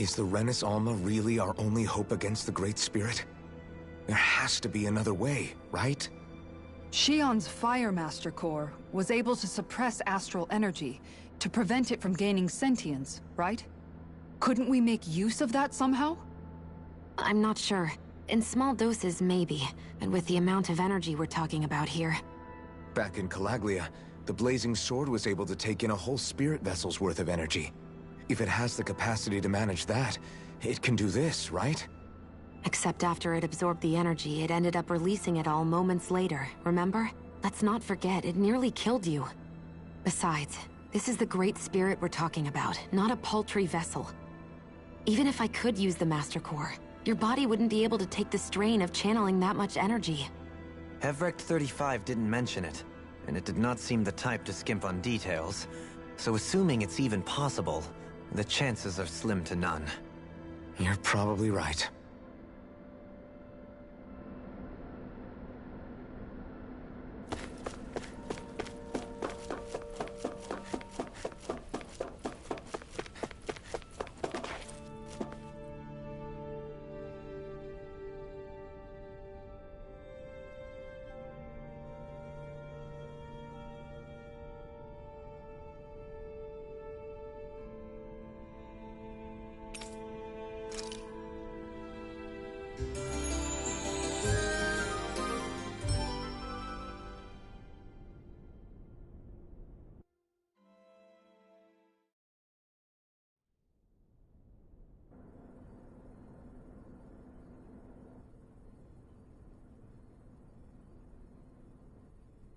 Is the Renis Alma really our only hope against the Great Spirit? There has to be another way, right? Shion's Fire Master Core was able to suppress astral energy to prevent it from gaining sentience, right? Couldn't we make use of that somehow? I'm not sure. In small doses, maybe. And with the amount of energy we're talking about here. Back in Calaglia, the Blazing Sword was able to take in a whole spirit vessel's worth of energy. If it has the capacity to manage that, it can do this, right? Except after it absorbed the energy, it ended up releasing it all moments later, remember? Let's not forget, it nearly killed you. Besides, this is the Great Spirit we're talking about, not a paltry vessel. Even if I could use the Master Core, your body wouldn't be able to take the strain of channeling that much energy. Hevrect 35 didn't mention it, and it did not seem the type to skimp on details. So assuming it's even possible, the chances are slim to none. You're probably right.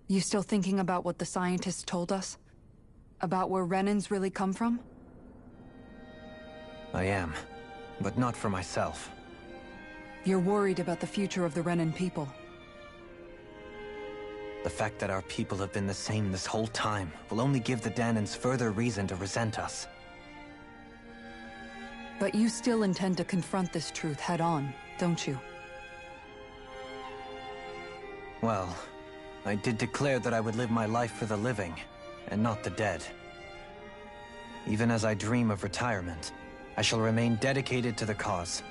You still thinking about what the scientists told us? About where Renins really come from? I am, but not for myself. You're worried about the future of the Renin people. The fact that our people have been the same this whole time will only give the Dahnans further reason to resent us. But you still intend to confront this truth head-on, don't you? Well, I did declare that I would live my life for the living, and not the dead. Even as I dream of retirement, I shall remain dedicated to the cause.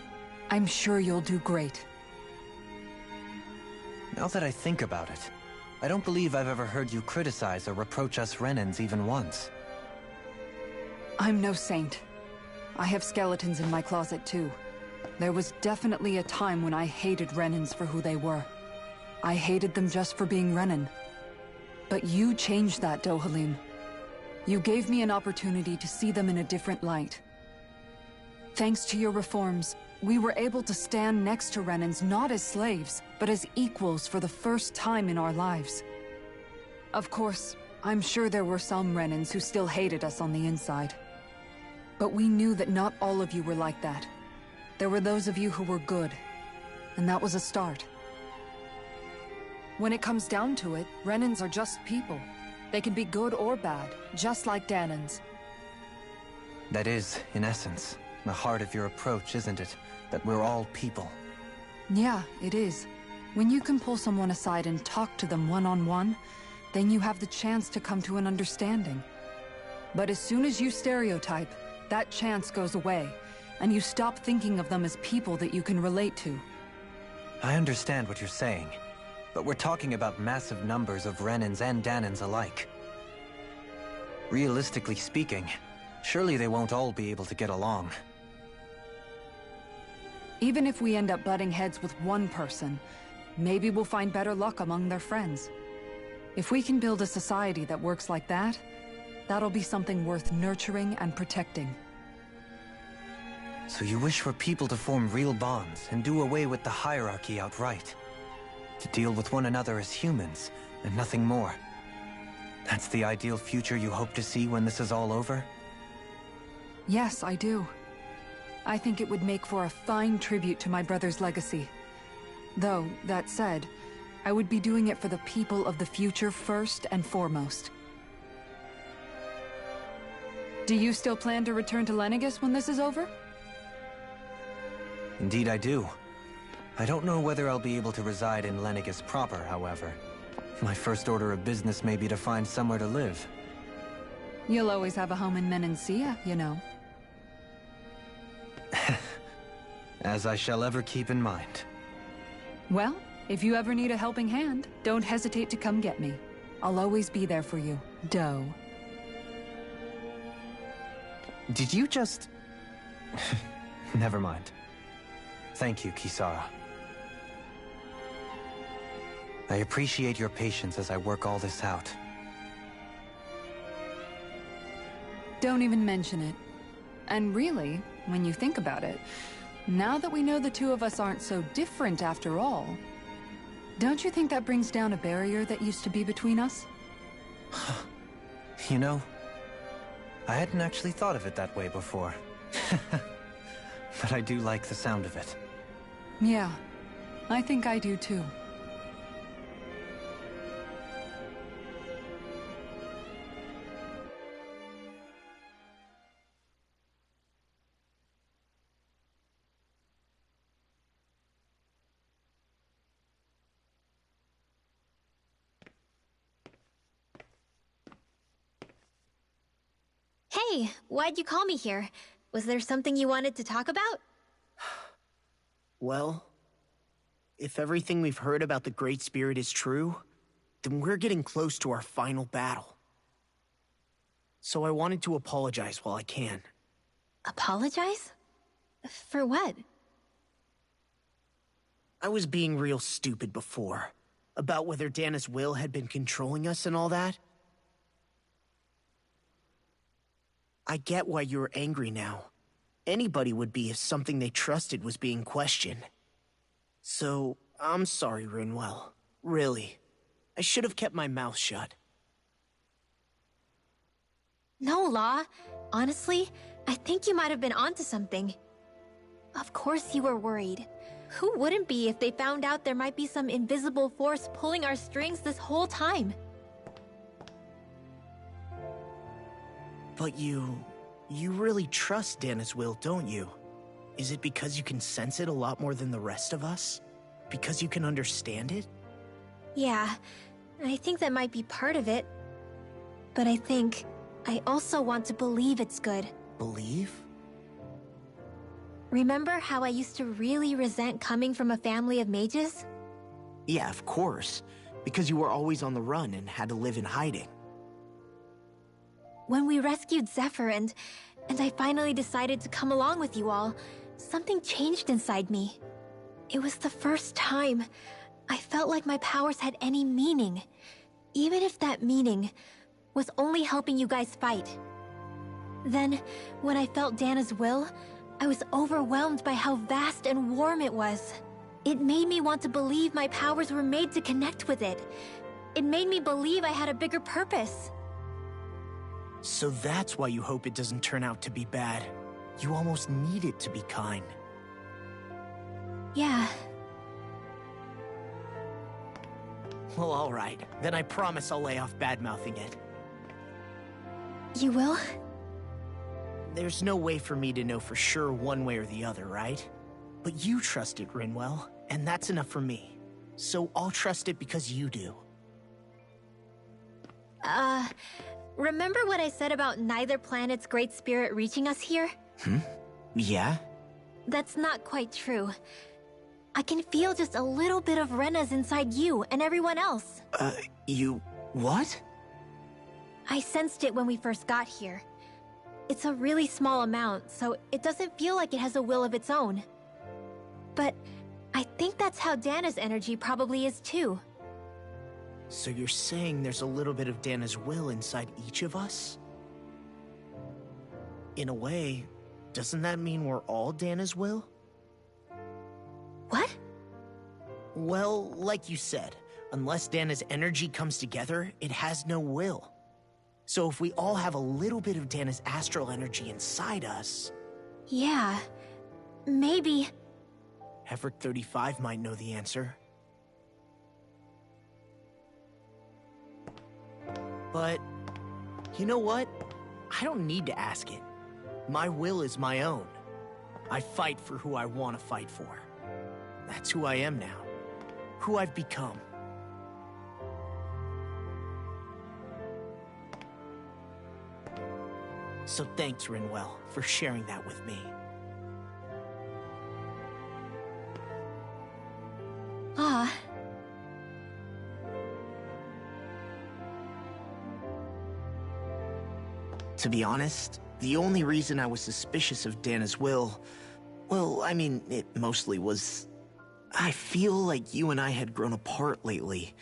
I'm sure you'll do great. Now that I think about it, I don't believe I've ever heard you criticize or reproach us Renins even once. I'm no saint. I have skeletons in my closet too. There was definitely a time when I hated Renins for who they were. I hated them just for being Renin. But you changed that, Dohalim. You gave me an opportunity to see them in a different light. Thanks to your reforms, we were able to stand next to Renins not as slaves, but as equals for the first time in our lives. Of course, I'm sure there were some Renins who still hated us on the inside. But we knew that not all of you were like that. There were those of you who were good, and that was a start. When it comes down to it, Renins are just people. They can be good or bad, just like Dahnans. That is, in essence, the heart of your approach, isn't it? That we're all people. Yeah, it is. When you can pull someone aside and talk to them one-on-one, then you have the chance to come to an understanding. But as soon as you stereotype, that chance goes away, and you stop thinking of them as people that you can relate to. I understand what you're saying. But we're talking about massive numbers of Renins and Dahnans alike. Realistically speaking, surely they won't all be able to get along. Even if we end up butting heads with one person, maybe we'll find better luck among their friends. If we can build a society that works like that, that'll be something worth nurturing and protecting. So you wish for people to form real bonds and do away with the hierarchy outright? To deal with one another as humans, and nothing more. That's the ideal future you hope to see when this is all over? Yes, I do. I think it would make for a fine tribute to my brother's legacy. Though, that said, I would be doing it for the people of the future first and foremost. Do you still plan to return to Lenegis when this is over? Indeed I do. I don't know whether I'll be able to reside in Lenegis proper, however. My first order of business may be to find somewhere to live. You'll always have a home in Menancia, you know. As I shall ever keep in mind. Well, if you ever need a helping hand, don't hesitate to come get me. I'll always be there for you, Doe. Did you just... Never mind. Thank you, Kisara. I appreciate your patience as I work all this out. Don't even mention it. And really, when you think about it, now that we know the two of us aren't so different after all, don't you think that brings down a barrier that used to be between us? You know, I hadn't actually thought of it that way before. But I do like the sound of it. Yeah, I think I do too. Hey, why'd you call me here? Was there something you wanted to talk about? Well, if everything we've heard about the Great Spirit is true, then we're getting close to our final battle. So I wanted to apologize while I can. Apologize? For what? I was being real stupid before, about whether Dana's will had been controlling us and all that. I get why you're angry now. Anybody would be if something they trusted was being questioned. So, I'm sorry, Rinwell. Really. I should have kept my mouth shut. No, Law. Honestly, I think you might have been onto something. Of course you were worried. Who wouldn't be if they found out there might be some invisible force pulling our strings this whole time? But you really trust Dana's will, don't you? Is it because you can sense it a lot more than the rest of us? Because you can understand it? Yeah, I think that might be part of it. But I think I also want to believe it's good. Believe? Remember how I used to really resent coming from a family of mages? Yeah, of course. Because you were always on the run and had to live in hiding. When we rescued Zephyr and I finally decided to come along with you all, something changed inside me. It was the first time I felt like my powers had any meaning, even if that meaning was only helping you guys fight. Then, when I felt Dana's will, I was overwhelmed by how vast and warm it was. It made me want to believe my powers were made to connect with it. It made me believe I had a bigger purpose. So that's why you hope it doesn't turn out to be bad. You almost need it to be kind. Yeah. Well, alright. Then I promise I'll lay off bad-mouthing it. You will? There's no way for me to know for sure one way or the other, right? But you trust it, Rinwell, and that's enough for me. So I'll trust it because you do. Remember what I said about neither planet's great spirit reaching us here? Yeah? That's not quite true. I can feel just a little bit of Rena's inside you and everyone else. You... what? I sensed it when we first got here. It's a really small amount, so it doesn't feel like it has a will of its own. But I think that's how Dana's energy probably is too. So you're saying there's a little bit of Dana's will inside each of us? In a way, doesn't that mean we're all Dana's will? What? Well, like you said, unless Dana's energy comes together, it has no will. So if we all have a little bit of Dana's astral energy inside us... Yeah, maybe... Heverick 35 might know the answer. But, you know what? I don't need to ask it. My will is my own. I fight for who I want to fight for. That's who I am now. Who I've become. So thanks, Rinwell, for sharing that with me. To be honest, the only reason I was suspicious of Dana's will... Well, I mean, it mostly was... I feel like you and I had grown apart lately,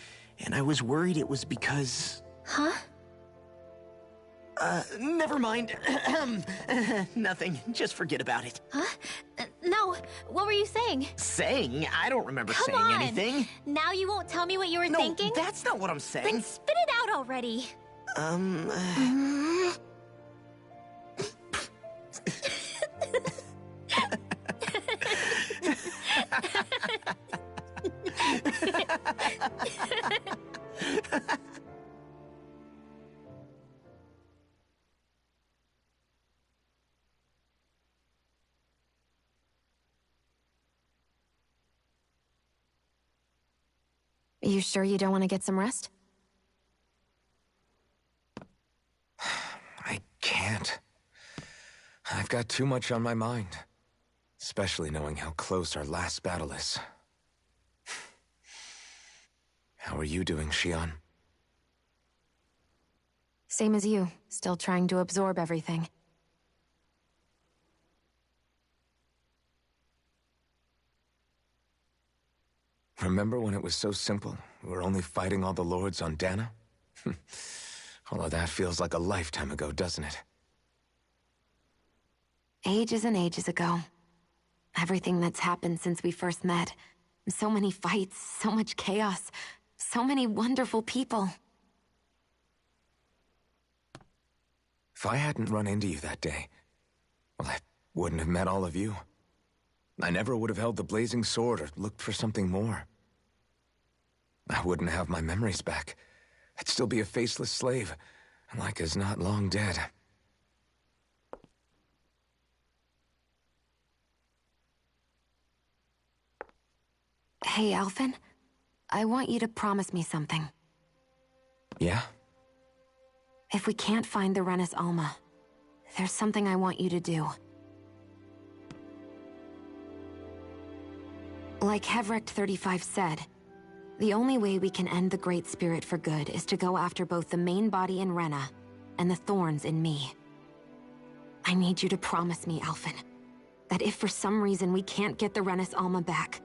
and I was worried it was because... Huh? Never mind. Nothing. Just forget about it. Huh? No, what were you saying? Saying? I don't remember Come saying on. anything. Now you won't tell me what you were No, thinking? that's not what I'm saying. Then spit it out already. You sure you don't want to get some rest? I can't. I've got too much on my mind. Especially knowing how close our last battle is. How are you doing, Xion? Same as you, still trying to absorb everything. Remember when it was so simple? We were only fighting all the lords on Dana? All of that feels like a lifetime ago, doesn't it? Ages and ages ago. Everything that's happened since we first met. So many fights, so much chaos, so many wonderful people. If I hadn't run into you that day, well, I wouldn't have met all of you. I never would have held the blazing sword or looked for something more. I wouldn't have my memories back. I'd still be a faceless slave, like as not long dead. Hey, Alphen. I want you to promise me something. Yeah? If we can't find the Renis Alma, there's something I want you to do. Like Hevrecht 35 said, the only way we can end the Great Spirit for good is to go after both the main body in Rena and the thorns in me. I need you to promise me, Alphen, that if for some reason we can't get the Renis Alma back,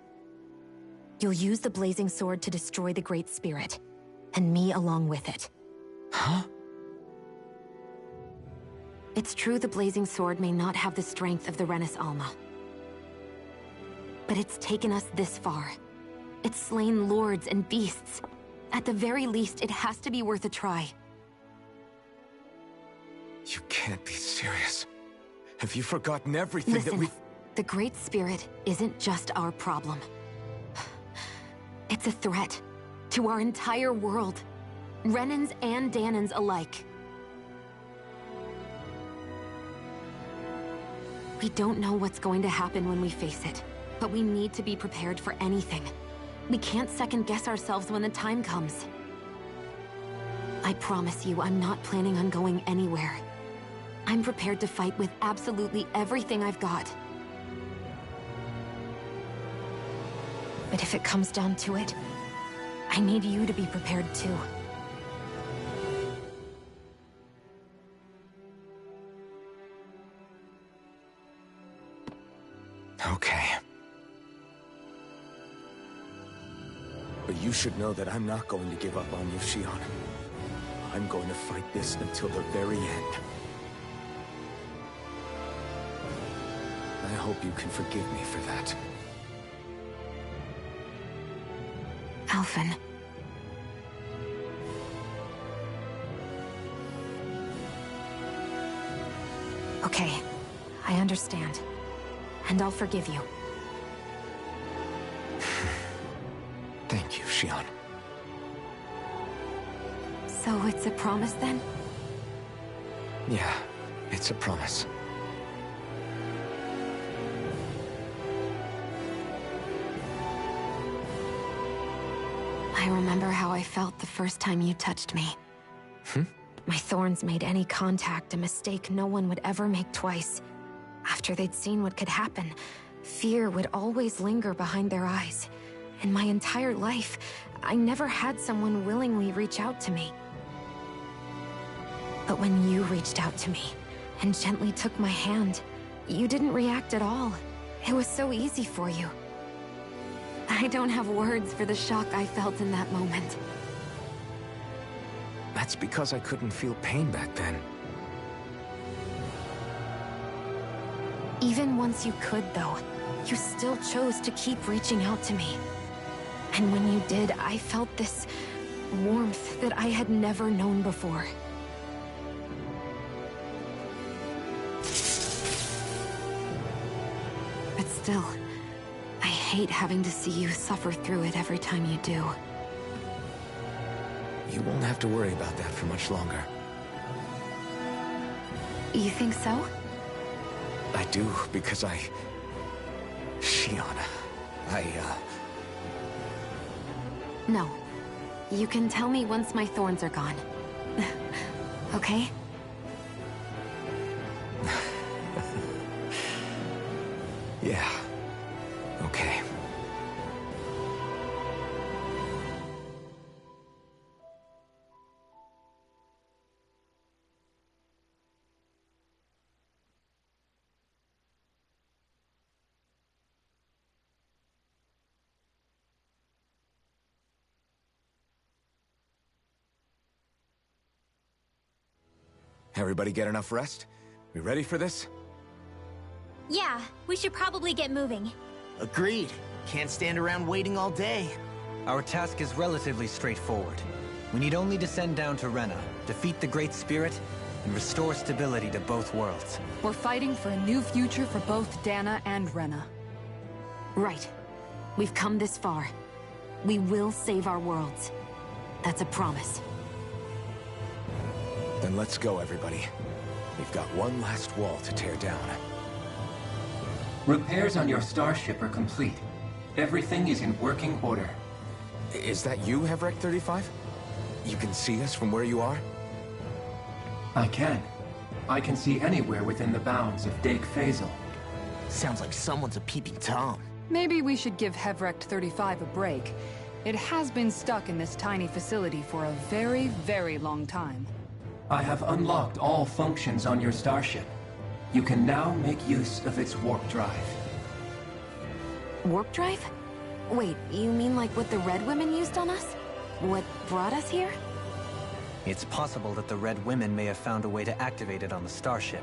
you'll use the Blazing Sword to destroy the Great Spirit, and me along with it. Huh? It's true the Blazing Sword may not have the strength of the Renis Alma. But it's taken us this far. It's slain lords and beasts. At the very least, it has to be worth a try. You can't be serious. Have you forgotten everything Listen, that we... the Great Spirit isn't just our problem. It's a threat to our entire world. Renans and Danans alike. We don't know what's going to happen when we face it, but we need to be prepared for anything. We can't second-guess ourselves when the time comes. I promise you, I'm not planning on going anywhere. I'm prepared to fight with absolutely everything I've got. But if it comes down to it, I need you to be prepared too. Okay. But you should know that I'm not going to give up on you, Xion. I'm going to fight this until the very end. I hope you can forgive me for that. Alphen. Okay, I understand. And I'll forgive you. Thank you, Xion. So it's a promise then? Yeah, it's a promise. I remember how I felt the first time you touched me. My thorns made any contact a mistake no one would ever make twice. After they'd seen what could happen, fear would always linger behind their eyes. In my entire life, I never had someone willingly reach out to me. But when you reached out to me and gently took my hand, you didn't react at all. It was so easy for you. I don't have words for the shock I felt in that moment. That's because I couldn't feel pain back then. Even once you could, though, you still chose to keep reaching out to me. And when you did, I felt this warmth that I had never known before. But still, I hate having to see you suffer through it every time you do. You won't have to worry about that for much longer. You think so? I do, because Shionne, No. You can tell me once my thorns are gone. Okay? Yeah. Okay. Everybody get enough rest? We ready for this? Yeah, we should probably get moving. Agreed. Can't stand around waiting all day. Our task is relatively straightforward. We need only descend down to Rena, defeat the Great Spirit, and restore stability to both worlds. We're fighting for a new future for both Dana and Rena. Right. We've come this far. We will save our worlds. That's a promise. Then let's go, everybody. We've got one last wall to tear down. Repairs on your starship are complete. Everything is in working order. Is that you, Hevrek 35? You can see us from where you are? I can. I can see anywhere within the bounds of Dake Faisal. Sounds like someone's a peeping Tom. Maybe we should give Hevrek 35 a break. It has been stuck in this tiny facility for a very, very long time. I have unlocked all functions on your starship. You can now make use of its warp drive. Warp drive? Wait, you mean like what the Red Women used on us? What brought us here? It's possible that the Red Women may have found a way to activate it on the starship.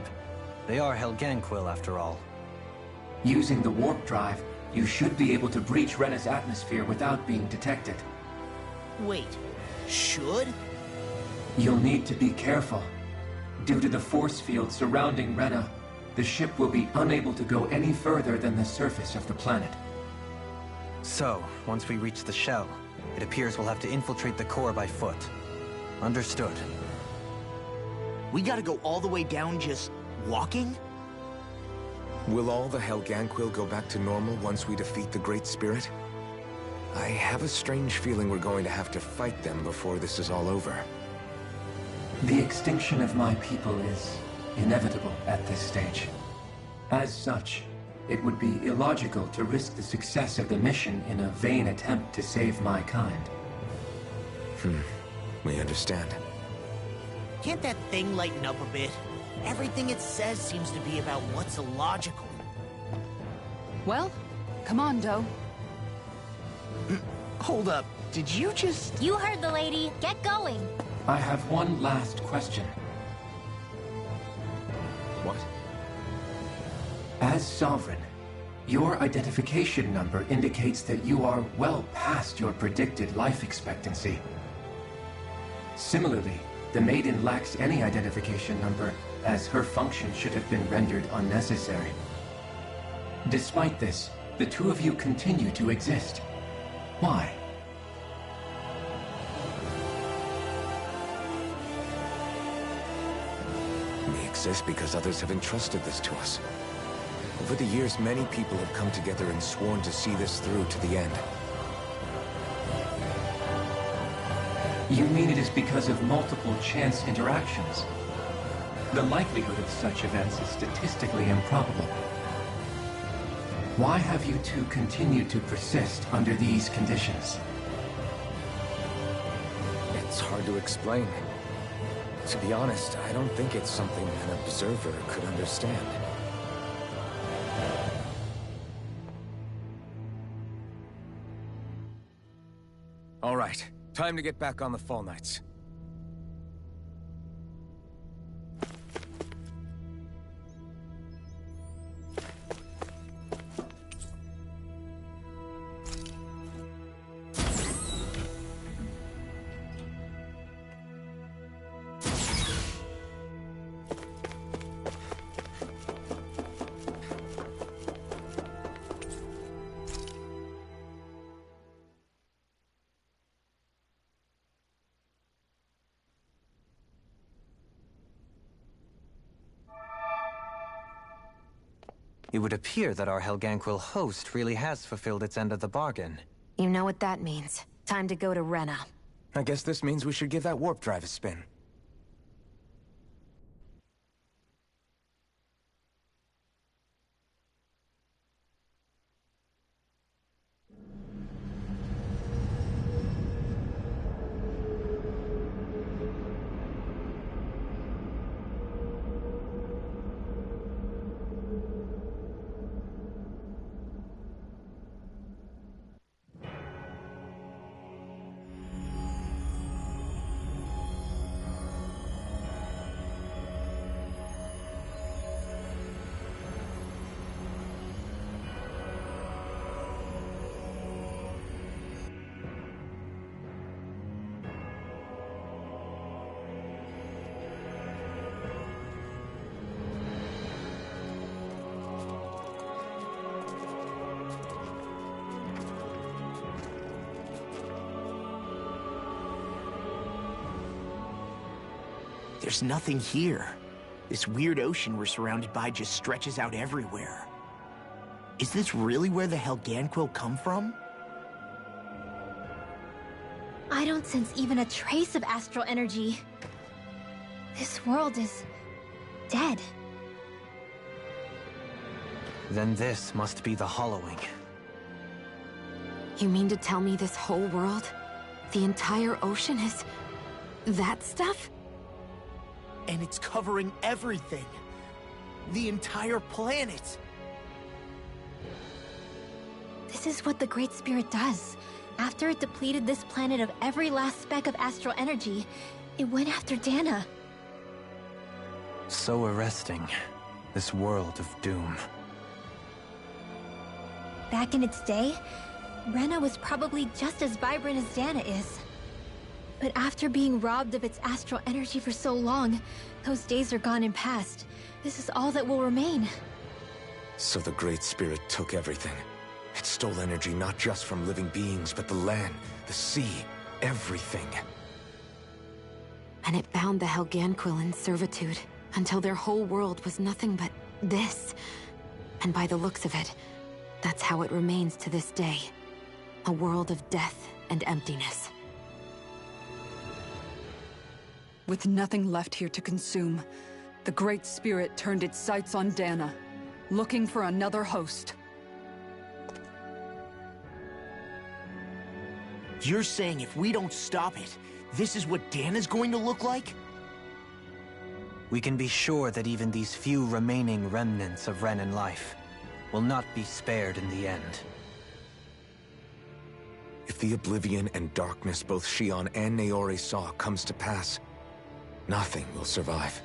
They are Helganquil, after all. Using the warp drive, you should be able to breach Rena's atmosphere without being detected. Wait, should? You'll need to be careful. Due to the force field surrounding Rena, the ship will be unable to go any further than the surface of the planet. So, once we reach the shell, it appears we'll have to infiltrate the core by foot. Understood. We gotta go all the way down just walking? Will all the Helganquil go back to normal once we defeat the Great Spirit? I have a strange feeling we're going to have to fight them before this is all over. The extinction of my people is inevitable at this stage. As such, it would be illogical to risk the success of the mission in a vain attempt to save my kind. We understand. Can't that thing lighten up a bit? Everything it says seems to be about what's illogical. Well, come on, Doe. Hold up, did you just... You heard the lady. Get going. I have one last question. What? As Sovereign, your identification number indicates that you are well past your predicted life expectancy. Similarly, the Maiden lacks any identification number, as her function should have been rendered unnecessary. Despite this, the two of you continue to exist. Why? We exist because others have entrusted this to us. Over the years, many people have come together and sworn to see this through to the end. You mean it is because of multiple chance interactions? The likelihood of such events is statistically improbable. Why have you two continued to persist under these conditions? It's hard to explain. To be honest, I don't think it's something an observer could understand. All right, time to get back on the Fall Knights. It would appear that our Helganquil host really has fulfilled its end of the bargain. You know what that means. Time to go to Rena. I guess this means we should give that warp drive a spin. There's nothing here. This weird ocean we're surrounded by just stretches out everywhere. Is this really where the Helganquil come from? I don't sense even a trace of astral energy. This world is dead. Then this must be the Hollowing. You mean to tell me this whole world, the entire ocean is that stuff? And it's covering everything. The entire planet. This is what the Great Spirit does. After it depleted this planet of every last speck of astral energy, it went after Dana. So arresting. This world of doom. Back in its day, Rena was probably just as vibrant as Dana is. But after being robbed of its astral energy for so long, those days are gone and past. This is all that will remain. So the Great Spirit took everything. It stole energy not just from living beings, but the land, the sea, everything. And it bound the Helganquil in servitude, until their whole world was nothing but this. And by the looks of it, that's how it remains to this day. A world of death and emptiness. With nothing left here to consume, the Great Spirit turned its sights on Dana, looking for another host. You're saying if we don't stop it, this is what Dana's going to look like? We can be sure that even these few remaining remnants of Renan life will not be spared in the end. If the oblivion and darkness both Shion and Naori saw comes to pass, nothing will survive.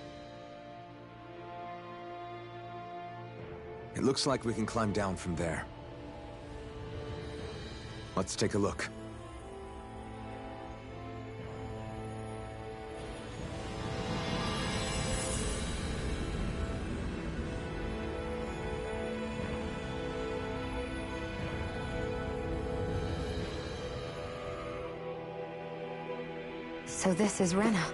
It looks like we can climb down from there. Let's take a look. So this is Rena.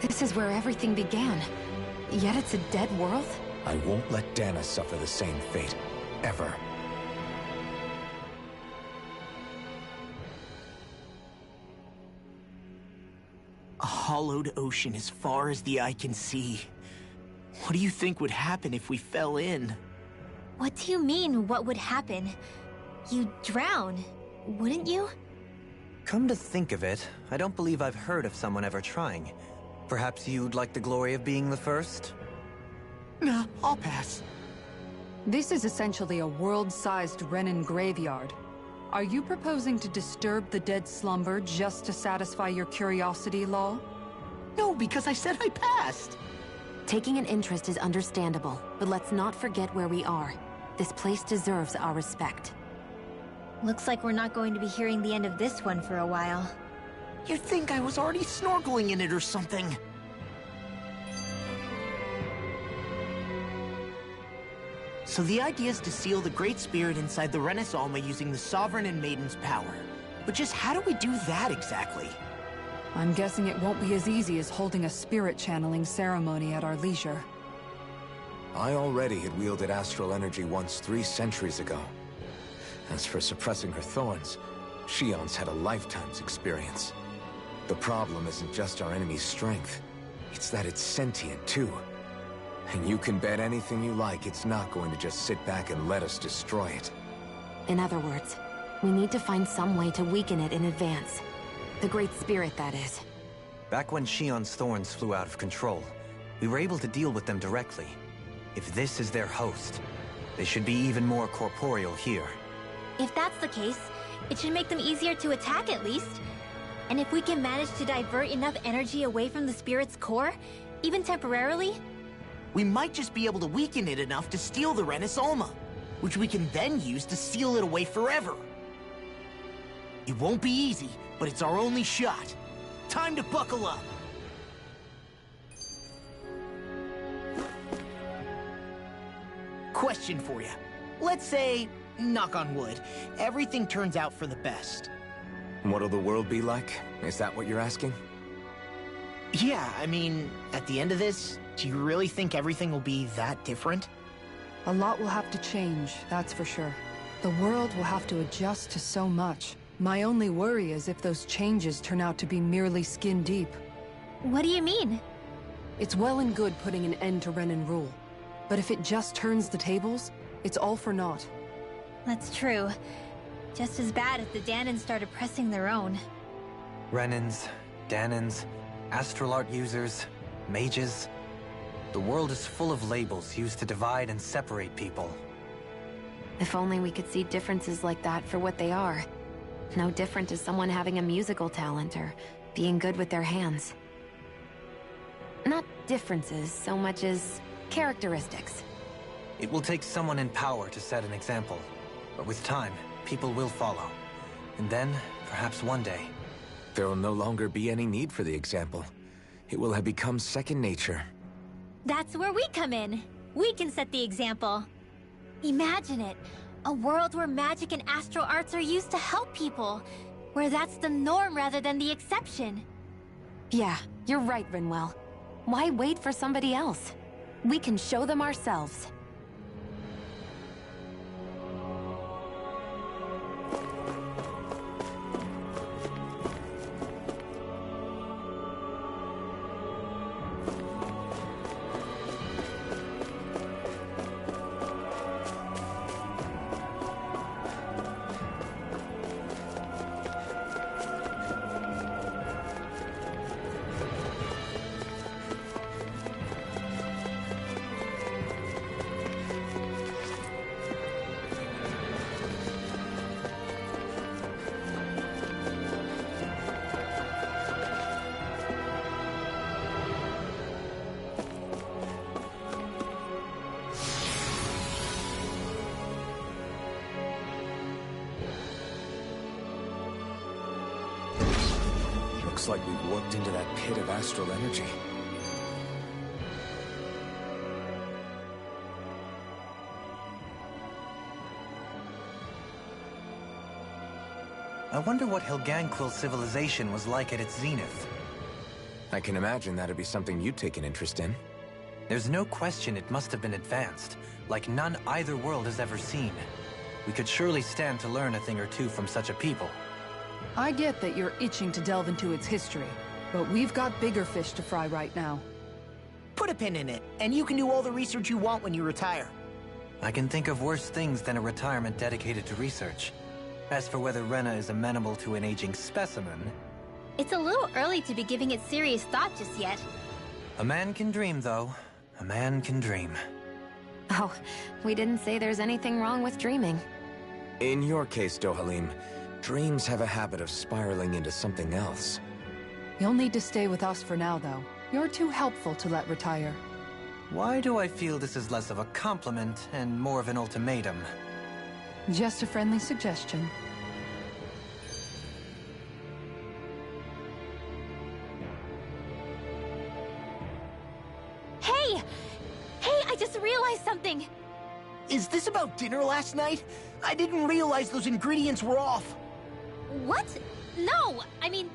This is where everything began. Yet it's a dead world? I won't let Dana suffer the same fate. Ever. A hollowed ocean as far as the eye can see. What do you think would happen if we fell in? What do you mean, what would happen? You'd drown, wouldn't you? Come to think of it, I don't believe I've heard of someone ever trying. Perhaps you'd like the glory of being the first? Nah, I'll pass. This is essentially a world-sized Renin graveyard. Are you proposing to disturb the dead slumber just to satisfy your curiosity, Law? No, because I said I passed. Taking an interest is understandable, but let's not forget where we are. This place deserves our respect. Looks like we're not going to be hearing the end of this one for a while. You'd think I was already snorkeling in it or something. So the idea is to seal the Great Spirit inside the Renis Alma using the Sovereign and Maiden's power. But just how do we do that exactly? I'm guessing it won't be as easy as holding a spirit channeling ceremony at our leisure. I already had wielded astral energy once 3 centuries ago. As for suppressing her thorns, Shionne's had a lifetime's experience. The problem isn't just our enemy's strength, it's that it's sentient too. And you can bet anything you like it's not going to just sit back and let us destroy it. In other words, we need to find some way to weaken it in advance. The Great Spirit, that is. Back when Shionne's thorns flew out of control, we were able to deal with them directly. If this is their host, they should be even more corporeal here. If that's the case, it should make them easier to attack at least. And if we can manage to divert enough energy away from the spirit's core, even temporarily, We might just be able to weaken it enough to steal the Renis Alma, which we can then use to seal it away forever. It won't be easy, but it's our only shot. Time to buckle up. Question for you. Let's say, knock on wood, everything turns out for the best. What'll the world be like? Is that what you're asking? Yeah, I mean, at the end of this, do you really think everything will be that different? A lot will have to change, that's for sure. The world will have to adjust to so much. My only worry is if those changes turn out to be merely skin deep. what do you mean? It's well and good putting an end to Renin rule. But if it just turns the tables, it's all for naught. That's true. Just as bad if the Danans started pressing their own. Renins, Danans, astral art users, mages. The world is full of labels used to divide and separate people. If only we could see differences like that for what they are. No different as someone having a musical talent or being good with their hands. Not differences so much as characteristics. It will take someone in power to set an example. But with time, people will follow. And then, perhaps one day... There will no longer be any need for the example. It will have become second nature. That's where we come in. We can set the example. Imagine it. A world where magic and astral arts are used to help people. Where that's the norm rather than the exception. Yeah, you're right, Rinwell. Why wait for somebody else? We can show them ourselves. Looks like we've warped into that pit of astral energy. I wonder what Helganquil civilization was like at its zenith. I can imagine that'd be something you'd take an interest in. There's no question it must have been advanced, like none either world has ever seen. We could surely stand to learn a thing or two from such a people. I get that you're itching to delve into its history, but we've got bigger fish to fry right now. Put a pin in it, and you can do all the research you want when you retire. I can think of worse things than a retirement dedicated to research. As for whether Rena is amenable to an aging specimen... It's a little early to be giving it serious thought just yet. A man can dream, though. A man can dream. Oh, we didn't say there's anything wrong with dreaming. In your case, Dohalim, dreams have a habit of spiraling into something else. You'll need to stay with us for now, though. You're too helpful to let retire. Why do I feel this is less of a compliment and more of an ultimatum? Just a friendly suggestion. Hey! Hey, I just realized something! Is this about dinner last night? I didn't realize those ingredients were off. What? No! I mean,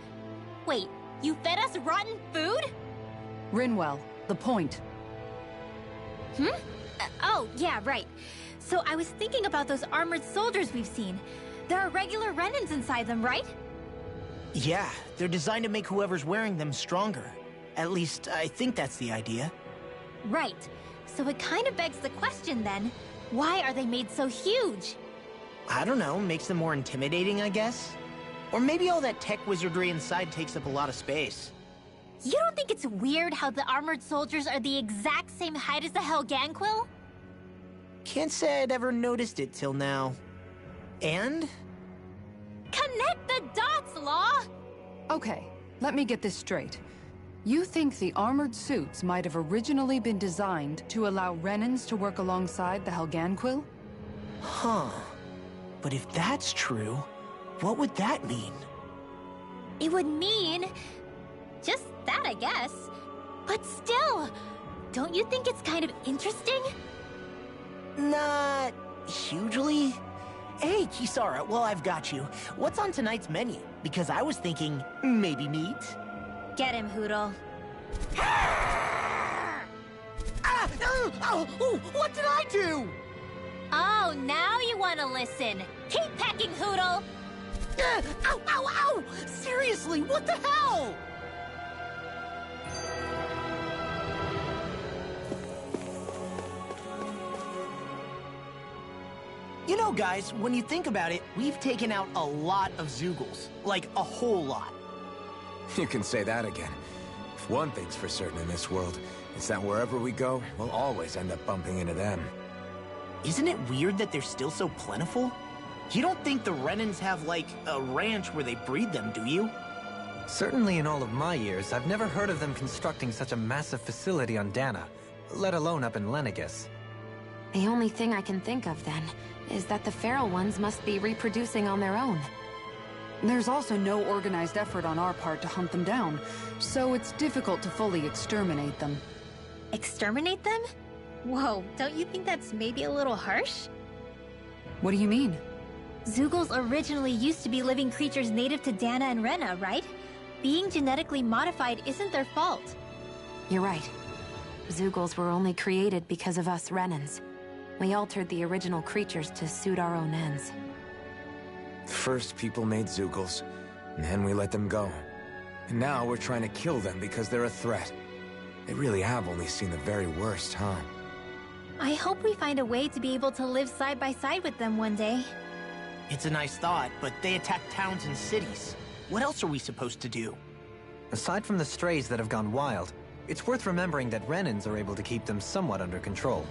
wait, you fed us rotten food? Rinwell, the point. Oh, yeah, right. So I was thinking about those armored soldiers we've seen. There are regular Renans inside them, right? Yeah, they're designed to make whoever's wearing them stronger. At least, I think that's the idea. Right. So it kind of begs the question then, why are they made so huge? I don't know, makes them more intimidating, I guess? Or maybe all that tech wizardry inside takes up a lot of space. You don't think it's weird how the armored soldiers are the exact same height as the Helganquil? Can't say I'd ever noticed it till now. And? Connect the dots, Law! Okay, let me get this straight. You think the armored suits might have originally been designed to allow Renans to work alongside the Helganquil? Huh. But if that's true, what would that mean? It would mean... just that, I guess. But still, don't you think it's kind of interesting? Not hugely. Hey, Kisara, well, I've got you. What's on tonight's menu? Because I was thinking, maybe meat? Get him, Hootle. What did I do? Oh, now you want to listen. Keep pecking, Hootle! Ow! Seriously, what the hell? You know, guys, when you think about it, we've taken out a lot of Zeugles. Like, a whole lot. You can say that again. If one thing's for certain in this world, it's that wherever we go, we'll always end up bumping into them. Isn't it weird that they're still so plentiful? You don't think the Renans have, like, a ranch where they breed them, do you? Certainly in all of my years, I've never heard of them constructing such a massive facility on Dana, let alone up in Lenegis. The only thing I can think of, then, is that the feral ones must be reproducing on their own. There's also no organized effort on our part to hunt them down, so it's difficult to fully exterminate them. Exterminate them? Whoa, don't you think that's maybe a little harsh? What do you mean? Zeugles originally used to be living creatures native to Dana and Rena, right? Being genetically modified isn't their fault. You're right. Zeugles were only created because of us Renans. We altered the original creatures to suit our own ends. First, people made Zeugles, and then we let them go. And now we're trying to kill them because they're a threat. They really have only seen the very worst, huh? I hope we find a way to be able to live side by side with them one day. It's a nice thought, but they attack towns and cities. What else are we supposed to do? Aside from the strays that have gone wild, it's worth remembering that Renans are able to keep them somewhat under control.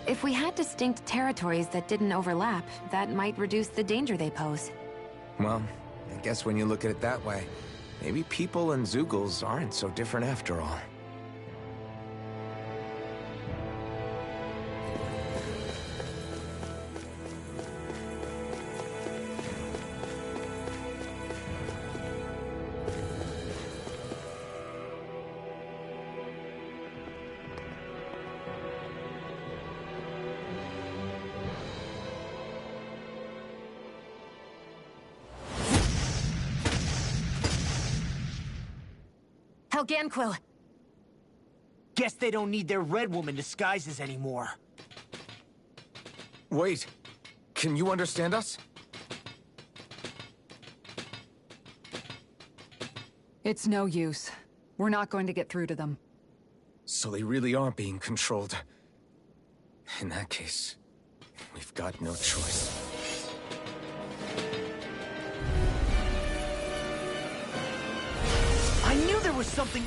If we had distinct territories that didn't overlap, that might reduce the danger they pose. Well, I guess when you look at it that way, maybe people and Zeugles aren't so different after all. Helganquil! Guess they don't need their Red Woman disguises anymore. Wait, can you understand us? It's no use. We're not going to get through to them. So they really are being controlled. In that case, we've got no choice. I knew there was something...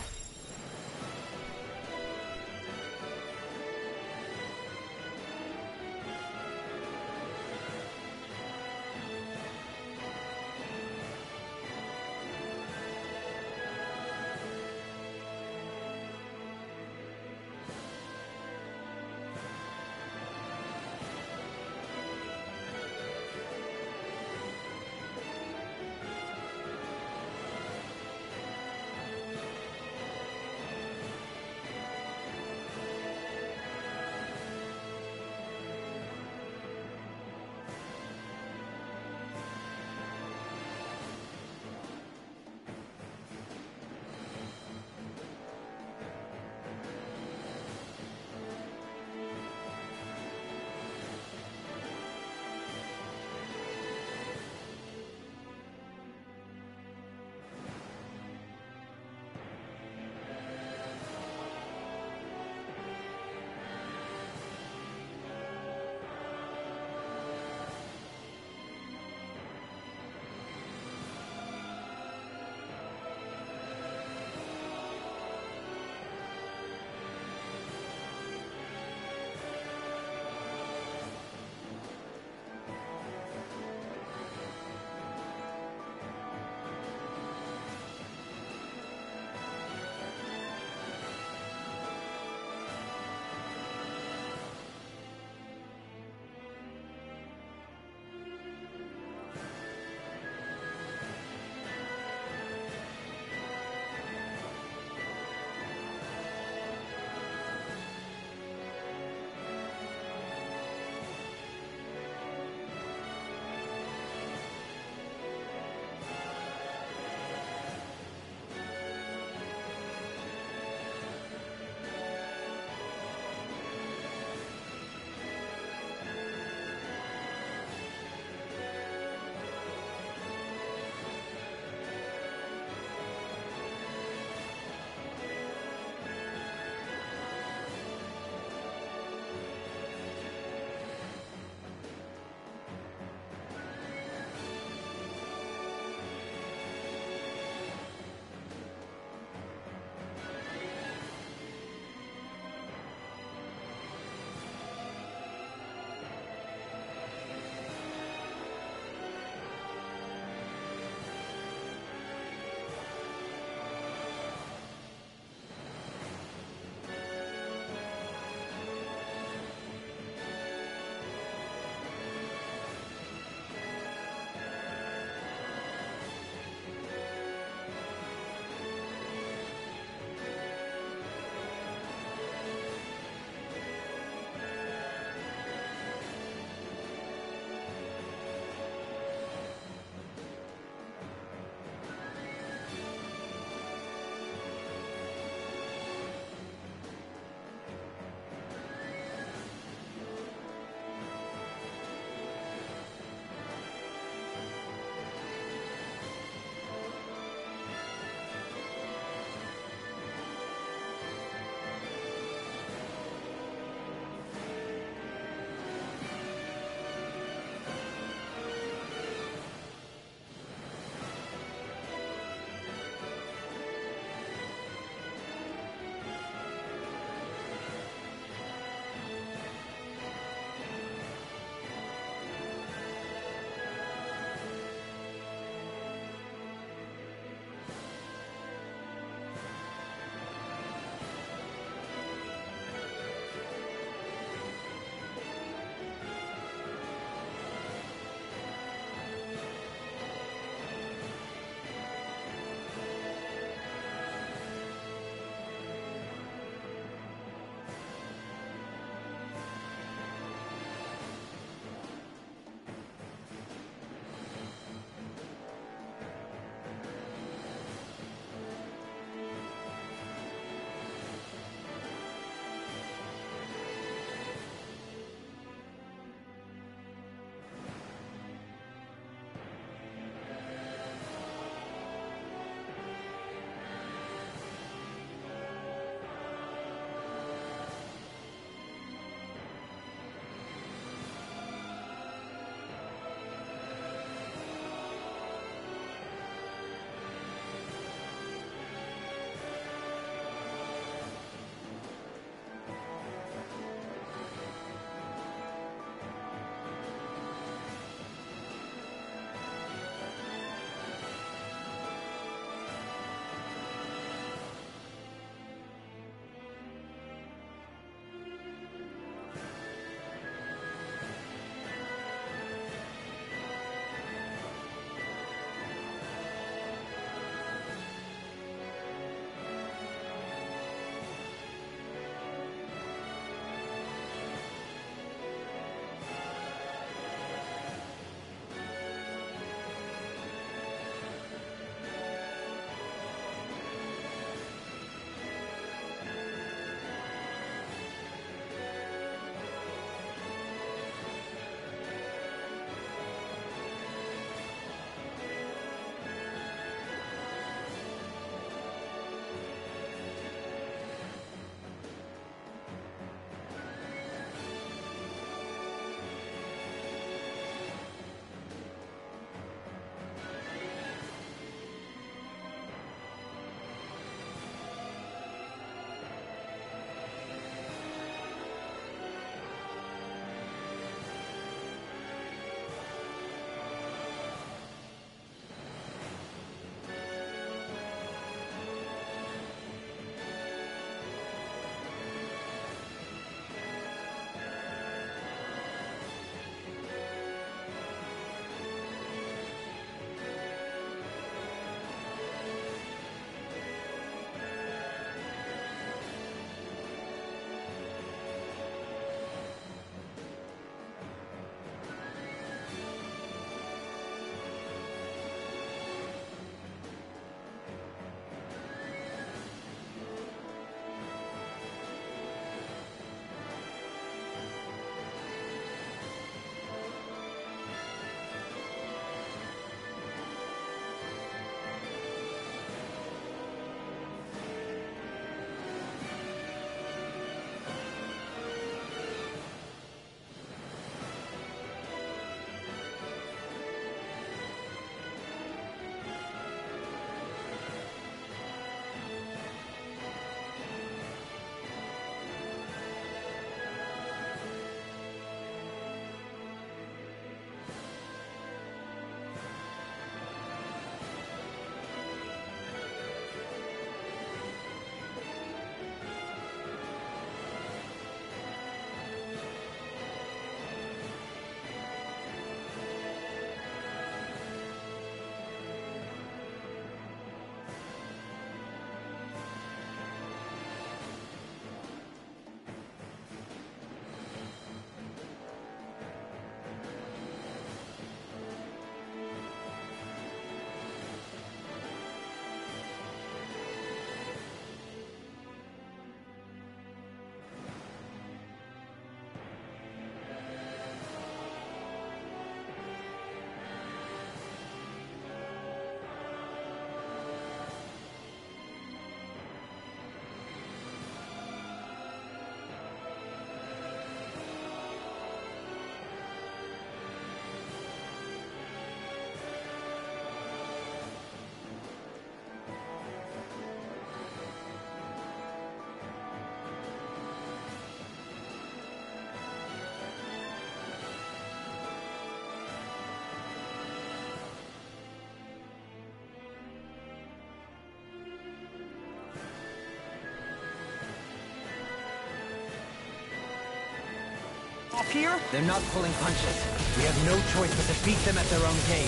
off here? They're not pulling punches. We have no choice but to beat them at their own game.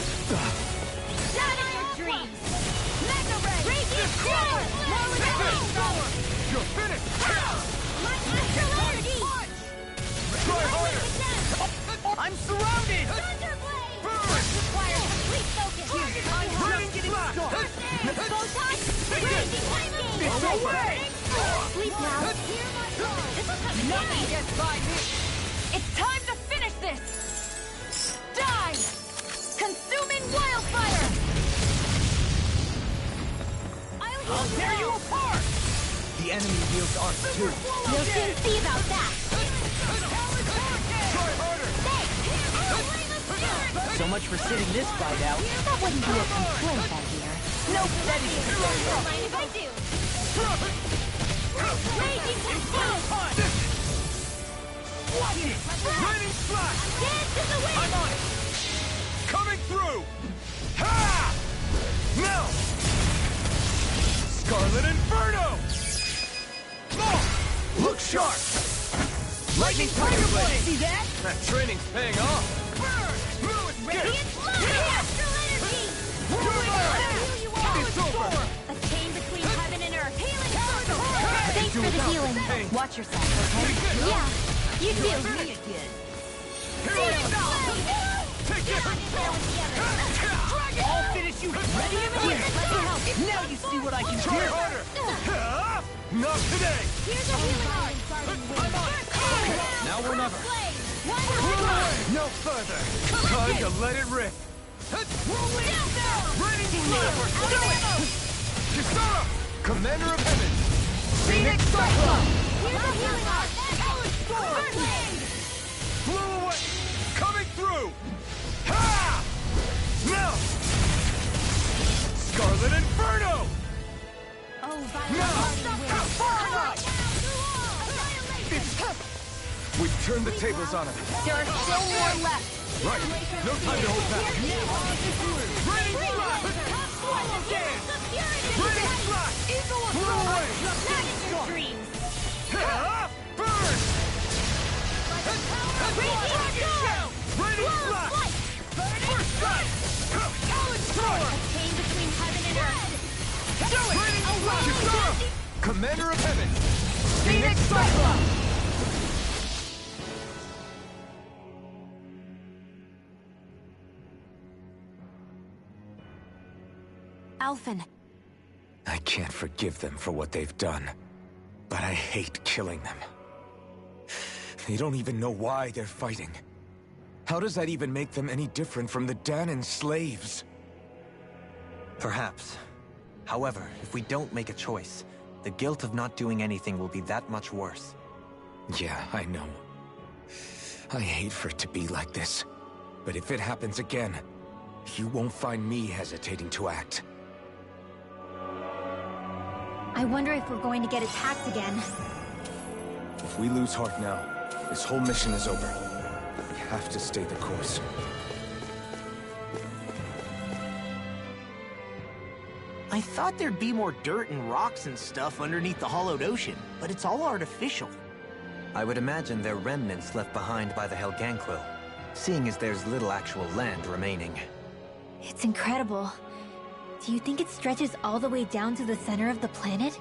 Shatter your dreams! Mega Ray! Radiant Power! You're finished! My astral energy! Try harder! I'm surrounded! Thunderblade! Requires complete focus! Radiant Blast! Photon! Raging Lightning! It's over! Sleep now! This will come in Nothing handy! gets by me! It's time to finish this! Die! Consuming wildfire! I'll tear you apart! The enemy wields arts too. You'll soon see about that! Try harder! So much for sitting this fight out. That wouldn't be a complaint, I hear. No steady! Don't mind if I do! Raging Explosion! Watch it! Raining Slash! Dance in the wind! I'm on it! Coming through! Ha! Now! Scarlet Inferno! Oh! Look sharp! Lightning Tiger Blade! See that? That training's paying off! Radiant Flood! Astral energy! Here you are! It's over! A chain between heaven and earth! Healing circle! Thanks for the healing. Watch yourself, okay? Yeah, you too. Me again. Take it! I'll finish you! Ready and Here, ready! let me help. Now you see what I can Try do! harder! Ha! Not today! Here's a healing art. I'm on it! Now or never. No further! Time to let it rip! Raining Slash! Kisara! Commander of Heaven! Phoenix Cyclone! Here's a healing art. Blew away! Coming through! Ha! Now! Scarlet Inferno! We've turned the tables on him. There are still more left. Right. No time to hold back. Raining Slash! Raining Slash! Blew away! Dreams. Ha! Burn! Raining Slash! First strike! Thrower! Chain between heaven and earth. Raining Slash! Kisara! Commander of Heaven! Phoenix Cyclone! Alphen, I can't forgive them for what they've done, but I hate killing them. They don't even know why they're fighting. How does that even make them any different from the Dahnan slaves? Perhaps. However, if we don't make a choice, the guilt of not doing anything will be that much worse. Yeah, I know. I hate for it to be like this. But if it happens again, you won't find me hesitating to act. I wonder if we're going to get attacked again. If we lose heart now, this whole mission is over. We have to stay the course. I thought there'd be more dirt and rocks and stuff underneath the hollowed ocean, but it's all artificial. I would imagine they're remnants left behind by the Helganquil, seeing as there's little actual land remaining. It's incredible. Do you think it stretches all the way down to the center of the planet?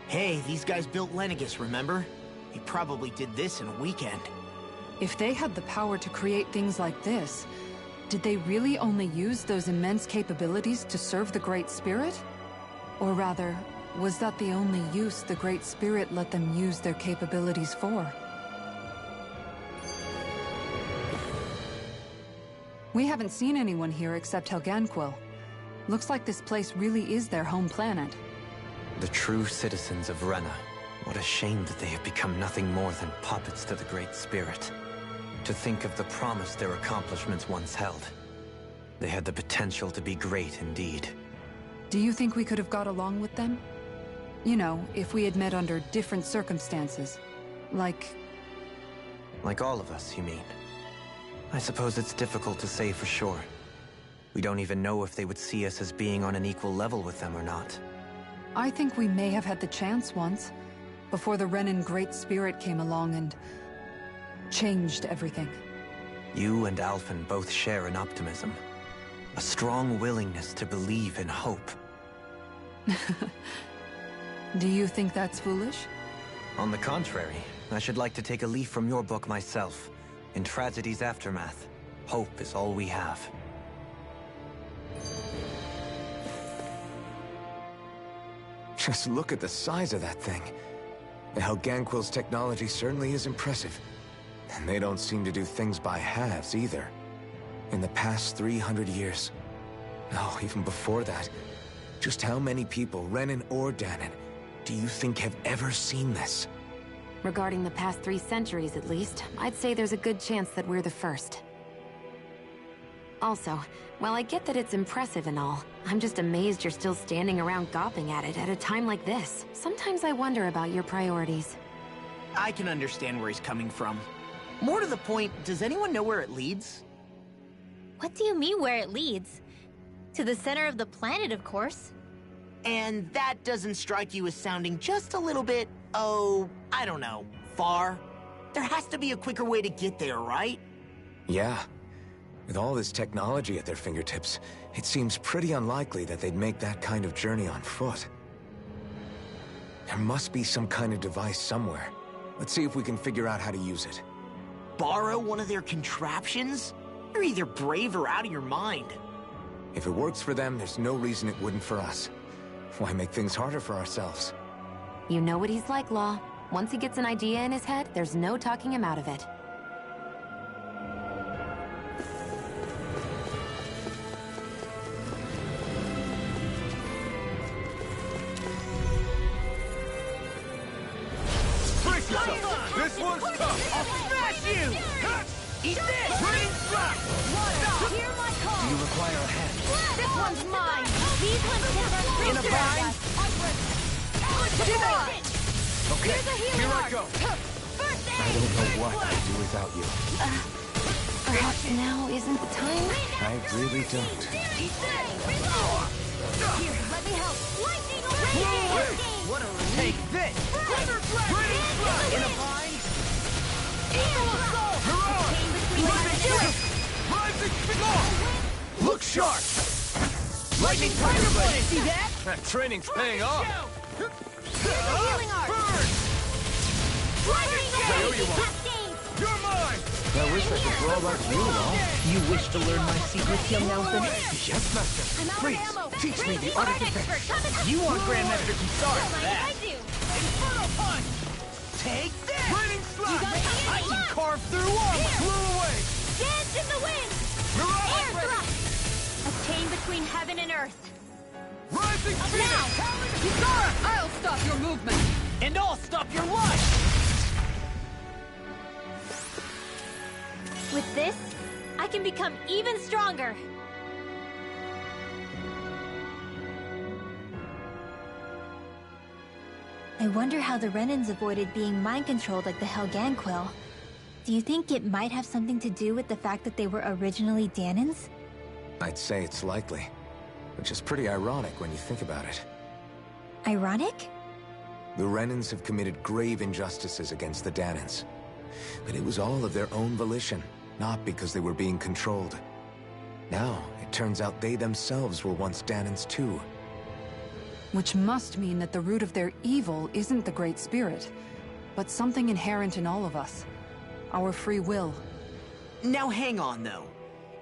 Hey, these guys built Lenegis, remember? He probably did this in a weekend. If they had the power to create things like this, did they really only use those immense capabilities to serve the Great Spirit? Or rather, was that the only use the Great Spirit let them use their capabilities for? We haven't seen anyone here except Helganquil. Looks like this place really is their home planet. The true citizens of Rena. What a shame that they have become nothing more than puppets to the Great Spirit. To think of the promise their accomplishments once held. They had the potential to be great indeed. Do you think we could have got along with them? You know, if we had met under different circumstances. Like all of us, you mean? I suppose it's difficult to say for sure. We don't even know if they would see us as being on an equal level with them or not. I think we may have had the chance once, before the Renan Great Spirit came along and... changed everything. You and Alphen both share an optimism. A strong willingness to believe in hope. Do you think that's foolish? On the contrary, I should like to take a leaf from your book myself. In tragedy's aftermath, hope is all we have. Just look at the size of that thing. The Helganquil's technology certainly is impressive. And they don't seem to do things by halves either. In the past 300 years. No, even before that. Just how many people, Renan or Dahnan, do you think have ever seen this? Regarding the past 3 centuries at least, I'd say there's a good chance that we're the first. Also, while I get that it's impressive and all, I'm just amazed you're still standing around gawping at it at a time like this. Sometimes I wonder about your priorities. I can understand where he's coming from. More to the point, does anyone know where it leads? What do you mean where it leads? To the center of the planet, of course. And that doesn't strike you as sounding just a little bit, oh, I don't know, far? There has to be a quicker way to get there, right? Yeah. With all this technology at their fingertips, it seems pretty unlikely that they'd make that kind of journey on foot. There must be some kind of device somewhere. Let's see if we can figure out how to use it. Borrow one of their contraptions? You're either brave or out of your mind. If it works for them, there's no reason it wouldn't for us. Why make things harder for ourselves? You know what he's like, Law. Once he gets an idea in his head, there's no talking him out of it. This one's tough! I'll smash you! Eat this! Green strike! Hear my call! Do you require a hand? This one's mine! These ones can run through In a bind? Okay, here I go. I don't know what I'd do without you. Perhaps now isn't the time? I really don't. Here, let me help! Lightning away! What a relief. Take this! In a bind? Rising Spigor! Look sharp! Lightning Tiger Blade! See that? That training's paying off! Healing art! Burn! Lightning you are. Cascade! You're mine! I wish I could draw like you, Law. You wish to learn my secrets, young Nelson? Yes, Master. I'm out Please, of ammo! teach me the art of defense. You want Grandmaster Kisar for that? I do! Inferno Punch! Take this! Raining Slap! I can carve through armor! Blew away! Dance in the wind! Mirage Air ready! thrust! A chain between heaven and earth. Rising Up Phoenix! now! Kisara, I'll stop your movement! And I'll stop your life! With this, I can become even stronger. I wonder how the Renans avoided being mind-controlled like the Helganquil. Do you think it might have something to do with the fact that they were originally Dahnans? I'd say it's likely, which is pretty ironic when you think about it. Ironic? The Renans have committed grave injustices against the Dahnans. But it was all of their own volition, not because they were being controlled. Now, it turns out they themselves were once Dahnans too. Which must mean that the root of their evil isn't the Great Spirit, but something inherent in all of us. Our free will. Now hang on, though.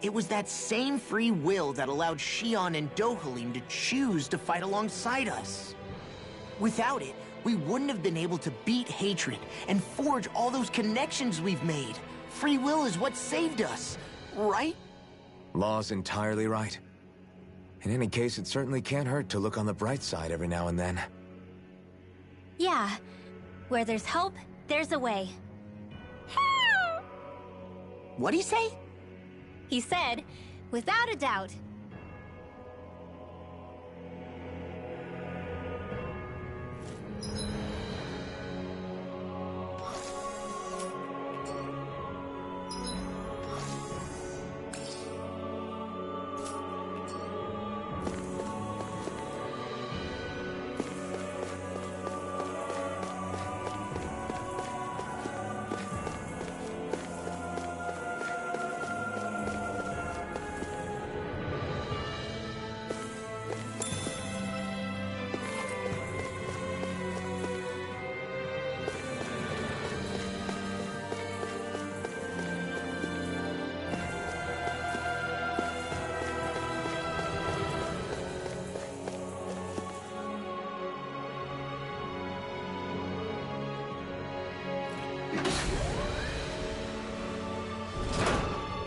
It was that same free will that allowed Xion and Dohalim to choose to fight alongside us. Without it, we wouldn't have been able to beat hatred and forge all those connections we've made. Free will is what saved us, right? Law's entirely right. In any case, it certainly can't hurt to look on the bright side every now and then. Yeah. Where there's hope, there's a way. What'd he say? He said, without a doubt.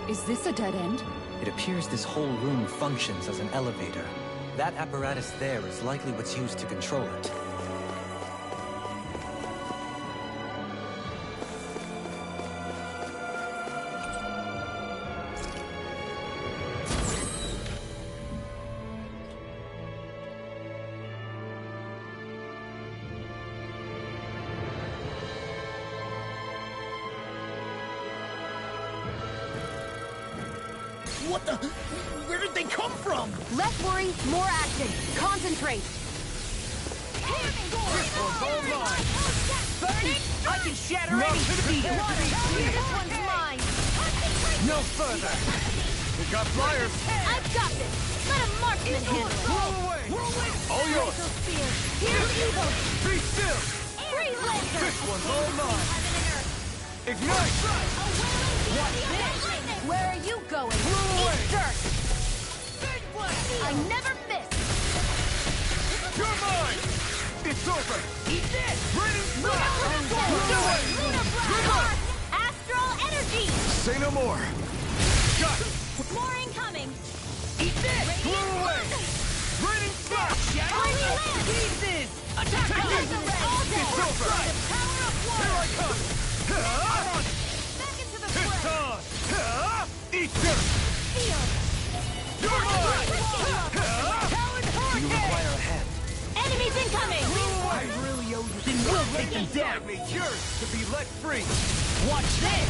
Is this a dead end? It appears this whole room functions as an elevator. That apparatus there is likely what's used to control it. What the? Where did they come from? Less worry, more action. Concentrate. I can shatter any speed. This one's mine. No further! We got flyers! I've got this. Let a marksman handle it. Roll away! All yours! Here's evil. Be still! Free laser. This one's all mine! Ignite! Where are you going? away. Eat dirt. I never miss. You're mine! It's over! Eat this. Raining blast! Lunar Astral energy. Say no more! Got it! More incoming. Eat this! Blew away! Raining flash! Holy land. Pieces! Attack! All day. It's over! Power of Here water. I come! Back into the It's fray. on! Eat dirt! Feel. You're mine! Do you require a hand? Enemies incoming. I really owe you. Then we'll take them down. Yours to be let free. Watch this.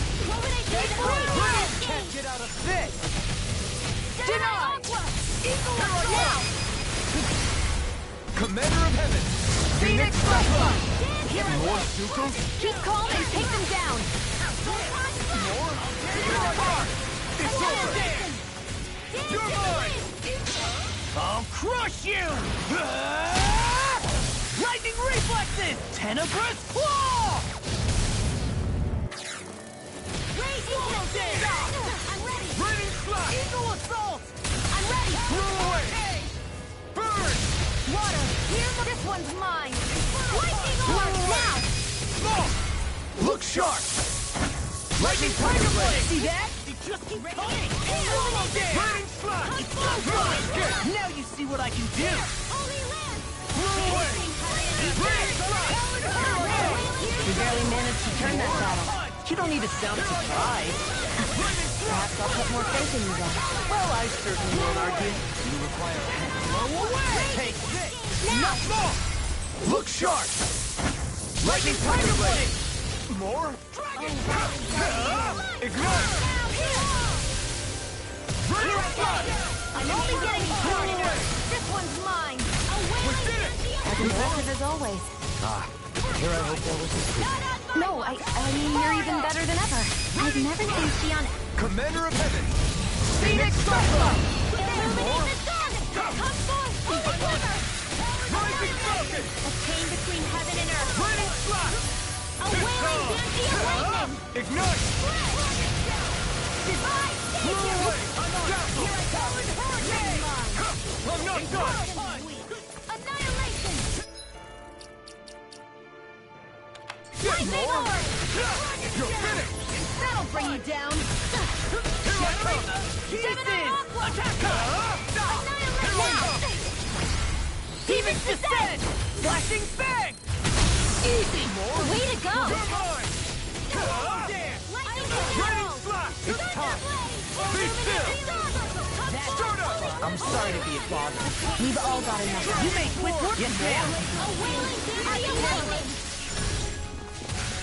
Can't get out of this. Denied. Now. Commander of Heaven. Phoenix Flashball. More Zuko? Keep calm and take them down. It's over. You're mine. I'll crush you! Lightning reflexes! Tenebrous claw! I'm ready. Raining slash. Eagle assault! I'm ready. Blew away. Burn. Water. This one's mine. Lightning orb. Now. Smoke. Look sharp. Lightning tiger blade. See that? It just keeps coming! Raining slash. Now you see what I can do! Holy land. Blew away. Raining slash. You barely managed to turn that battle. You don't need to sound surprised. Perhaps I'll put more faith in you then. Well, I certainly won't argue. You require a hand. Blow away! Take this! Not more. Look sharp. Lightning tiger blade. More. Ignite. Raining slash. I'm only getting started. This one's mine. We did it. As impressive as always. Here I hope there was a secret. No, I mean, you're even better than ever. I've never seen Shion Commander of Heaven. Phoenix Flashball! illuminate the sun. Come forth. Holy river. Rising Falcon. A chain between heaven and earth. Raining slash. A wailing Dancy of lightning. Ignite. Divine Blew savior. away. Dazzle. I'm not done. Annihilation. Get more. You're finished. That'll bring you down. Here I come. Annihilation. Demons descend! Flashing bang! Easy! Way to go. You're mine. Lightning Raining arrow. slash. It's time! Be still. Start up. I'm sorry to be a bother. We've all got enough. You made quick work of that! A wailing Dancy of lightning.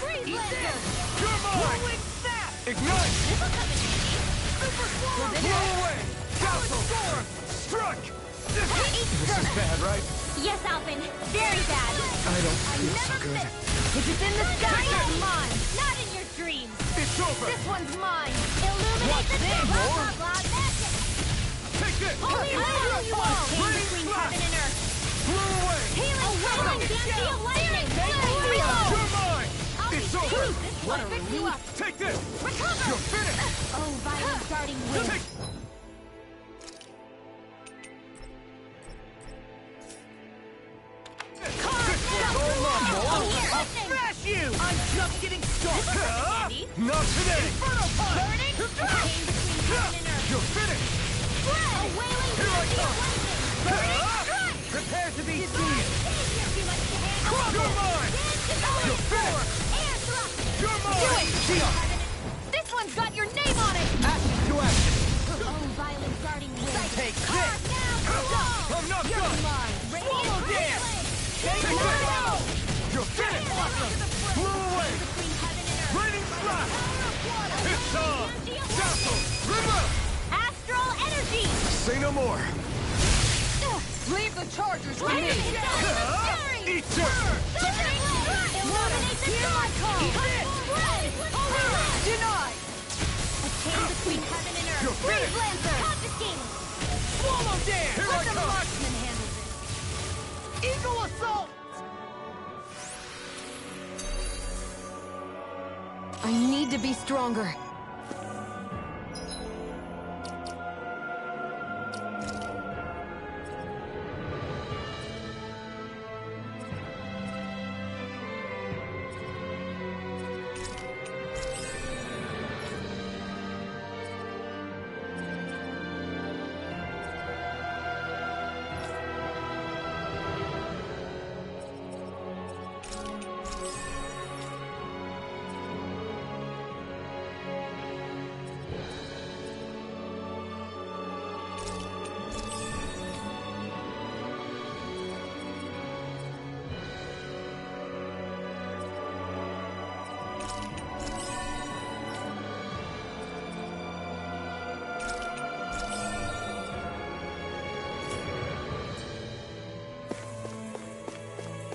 Freeze laser. You're mine. Rolling snap! Ignite. This'll come in handy. Super swirl. Blow away. Dazzle. Storm. Strike. This is bad, right? Yes, Alvin. Very bad. I don't feel so good. If it's in the sky, it's mine. Not in your dreams. It's over. This one's mine. Illuminate the this, sun. Lord? Blah, blah, blah. Magic. Take this. Holy land. You all. Chain Raining between slash. heaven and earth. Blew away. Healing wailing Dancy of lightning. You're mine. I'll be It's over. This will fix you up. Take this. Recover. You're finished. Oh, violent darting wind. Take. Smash you! I'm just getting started! Not today. Burning strike. Chain between It's on! Dazzle! River! Astral energy! Say no more! Leave the chargers to me! Eat dirt! Illuminate the dark! Denied! A chain between heaven and earth! You're Freeze finished. Lancer! Confiscating! Swallow dance! Here I Let the come! marksman handle this! Eagle assault! I need to be stronger.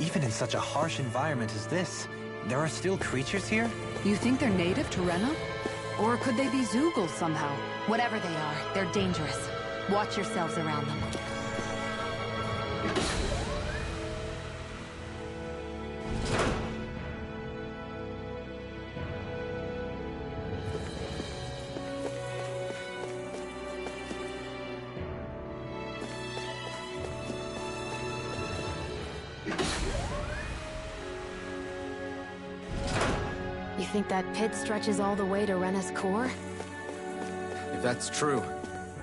Even in such a harsh environment as this, there are still creatures here? You think they're native to Rena? Or could they be Zeugles somehow? Whatever they are, they're dangerous. Watch yourselves around them. You think that pit stretches all the way to Rena's core? If that's true,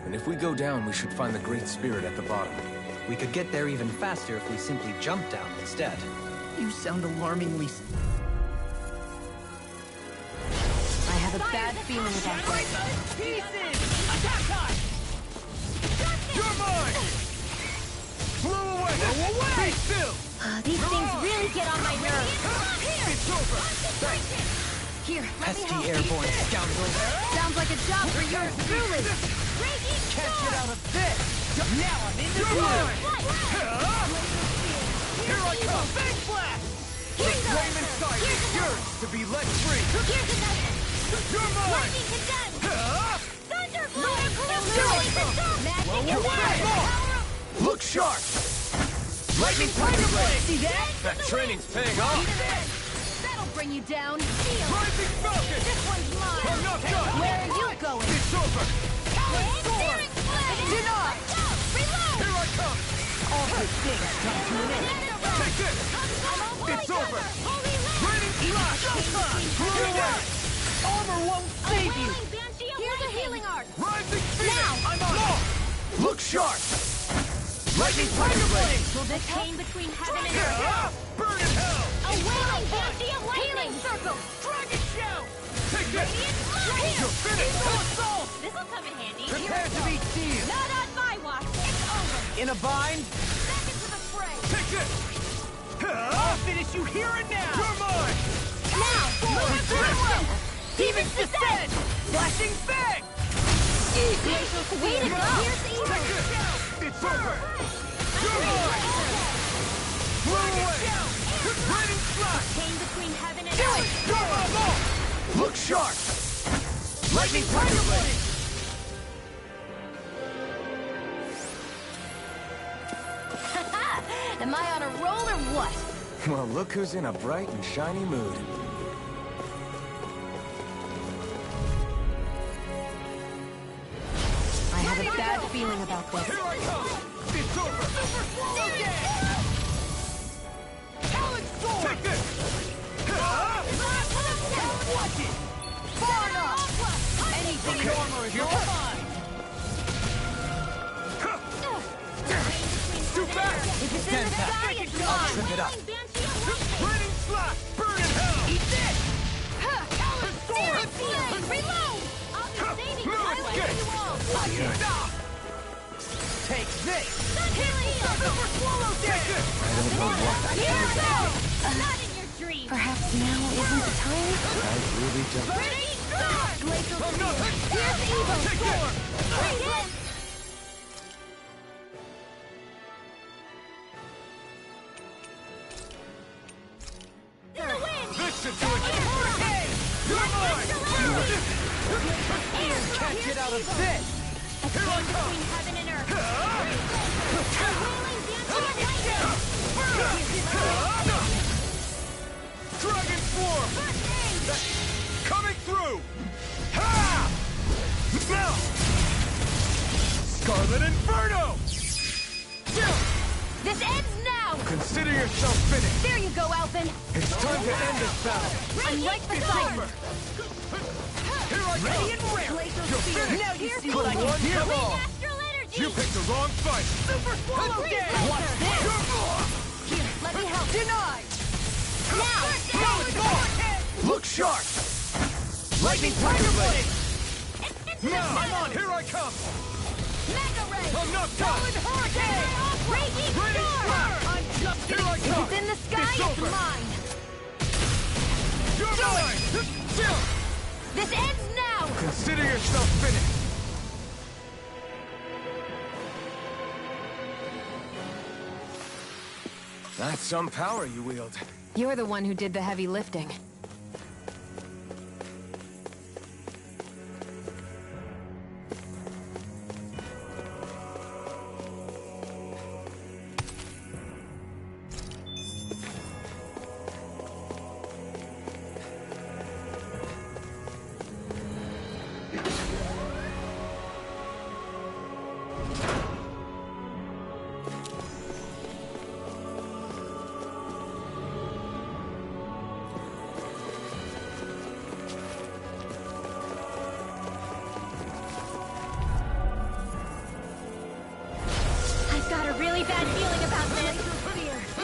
then if we go down, we should find the Great Spirit at the bottom. We could get there even faster if we simply jump down instead. You sound alarmingly... I have a bad feeling about this. Pieces! Attack time! You're mine! Blow away! Be still! These things really get on my nerves. It's over! Here, let me Pesky help. airborne scoundrels! Sounds like a job for yours truly. Can't get out of this! Now I'm in the zone! Here I come! Big blast! The flame inside is yours to be let free! Here's another. You're mine! Lightning condemned. Thunderblade. Blow Magic away! power. Look sharp! Lightning Tiger Blade! See that? That training's paying off! That'll bring you down. Rising Falcon! This one's mine. I'm not done! Where are you going? It's over! Searing blade. Denied! Reload. Here I come! All good things come to an end. Take this! It's over! Raining Flash! Blow away! Armor won't save you. Here's a healing art. Rising Phoenix! Now. I'm on it! Look sharp! Lightning Tiger Blade! The chain between heaven and earth. Burn in hell! A wailing Banshee of lightning. Healing circle. Dragon Shell! Take this! You're finished! Assault. This'll come in handy. Prepare to be sealed! Not on my watch. It's over. In a bind? Back into the fray. Take this! I'll finish you here and now! You're mine! Now, Forward! Demons descend. Flashing Fang! Wait a minute. Here's the evil. Take this! It's over! You're mine! Blow away! Raining Flash! Chain between heaven and earth. You're my ball! Look sharp! Lightning Tiger Blade! Am I on a roll or what? Well, look who's in a bright and shiny mood. I have a bad feeling about this. Here I come! It's over! Talon Sword! Take this! Watch it! Far enough. Anything in armor is all mine! Too fast! Stand back. I'll trip it up. Raining Slash! Burn in hell! Eat this! Talon Sword! Reload! I'll be saving you. I like you all. Take this! Healing Super Swallow Take this! Here we go! Not in your dreams! Perhaps now isn't the time? I really don't. Glacial Spear! Here's Evo! Great hit! To the wind! Listen to it! Hurricane! You're mine! Can't get out of this! Here I come! Between heaven and earth! Dragon Swarm! Coming through! Ha! Now! Scarlet Inferno! This ends now! Consider yourself finished! There you go, Alphen! It's time to end this battle! I'm right It's beside over! you! Here I Ready go! and rare! You're finished! Now you see what I can do! Astral energy! You picked the wrong fight! Super Swallow Game! What's this? Here, let me help. Denied! Now! Look sharp! Lightning Tiger Blade! Now! Here I come! Mega Ray! I'm not done! Hurricane! Raging Storm! I'm just here I If come! it's in the sky, It's it's over. mine! You're mine! This ends now! Consider yourself finished! That's some power you wield. You're the one who did the heavy lifting. I've got a really bad feeling about this.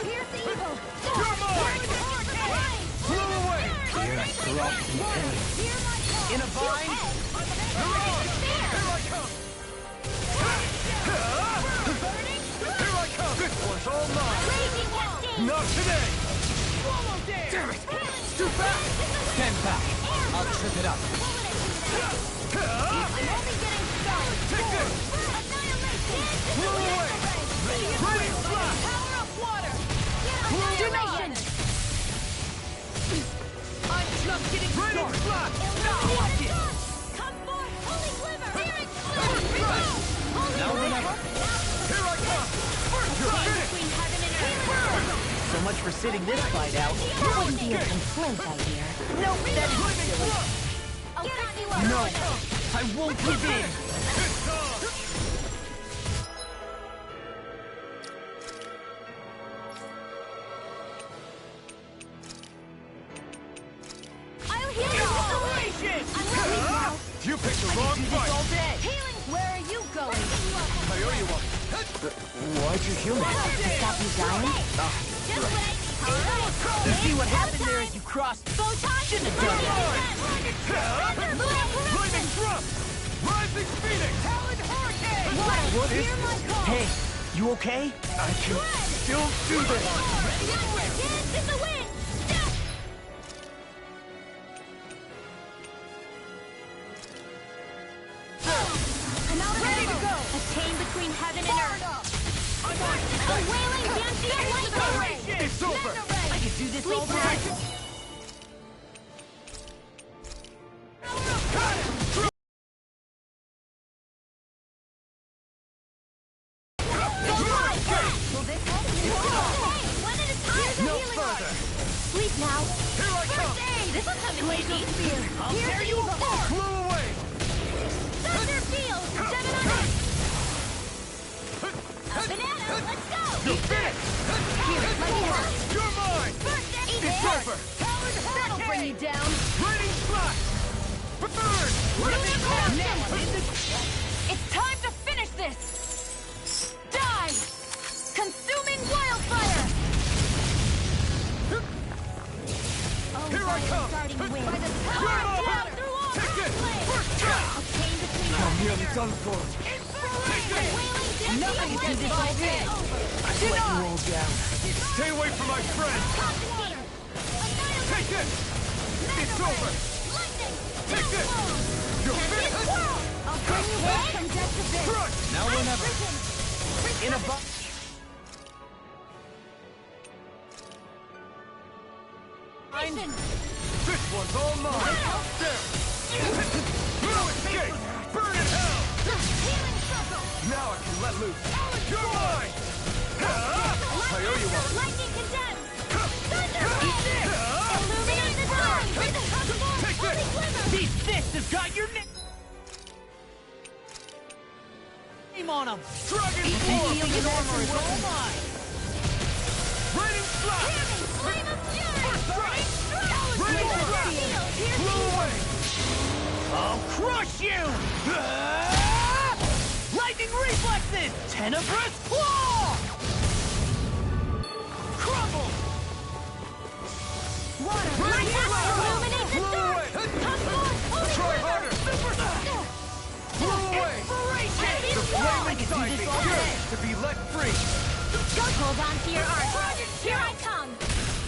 Here's the evil. You're mine! Flew away! Here I throb in pain. In a vine? You're on! Here I come! Here I come! This one's all mine! Not today! Damn it! Too fast! Stand back. I'll trip it up. I'm only getting started. Take this! Annihilation! Flew away! Radiant Blast! Power of water! Annihilation! I'm just getting Radiant Blast! Watch it! Come forth, Holy Glimmer! Now or never! Here I come! You're finished! Between heaven and earth! So much for sitting this fight out. Wouldn't be a complaint, I hear. Nope, that's silly. I'll cut you up. No, I won't give in. It's on! I'll heal you all! I'm ready now! You picked the wrong fight! day! Healing! Where are you going? I owe you one. Why'd you heal me? Stop you dying? Just wait! You see what happened there as you crossed? Shouldn't have done it! Lightning Thrust! Rising Phoenix! Talon Hurricane! What is Hear my call! Hey, you okay? I can still do this! Dance in the wind! Another ready to go! A chain between heaven and earth! A wailing dancing lightning ray! It's over! I could do this all day. Will this help? Hey, one at a time! No further! Sleep now! Here I come! This will come in handy! I'll tear you apart! Flew away! Thunder Field! 700! A banana! Let's go! You're finished! Here, let me help! You're mine! First aid It's there! over! That'll bring you down! Radiant Blast! Burn! It's time to finish this! Die! Consuming wildfire! Here I come! Starting wind! By the You're power of over! water through all Take this! earthquakes! First shot! A chain between I'm nearly done for. Wailing Nothing dancing can do this all day. over! I let you all down. Stay away from my friend! Concentrate! Take it! It's over! Take this! You're finished! I'll bring you back from death to this. Now or never. In a box. This one's all mine! There! No escape! Burn in hell! Now I can let loose! You're mine! I owe you one! Lightning condemns! Thunder! Illuminate the sun! Take this! These fists have got your name on them! Dragon Eat Claw! the alien armor is all mine! Raining Slash! Flame of fury! Raining Slash! Blow away! I'll crush you! Lightning reflexes! Tenebrous claw! Crumble! Water! Raining Slash! Illuminate the Blow dark! away! Come forth! Holy Try River! harder! Blow away! Inspiration! The flame I can do inside this me all day! yearns to be let free! Hold on to your arms! Here I come!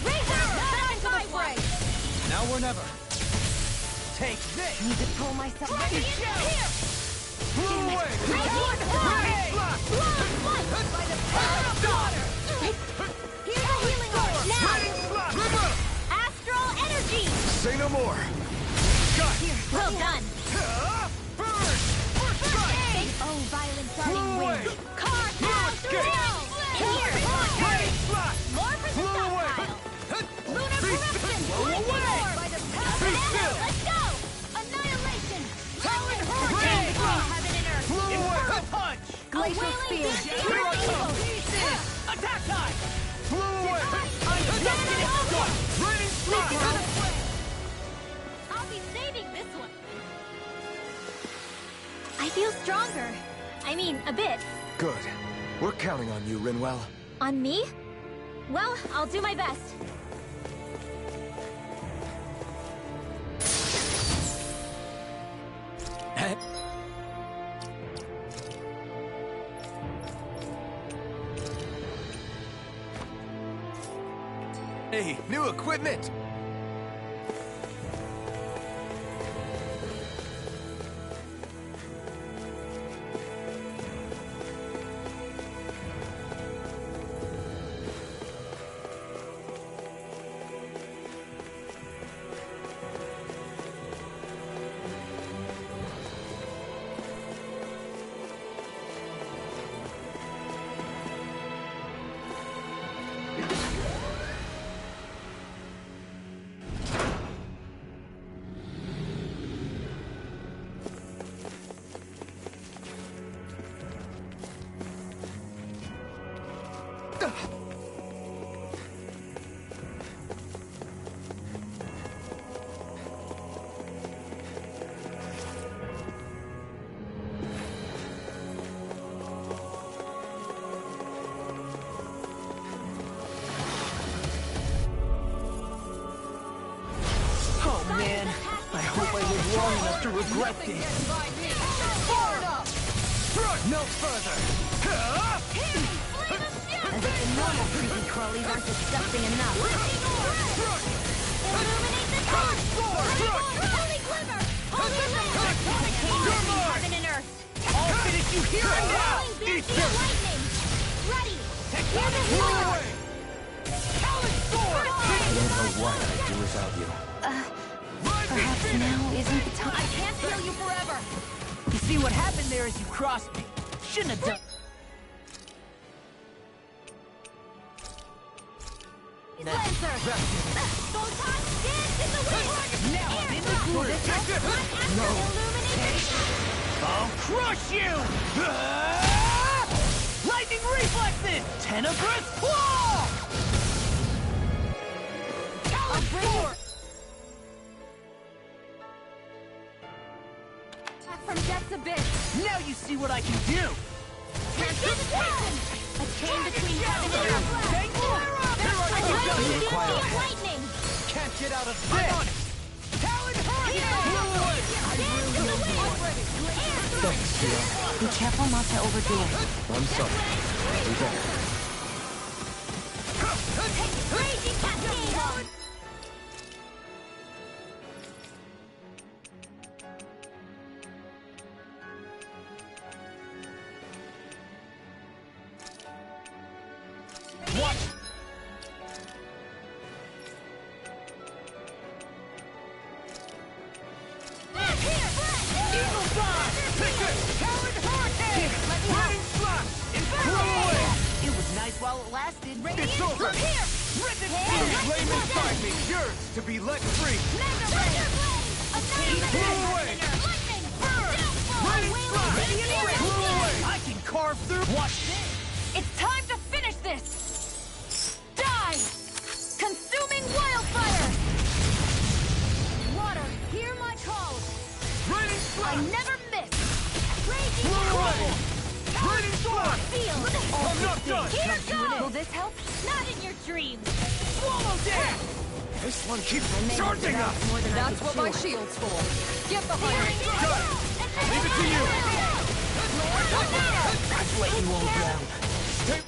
Raise up! Back into the fray! Now or never. Take this! Need to pull myself up. Here! Blow away! Radiant Raining Fire! Slash! Blood light by the power of daughter! Here's a healing art! Now! Raining Slash! River! Astral energy! Say no more. Got! Well done! Burn! First strike! Oh, violent darting Blow away! wind! Carve No out escape! through! Here! Raining Slash! More for the Blow away! stockpile! Lunar Be corruption! still! Blow Lightning away! roar by the power Be of still! hell! Let's go! Annihilation! Talon Rain! hurricane between heaven and earth! Blow away! Punch! Glacial spear! Here I come! Pieces! Attack time! Blow away! Raining Slash! I'll be saving this one! I feel stronger. I mean, a bit. Good. We're counting on you, Rinwell. On me? Well, I'll do my best. Hey, new equipment! Oh man, I hope I live long enough to regret this. No further! As if the normal creepy crawlies aren't disgusting enough. Illuminate the dark! Holy glimmer! Holy glimmer! Between heaven and earth! I'll finish you here and now! Whirling Banshee of lightning! Ready! Hear the healer! Talon sword! I don't know what I'd do without you. Perhaps now isn't the time. I can't heal you forever! You see, what happened there is you crossed me. Shouldn't have done... Lancer! Photon, dance in the wind! Now I'm in the groove! No! I'll crush you! Lightning reflexes! Tenebrous claw! Talon sword! From death's abyss! Now you see what I can do! Transmutation! A chain between heaven and earth! Thank you! A whirling Banshee of lightning! Can't get out of this! Talon hurricane! Dance in the wind! Thanks, Shira. Be careful not to overdo it. I'm sorry. I'll do better. Raging cascade! Flame inside me, yours to be let free. Mega Blade! Blow away! Lightning! Burn! Radiant Slash! Blow away! I can carve through. Watch this. It's time to finish this! Die! Consuming wildfire! Water, hear my call! Radiant I Slash! never miss! Raging Blow away! Whirlpool! Radiant Slash! Feel! I'm not done! Here Will goes! this help? Not in your dreams! Swallow that! This one keeps charging up! That's what my shield's for. Get behind me! Got it! Leave it to you! I've let you all down. Stay...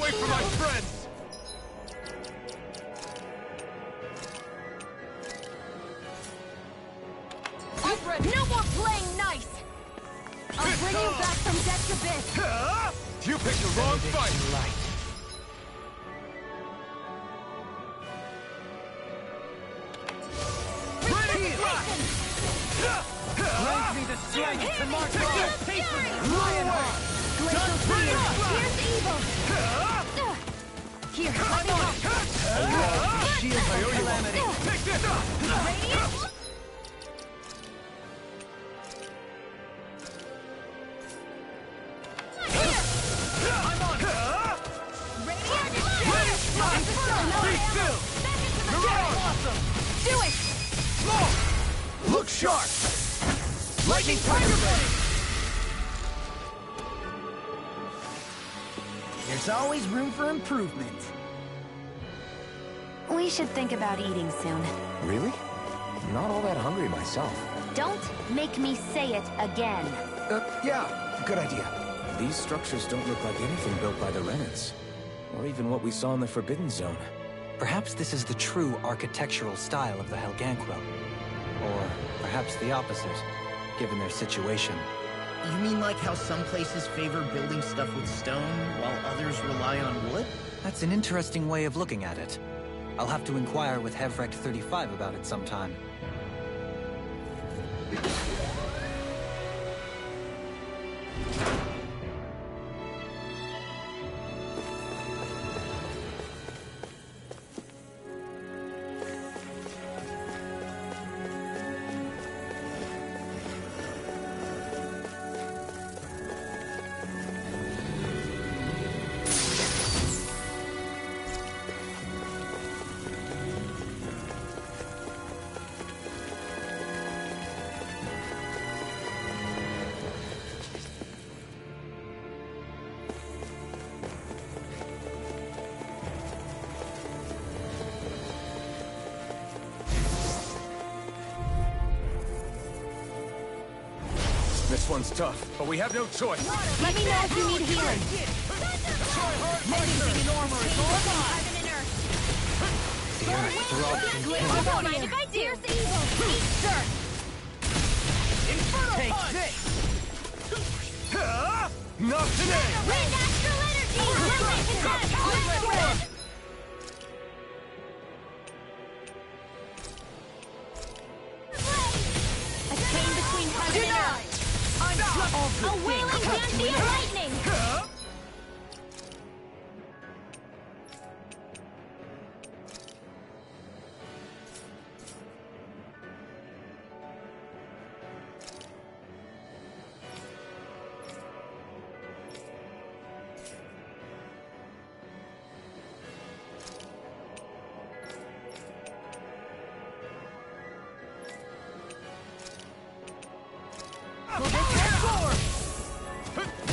Wait for my friends! I'm ready! No more playing nice! I'll bring you back from death's abyss! You picked the wrong fight! Right. Radiant Slash! Grant me the strength to march on the pace of Lionheart! Radiant Slash! Here, let me help! shield I owe you one. Take this! Radiant! I'm on! Radiant! Be still! Mirage! Awesome! Do it! Small! Look sharp! Lightning Tiger Blade! There's always room for improvement. We should think about eating soon. Really? I'm not all that hungry myself. Don't make me say it again. Yeah, good idea. These structures don't look like anything built by the Renans. Or even what we saw in the Forbidden Zone. Perhaps this is the true architectural style of the Helganquil. Or perhaps the opposite, given their situation. You mean like how some places favor building stuff with stone, while others rely on wood? That's an interesting way of looking at it. I'll have to inquire with Hevrect 35 about it sometime. This one's tough, but we have no choice. Let me know if you need healing. Anything in armor is all mine. The earth throbs in pain. I don't mind if I do. Evil. Eat dirt. Take this. Not today! Wind astral energy. Lightning attack. Lightning. A chain between heaven and earth. A wailing dancy of lightning.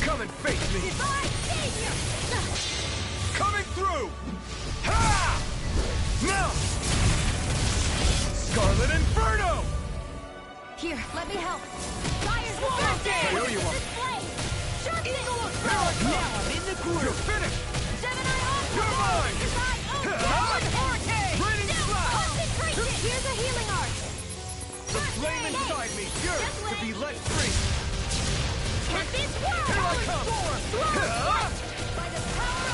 Come and face me! Divine savior. Coming through! Ha! Now! Scarlet Inferno! Here, let me help. Fire's the I owe you one. Sharp Now I'm in the groove. You're finished! Gemini Ultra. You're mine! Raining Slash! Concentration. Here's a healing art. The flame inside me yearns to be let free! Tempest Whirl. come! By the power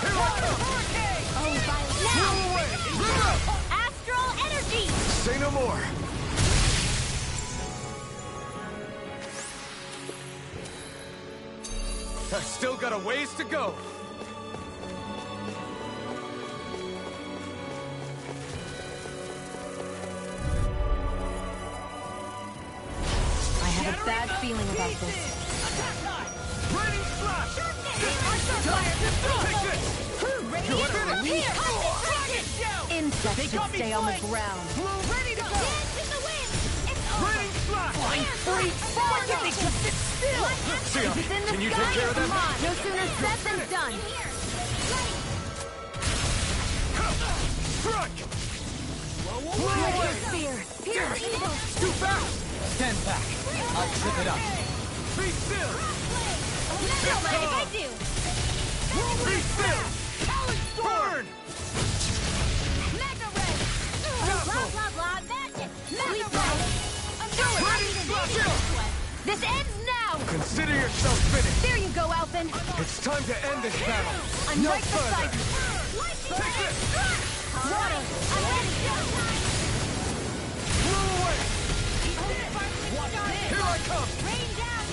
of hurricane! Oh, Violet. Now! Astral energy! Say no more. I've still got a ways to go. I have a bad feeling about this. Raining slash! Insects should stay on the ground. Ready to go! Dance in the wind! It's over! Raining slash! Flying free! Why can't they just sit still? Sion, It's in the can you sky take care of them? Come on. No sooner said than done. Strike! Fear! Pierce evil! Too fast! Stand back. I'll trip it up. Be still! Mega Ray, I do! Be still! Burn! Mega Ray! Blah, blah, blah, magic! Mega Ray! This ends now! Consider yourself finished! There you go, Alphen! It's time to end this battle! I'm No right beside further! you! Take this! Water! I'm ready! Blow away! Here I come! Rain down!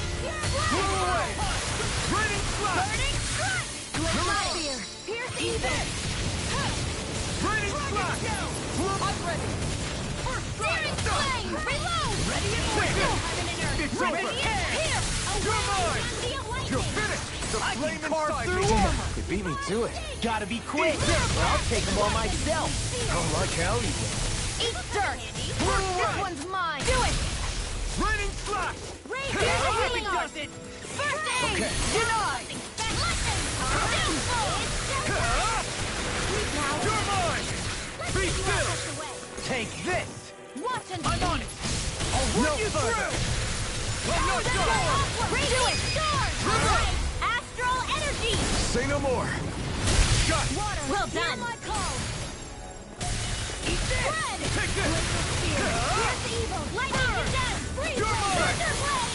Blow away! Raining slash! Burning strike! Glacial fear! Pierce evil! Raining slash! I'm ready! Searing flame! Reload! Ready and Take ready! this! It's over! Ready and here! You're mine! You're finished! The flame inside me! You beat me to it. Gotta be quick, or I'll take them all myself. Oh, like hell you will. Eat dirt! This one's mine! Do it! Raining slash! Rain here's a healing art! First aid! Okay. Denied! You're mine! Be still! Take this. Watch and I'm on it. I'll No run you further! through. I'm not done! Do it! Storm! Astral energy! Say no more. Got it! Water! Well done! My call. Eat this! Red! Take this! Here's evil! Lightning to death! Freeze! You're mine! Thunder blade!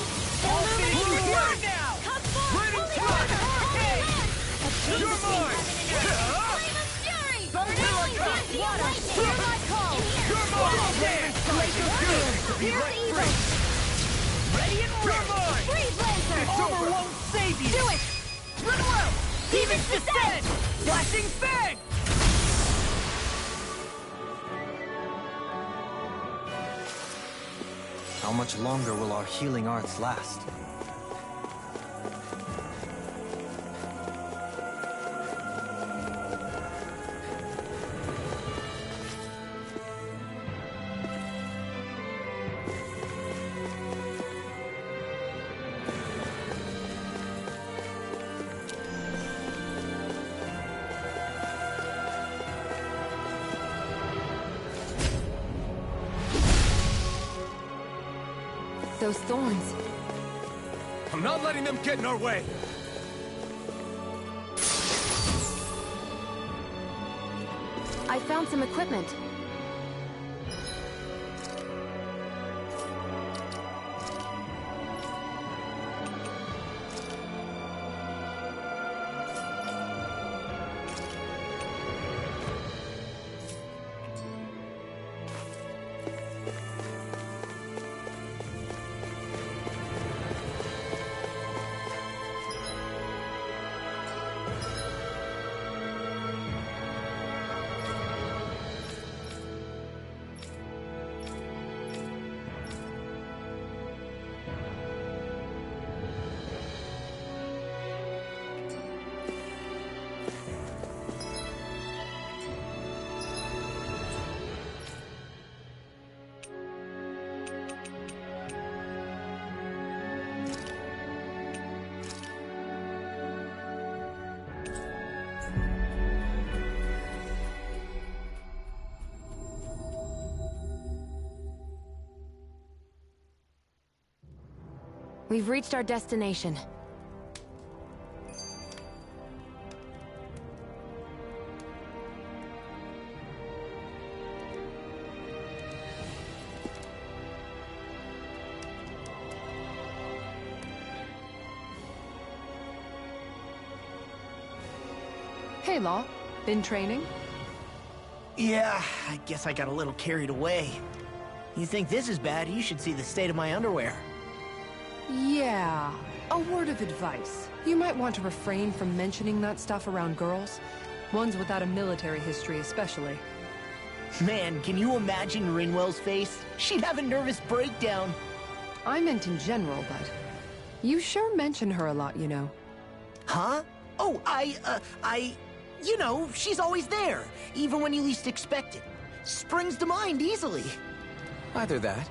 All Illuminate things the burn dark! now. Come forth! Raining Holy flash! water! Holy land! You're mine! Flame of fury! Burning water! Hear my call! You're mine! Glacial fear! Here's evil! Ready and You're ready. mine! Freeze Lancer! It's Armor over! won't save you. Do it! Monroe. Demons descend. Flashing fang. How much longer will our healing arts last? Those thorns. I'm not letting them get in our way! I found some equipment. We've reached our destination. Hey, Law. Been training? Yeah, I guess I got a little carried away. You think this is bad, you should see the state of my underwear. Yeah. A word of advice. You might want to refrain from mentioning that stuff around girls. Ones without a military history especially. Man, can you imagine Rinwell's face? She'd have a nervous breakdown. I meant in general, but... You sure mention her a lot, you know. Huh? Oh, You know, she's always there, even when you least expect it. Springs to mind easily. Either that,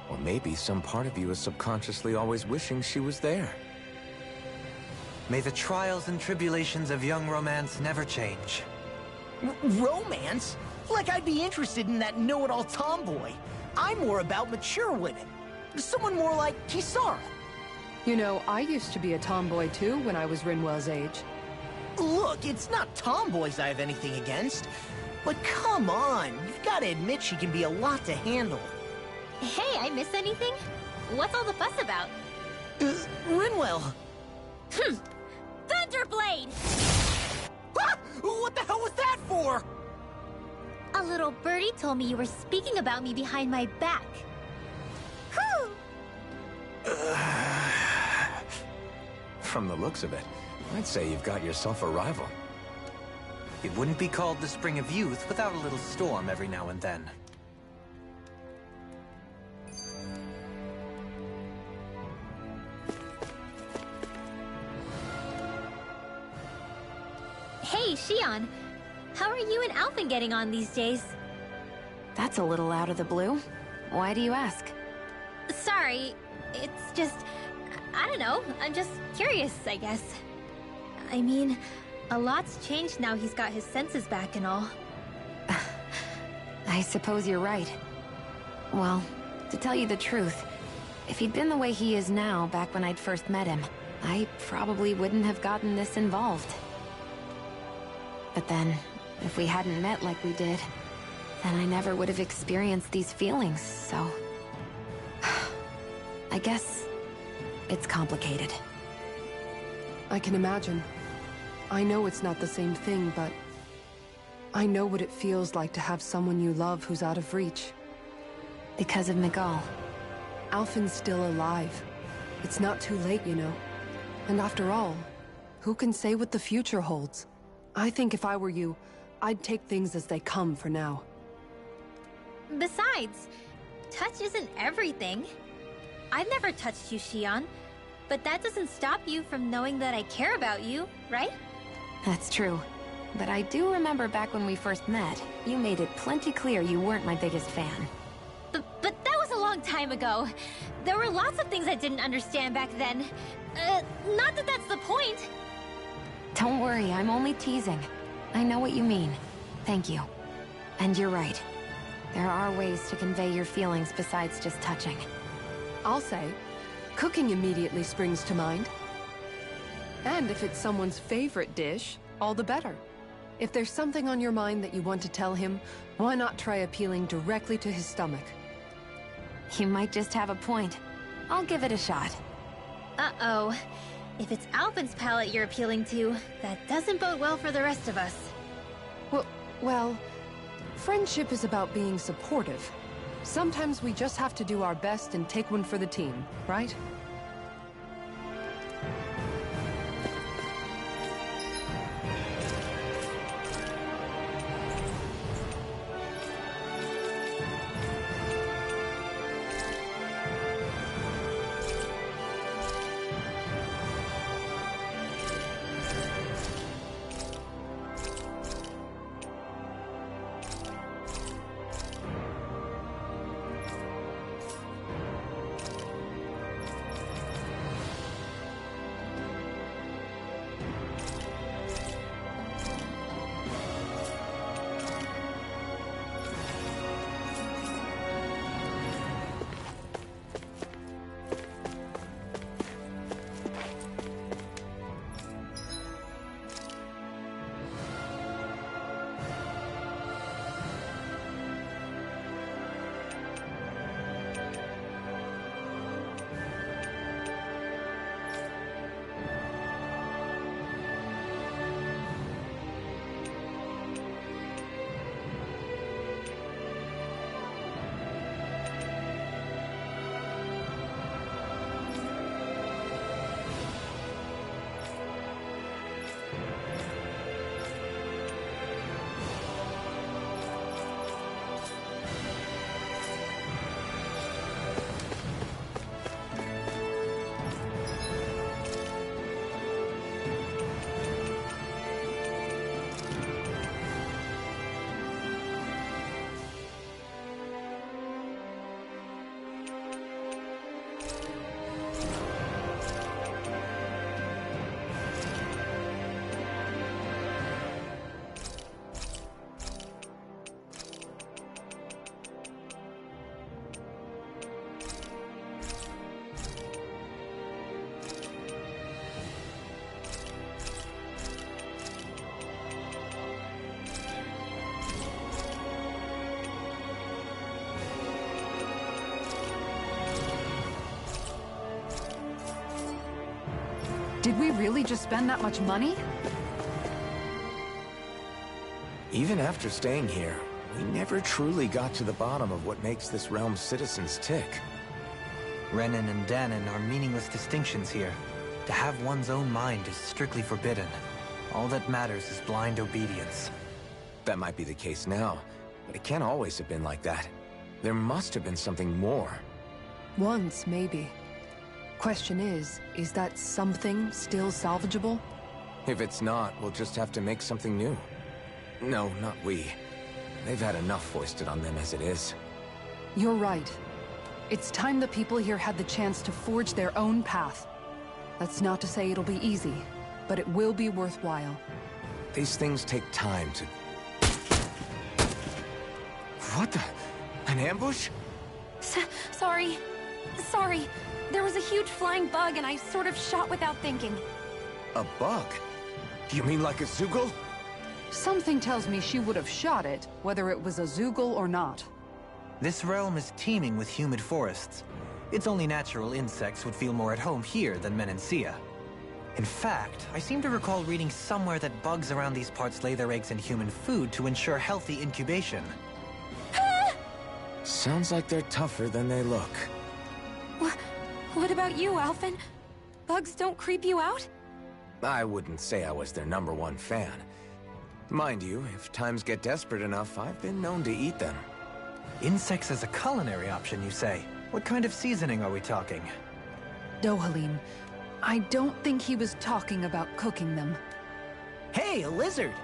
or maybe some part of you is subconsciously always wishing she was there. May the trials and tribulations of young romance never change. Romance? Like I'd be interested in that know-it-all tomboy. I'm more about mature women. Someone more like Kisara. You know, I used to be a tomboy too when I was Rinwell's age. Look, it's not tomboys I have anything against. But come on, you've got to admit she can be a lot to handle. Hey, I miss anything? What's all the fuss about? Rinwell. Thunderblade! Ah! What the hell was that for? A little birdie told me you were speaking about me behind my back. Whew! From the looks of it, I'd say you've got yourself a rival. It wouldn't be called the Spring of Youth without a little storm every now and then. Hey, Shion. How are you and Alphen getting on these days? That's a little out of the blue. Why do you ask? Sorry, it's just... I don't know, I'm just curious, I guess. I mean, a lot's changed now he's got his senses back and all. I suppose you're right. Well, to tell you the truth, if he'd been the way he is now back when I'd first met him, I probably wouldn't have gotten this involved. But then, if we hadn't met like we did, then I never would have experienced these feelings, so... I guess... it's complicated. I can imagine. I know it's not the same thing, but... I know what it feels like to have someone you love who's out of reach. Because of Miguel. Alphen's still alive. It's not too late, you know. And after all, who can say what the future holds? I think if I were you, I'd take things as they come for now. Besides, touch isn't everything. I've never touched you, Shion, but that doesn't stop you from knowing that I care about you, right? That's true. But I do remember back when we first met, you made it plenty clear you weren't my biggest fan. But that was a long time ago. There were lots of things I didn't understand back then. Not that that's the point. Don't worry, I'm only teasing. I know what you mean. Thank you. And you're right. There are ways to convey your feelings besides just touching. I'll say, cooking immediately springs to mind. And if it's someone's favorite dish, all the better. If there's something on your mind that you want to tell him, why not try appealing directly to his stomach? You might just have a point. I'll give it a shot. Uh-oh. If it's Alphen's palate you're appealing to, that doesn't bode well for the rest of us. Well, friendship is about being supportive. Sometimes we just have to do our best and take one for the team, right? Did we really just spend that much money? Even after staying here, we never truly got to the bottom of what makes this realm's citizens tick. Renan and Danon are meaningless distinctions here. To have one's own mind is strictly forbidden. All that matters is blind obedience. That might be the case now, but it can't always have been like that. There must have been something more. Once, maybe. Question is that something still salvageable? If it's not, we'll just have to make something new. No, not we. They've had enough foisted on them as it is. You're right. It's time the people here had the chance to forge their own path. That's not to say it'll be easy, but it will be worthwhile. These things take time to... What the... An ambush? Sorry. There was a huge flying bug and I sort of shot without thinking. A bug? You mean like a Zeugle? Something tells me she would have shot it, whether it was a Zeugle or not. This realm is teeming with humid forests. It's only natural insects would feel more at home here than Menancia. In fact, I seem to recall reading somewhere that bugs around these parts lay their eggs in human food to ensure healthy incubation. Sounds like they're tougher than they look. What about you, Alphen? Bugs don't creep you out? I wouldn't say I was their #1 fan. Mind you, if times get desperate enough, I've been known to eat them. Insects as a culinary option, you say? What kind of seasoning are we talking? Dohalim, I don't think he was talking about cooking them. Hey, a lizard!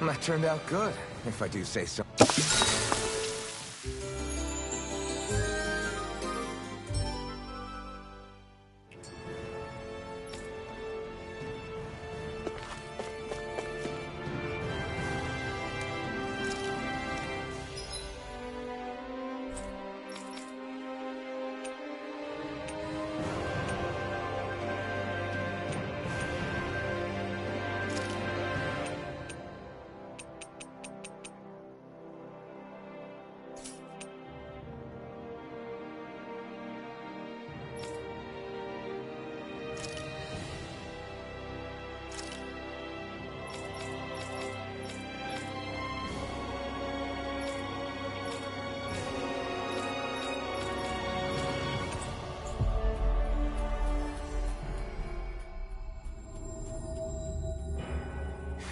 That turned out good, if I do say so.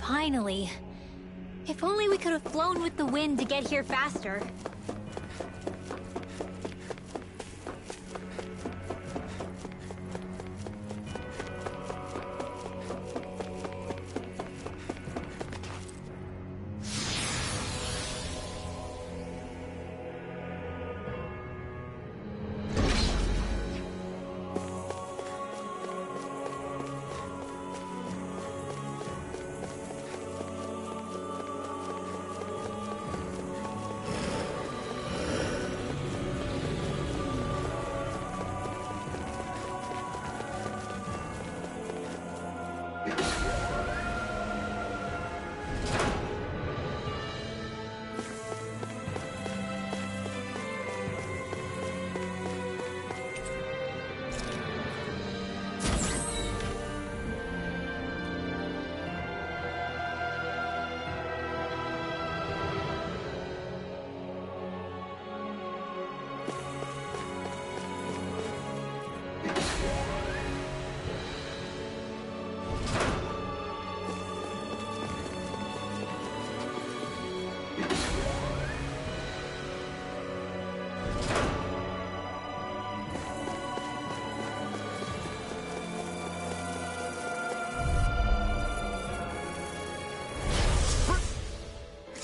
Finally. If only we could have flown with the wind to get here faster.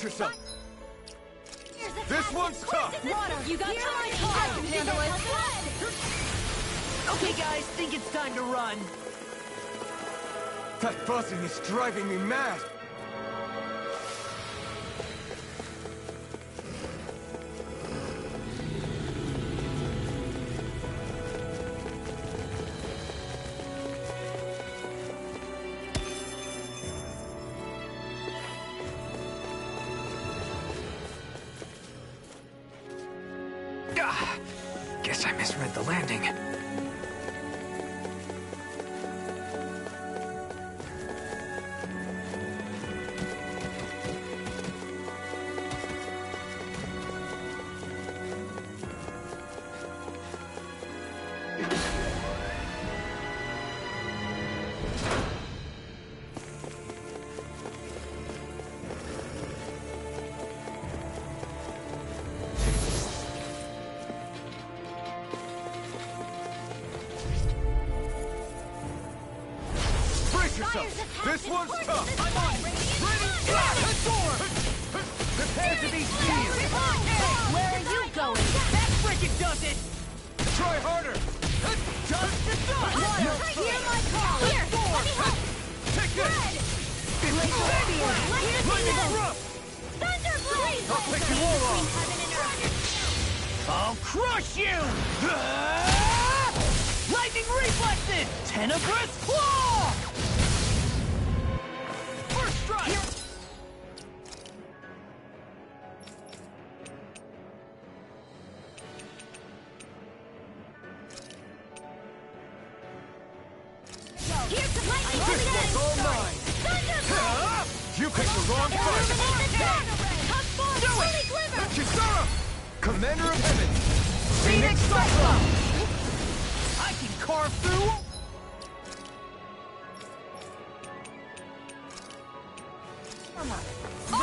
Yourself. This one's tough. Water, you got time. I can handle it. Okay, guys, think it's time to run. That buzzing is driving me mad. guess I misread the landing. This one's tough! I'm on! Ready? Prepare to be sealed! Where are you going? That frigid does it! Try harder! Just the dust! Hear my call! Here! Let me help! Take this! Lightning rough! Thunderblade! I'll pick you all off! I'll crush you! Lightning reflexes! Tenebrous claw! First strike! Here's the lightning! This one's all mine! You picked the wrong fight! Do it! Kisara! Commander of Heaven! Phoenix Cyclone! I can carve through...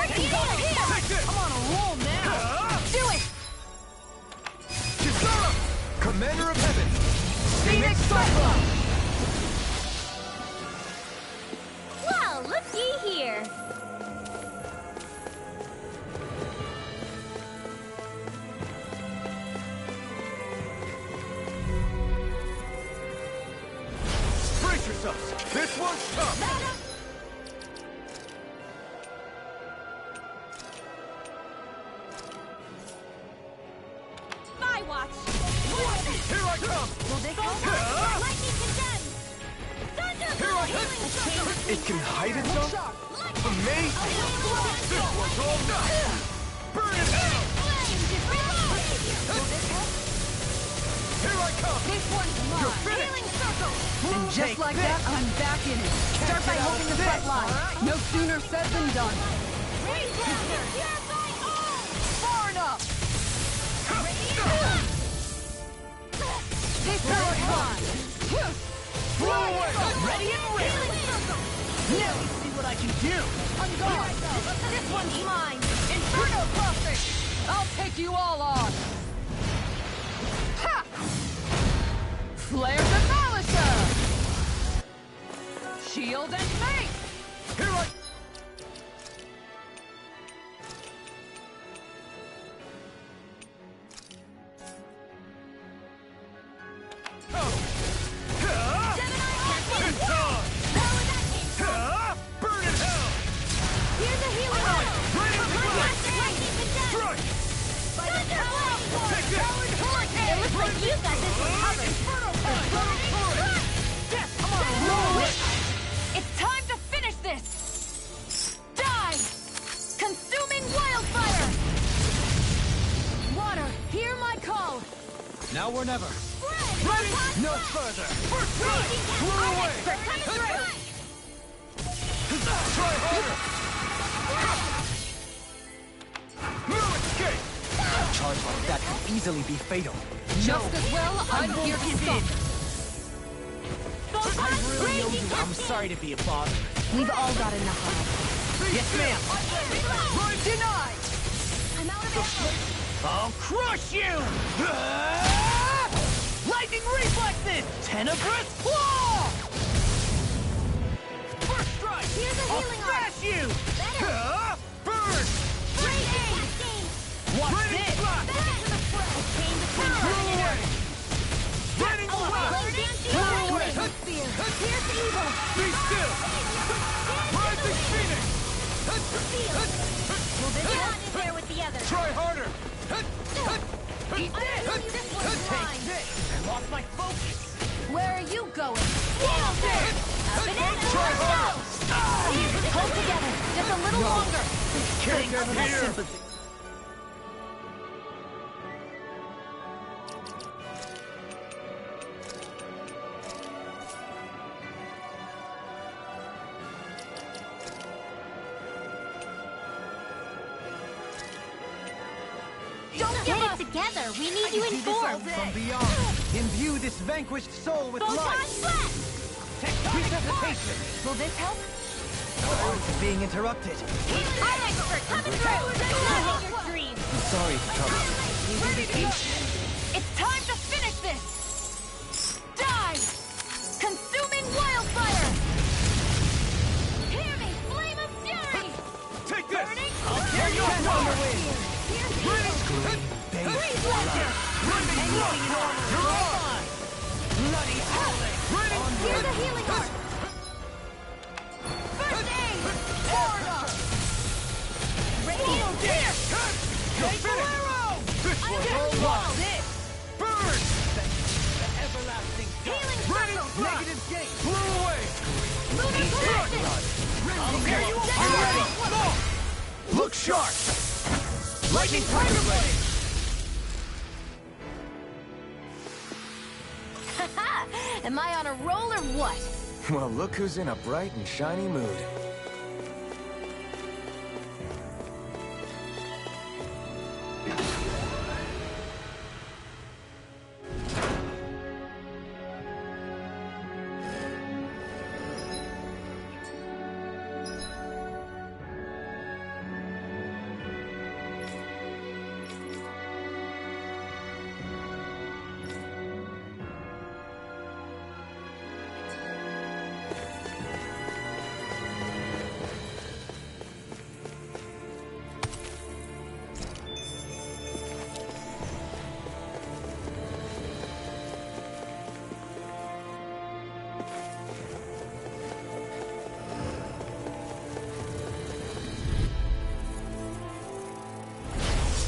Take this! I'm on a roll now! Do it! Kisara! Commander of Heaven! Phoenix Cyclone! Well, looky here. Brace yourselves! This one's tough! My watch! Here I come! Will this help? Lightning condemned! Thunderbolt! Healing circle! It can hide itself? Amazing! This one's all mine! Burn it out! Here I come! This one's mine! You're finished! Healing circle! And just like that, I'm back in it. Start by holding the front line. No sooner said than done. Raise Blaster! Purify all! Far enough! This power's mine. Blow away! Ready and ready! Now you see what I can do! On guard! This one's mine! Inferno Crossing! I'll take you all on! Ha! Flare the Demolisher! Shield and face! Here I... It's on! Burn in hell! Here's a healing eye! Ready to go! Lightning condemned! Strike! Take this! It looks like you got this one covered! Yes, I'm on a roll! It's time to finish this! Die! Consuming wildfire! Water, hear my call! Now or never. Ready? No further. First strike! Blew away! Try harder! No escape! A charge like that could easily be fatal. Just as well, I'm here to stop. I'm sorry to be a bother. We've all got enough of it. Yes, ma'am. Denied! I'm out of ammo! I'll crush you! Lightning reflexes! Tenebrous claw! First strike! Here's a I'll healing arm! smash you! Burn! Great aim! What's Ready this? flat! Back to the fray! Came between Blow heaven and away! earth! Ready flat! Blow away! Here's evil! Be still! Rising Phoenix! Will this one in there with the others? Try harder! Eat this! This one's mine! I lost my focus! Where are you going? Nailed it! A banana! Try harder! Hold together, just a little longer. Can't here! together. We need you in form. From beyond, imbue this vanquished soul with Photon life. blast! Resuscitation. Will this help? Our arms are being interrupted. I'm expert. Coming through. Living your dreams. I'm sorry to trouble you. Ready to go. It's time to finish this! Die! Consuming wildfire! Hear me, flame of fury! Take this! Burning I'll tear you apart! Freeze Ledger! Anything normal! You're on! Bloody howling. Here's a healing arc. First aid! Forward up! Radiant Here! You're finished! This was all wild! Burn! The everlasting Healing Ready? circle! negative gate. Blew away! Lunar collective! I'll tear you apart! Look sharp! Lightning Tiger Blade! Am I on a roll or what? Well, look who's in a bright and shiny mood.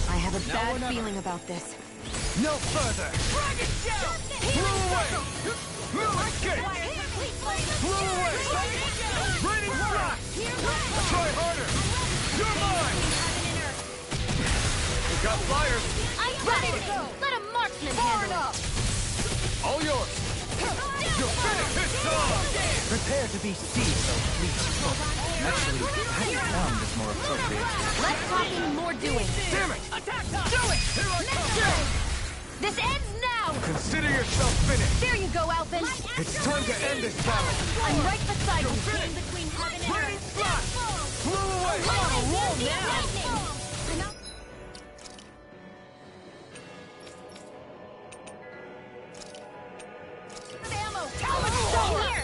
I have a bad feeling about this. No further. Dragon Shell! Blew away! Escape! Blew away! Raining Strike! Try harder! You're mine! We got flyers! I'm ready to go. Let a marksman handle it. All yours! You're finished! It's on! Prepare to be seized, oh please. Actually, hand is more appropriate. Less talking, more doing. Damn it! Attack time! Do it! Here I come! This ends now. Consider yourself finished! There you go, Alvin. It's time to end this battle! I'm right beside you. finished! Between heaven and Raining earth. Flash! Blew away! Roll now. Ammo! Stay here.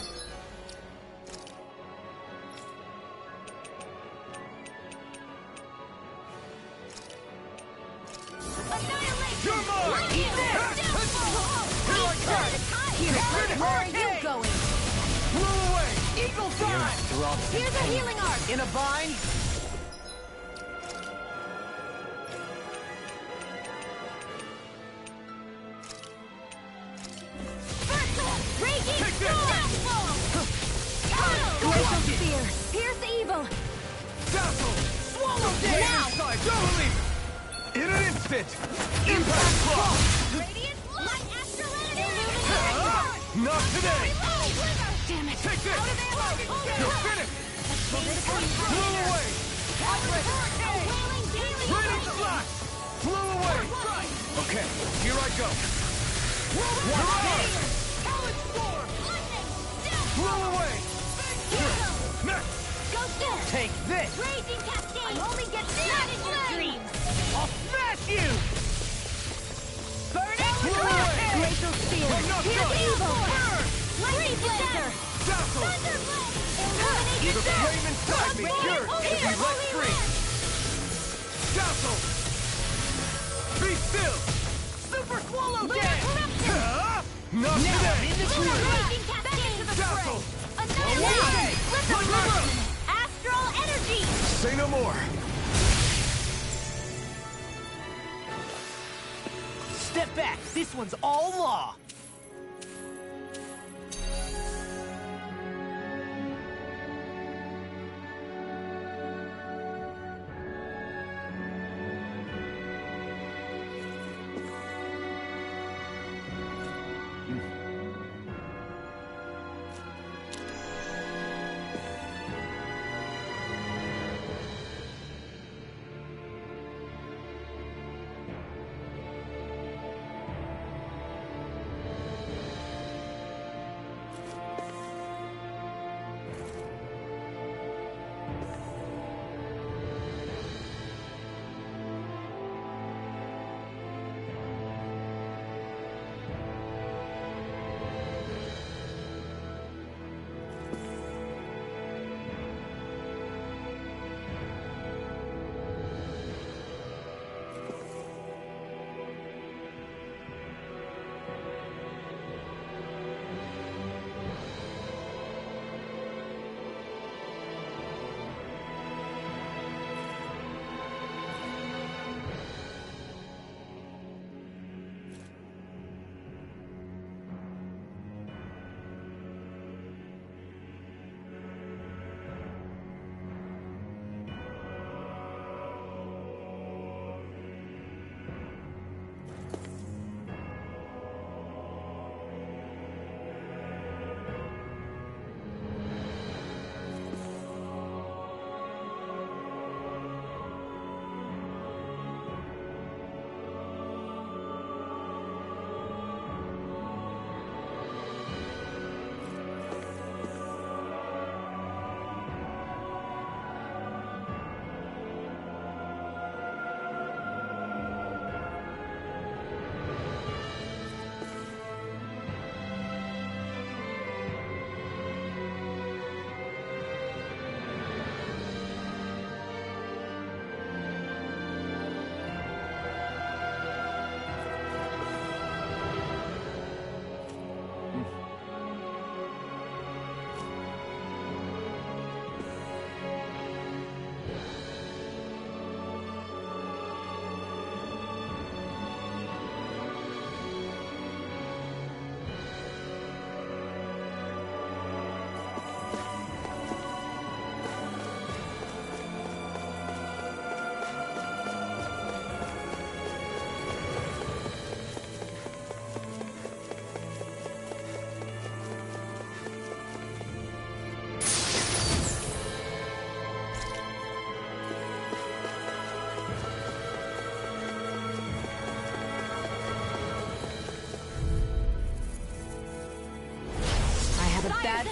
You're mine! Here where are you going? Blew away! Eagle Fly! Here's a healing arc. In a bind? Raging Take this! Storm! Glacial Spear! Pierce evil! Dazzle! Swallow Now! down! Inside! Don't leave! In an instant! Impact Claw! Radiant light astral energy! Not today! Damn it! Take this! You're finished! Blew away! Raining Flash! Blew away! Okay, here I go! You're on! Blew away! Next! Take this! Raging Cascade! I only get that in your dreams! I'll smash you! Blew away! Glacial Spear! I'm not Here's done! evil! Burn! Lightning Blazer! Dazzle! Illuminate The flame inside me yearns to be let free! Dazzle! Be still! Super Swallow Huh? Dance! Not today! Raging Cascade! Dazzle! Annihilation! Remember! Astral Energy! Say no more. Step back. This one's all law.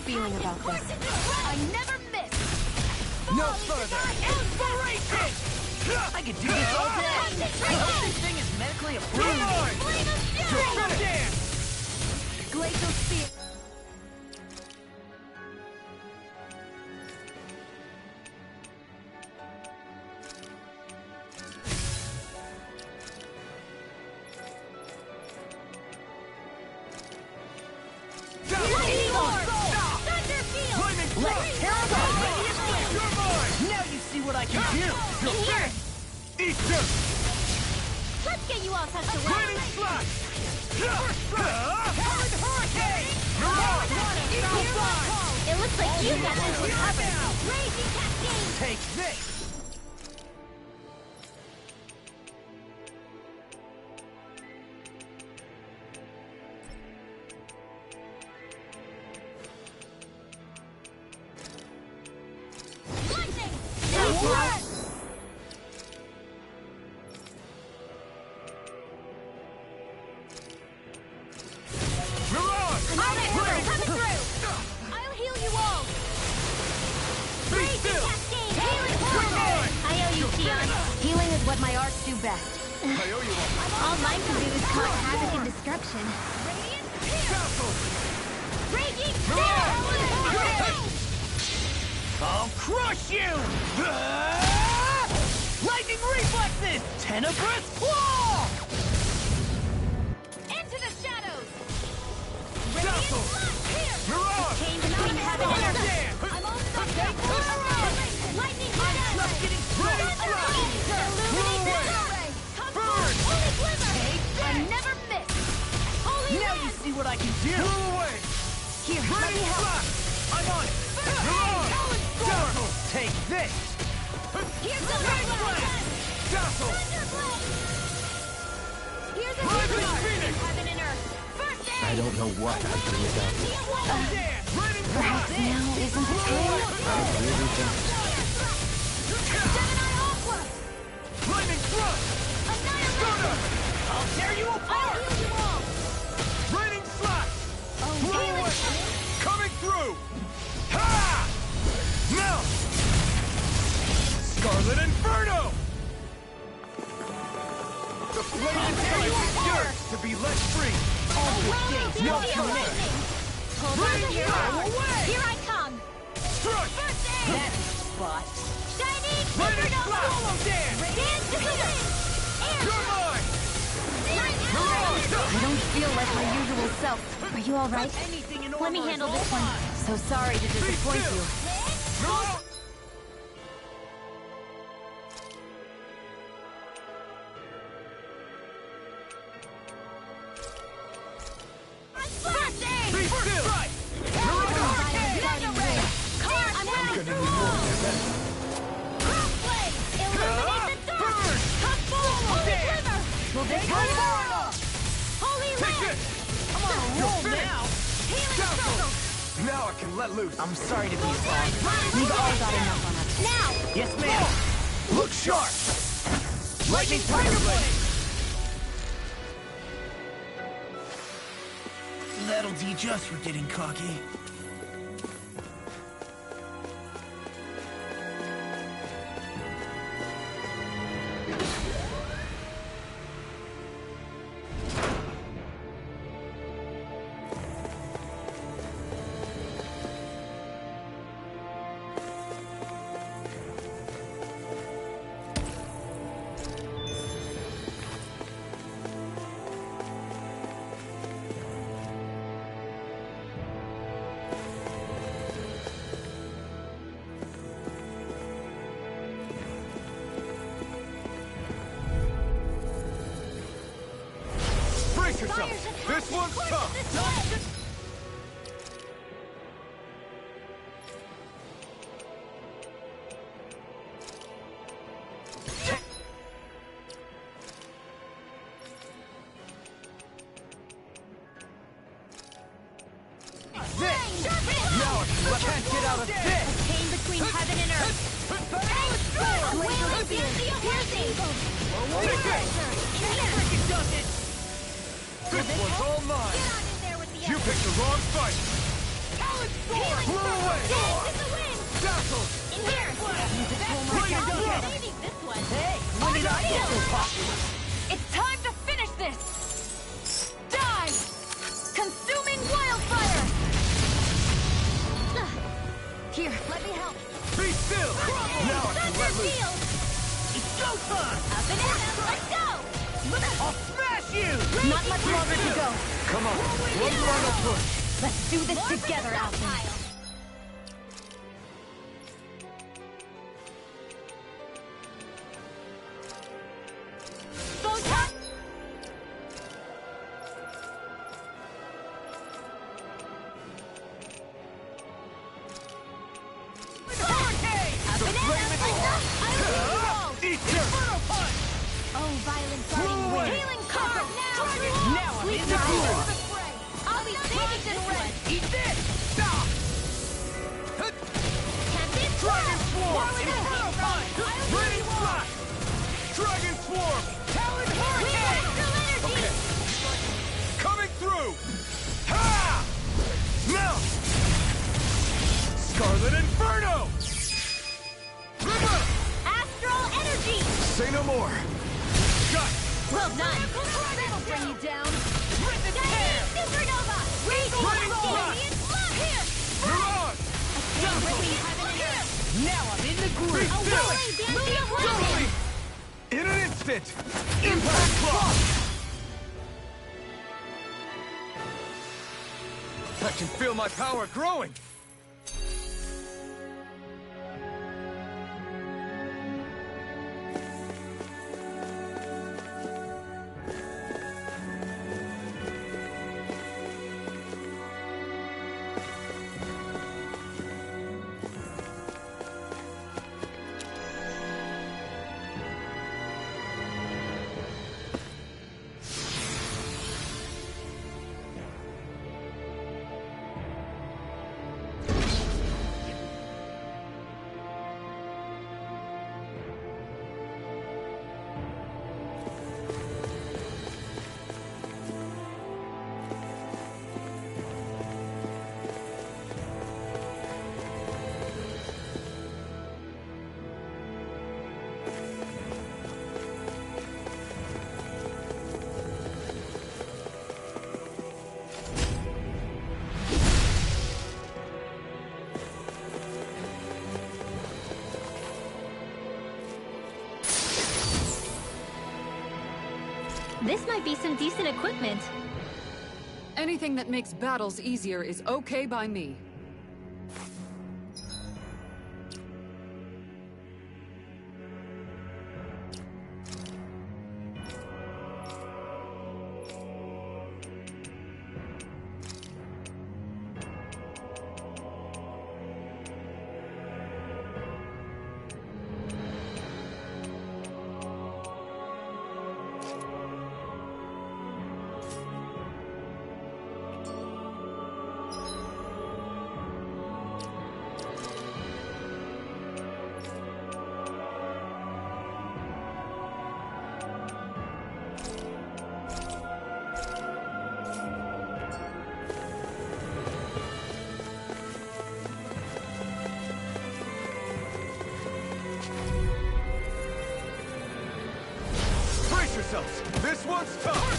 feeling about this. I never miss! No further! Inspiration! I could do this all day! I hope this thing is medically approved! Glacial Spear! Now you see what I can do! In here! Eat them! Let's get you all tucked away! Lightning slash! Hurricane! It looks like you got this one covered! Raging Cascade! Take this! Lightning! Mirage! Coming through! I'll heal you all! Be Raging still! Cascade! Healing Tornado! I owe you, Tion. Healing is what my arts do best. I owe you all. All mine can do is cause havoc and destruction. Castle! Raging I'll crush you! Lightning reflexes! Tenebrous claw! Into the shadows! Castle! Mirage! Chain between heaven and earth! Dance! I'm on the Lightning Just getting started! Burn! Holy Glimmer! I never miss! Holy Now you see what I can do! Blew away! Here, let me help. Slash! I'm on it! Mirage! Castle! Take this! Here's the Thunderblade! Castle! Here's a Rising Healing Phoenix! Heaven and earth! First aid! I don't know what I'd do without you. Dance! Raining Perhaps slash! now isn't the time? I really don't. Gemini Aqua! Lightning thrust! Annihilation! I'll tear you I'll apart! heal you all! Raining slash! Blow Healing away! Flash! Coming through! Ha! Now! Scarlet Inferno! The flame is yours to be let free! No commit. lightning! Hold on Bring to it your arm! away! Here I come! Strike! First aid! That's a spot! Shining Lightning Inferno! slash! Swallow dance! Dance to the wind! Air! You're mine! I don't feel like my usual self. Are you all right? Anything in Let me armor is handle all this one. mine. So sorry to disappoint still. you. No! First aid! Be still! I'm running through walls! Crossblade! Illuminate the dark! Burn! Come forward! Holy dance! Glimmer! Will this hurt far enough? Holy Take Land! this! I'm on a roll now! Healing Circle! Now I can let loose. I'm sorry to be We've all got enough on us. Now! Yes, ma'am! Look sharp! Lightning Tiger Blade! That'll teach us for getting cocky. Brace yourself! This one's tough! Now I can't get out of this! Chain between heaven and earth! Glacial Spear! Piercing! Cricket does it! This one's all mine! Get on in there with the You picked the wrong fight! Talon Healing away! Dance in the wind! Dazzle! In here! Bring it down! Saving this one! Hey, when did I get so popular? It's time to finish this! Die! Consuming wildfire! Here, let me help. Be still! Now I can let loose! Shield! It's go time! Up and in! Let's go! I'll smash you! Not much longer to go. Come on, one final push! Let's do this together, Alton. Photon! The flame is on! Eat your Oh, violent darting wind! Healing card! Now I'm in the groove! I'll be saving this one! Eat this! Stop! Captain Dragon Swarm! Inferno Punch! Raining Slash! Dragon Swarm! Talon We Hurricane! astral energy! Coming through! Ha! Now! Scarlet Inferno! River! Astral energy! Say no more! Shut! Well done! That'll bring you down. Rip and tear! Supernova! Raining Slash! Here! Mirage! Now I'm in the groove! Still! Dancing In an instant! Impact Clock! I can feel my power growing! This might be some decent equipment. Anything that makes battles easier is okay by me. Brace yourselves! This one's tough!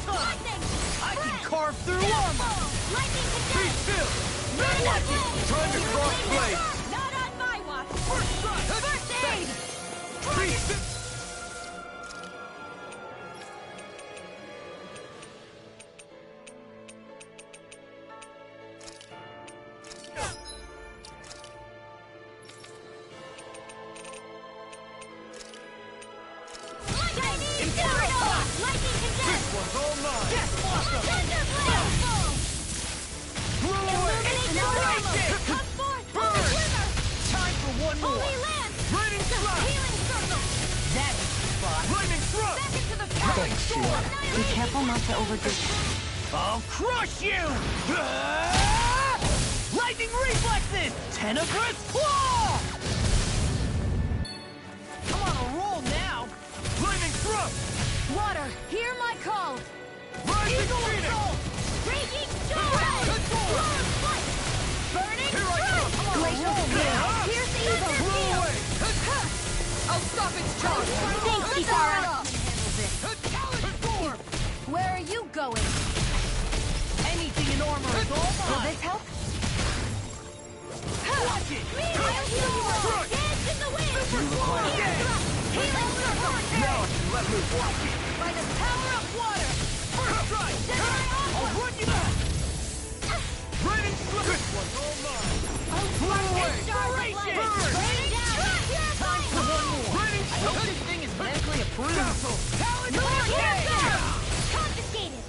I can carve through armor! Be still! Time to cross blades! Not on my watch! First strike! First aid! Be still! This one's all mine! Blow away! Time for one more! Raining Slash! That's the spot! Lightning Thrust! Be careful not to overdo it. I'll crush you! Lightning reflexes! Tenebrous claw! I'm on a roll now! Flaming thrust! Water, hear my call! Rising Eagle Phoenix! assault! Raging storm! Storm flight! Burning Here I strike! come! Glacial steel! Pierce evil! Blow away! I'll stop its charge! Thanks, Kisara! Where are you going? Anything in armor is all Will mine! this help? Watch it! I'll heal you all! Dance in the wind! Air thrust! Healing circle! Now I can let loose! By the power of water! First strike! I'll run you back! Raining thrust! This one's all mine! Blow away! Inspiration! Burning down! Time for one more! Raining I hope this thing is medically approved! Castle! Talent Confiscated!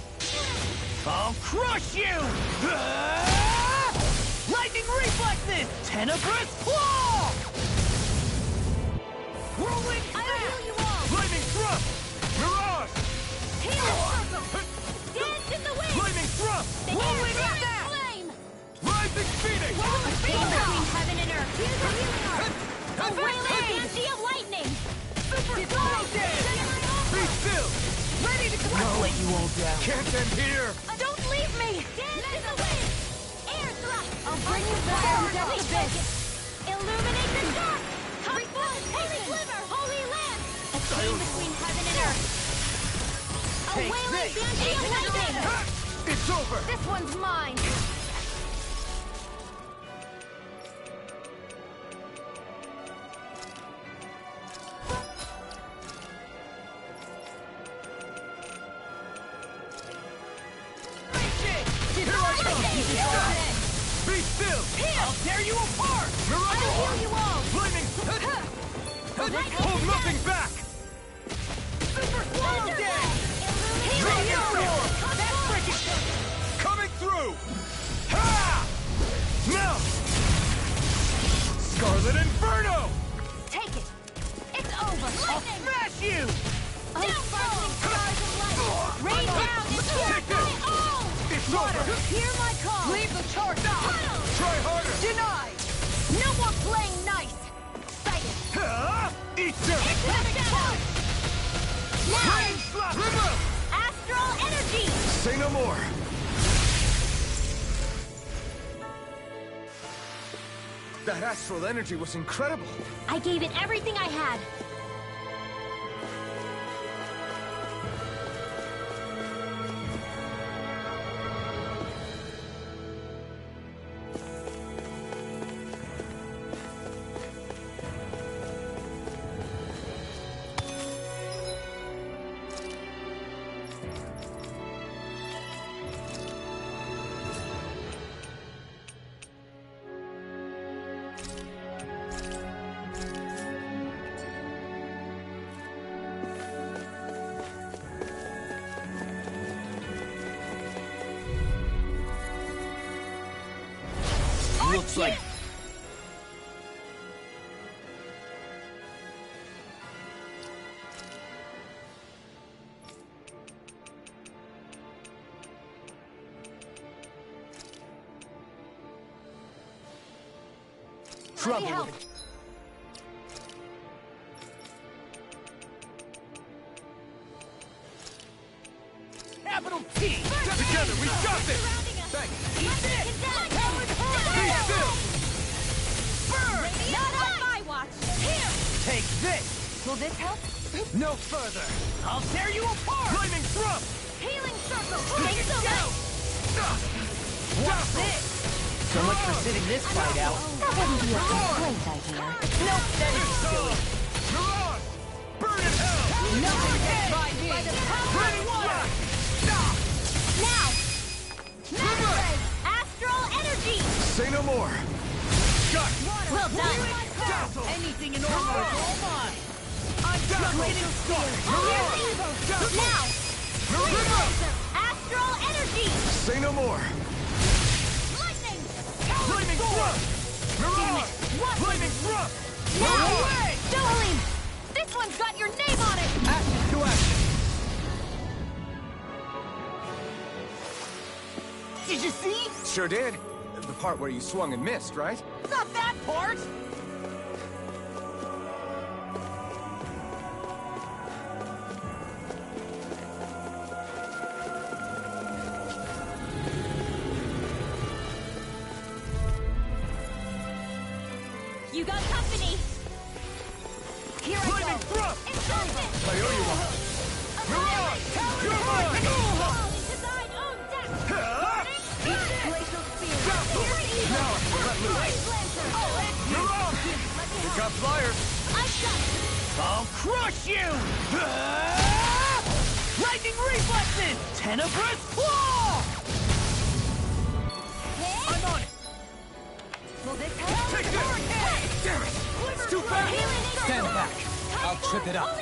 I'll crush you! Lightning reflexes! Tenebrous claw! Whirlwind I'll snap! heal you all! Flaming thrust! Mirage! Healing circle! Dance in the wind! Flaming thrust! The Whirlwind air snap! flame! Rising Phoenix! A chain between heaven and earth! Here's a healing art! A wailing banshee of lightning! Super slow dance! Be still! Ready to No. let you all down! Can't end here! Don't leave me! Dance in the wind! Air thrust! I'll bring you back down the abyss! Illuminate the dark! Come forth, holy glimmer! Holy lamp! A chain between heaven and earth! A Take wailing this. banshee of lightning! It's over! This one's mine! Here I come! Be still! I'll tear you apart! Mirage! I'll heal you all! Flaming! Hold nothing back! Super slow dance! Healing Meteor! That's freaking Coming through! Ha! Now! Scarlet Inferno! Take it! It's over! I'll Lightning! smash you! Down sparkling stars of light! Rain down and tear Take this. my all! It's Water, over! hear my call! Leave the charge! Try harder! Denied! No more playing nice! Fight it! Ha! Eat dirt! Into the shadows! Now! Rain slap! Remove! Astral energy! Say no more! That astral energy was incredible! I gave it everything I had! Looks like... trouble help. with it. Capital T! Together, we got this! Surrounding us! Thanks! Eat this! Be still! Burn! Not on my watch! Here! Take this! Will this help? No further! I'll tear you apart! Flaming thrust! Healing circle! Take it down! What's this? So much for sitting this fight out. That wouldn't be a complaint, I hear. Nope, that is silly. Mirage! Burn in hell! Nothing gets by me! By the power Ready, of water! Stop! Now! Master Ray! Astral energy! Say no more! Got it! Well done! Dazzle! Anything in armor is all mine! I'm Dazzle! Star! Here's evil! Dazzle! Now! Mirage! Astral energy! Say no more! Lightning! Flaming thrust! Mirage! What? Flaming thrust! Now! Away! Dohalim! This one's got your name on it! Action to action! Did you see? Sure did. The part where you swung and missed, right? Not that part! You got company! Here I go! Thrust! Insulted! I owe you one. Annihilate! You're mine! Fall into thine own death! Glacial spear! Now I can let loose. You're off! You got flyers. I've got it! I'll crush you! Lightning reflexes! Tenebrous claw! I'm on it! Will this help? Take this! Damn it! It's too fast! Stand back. I'll trip it up.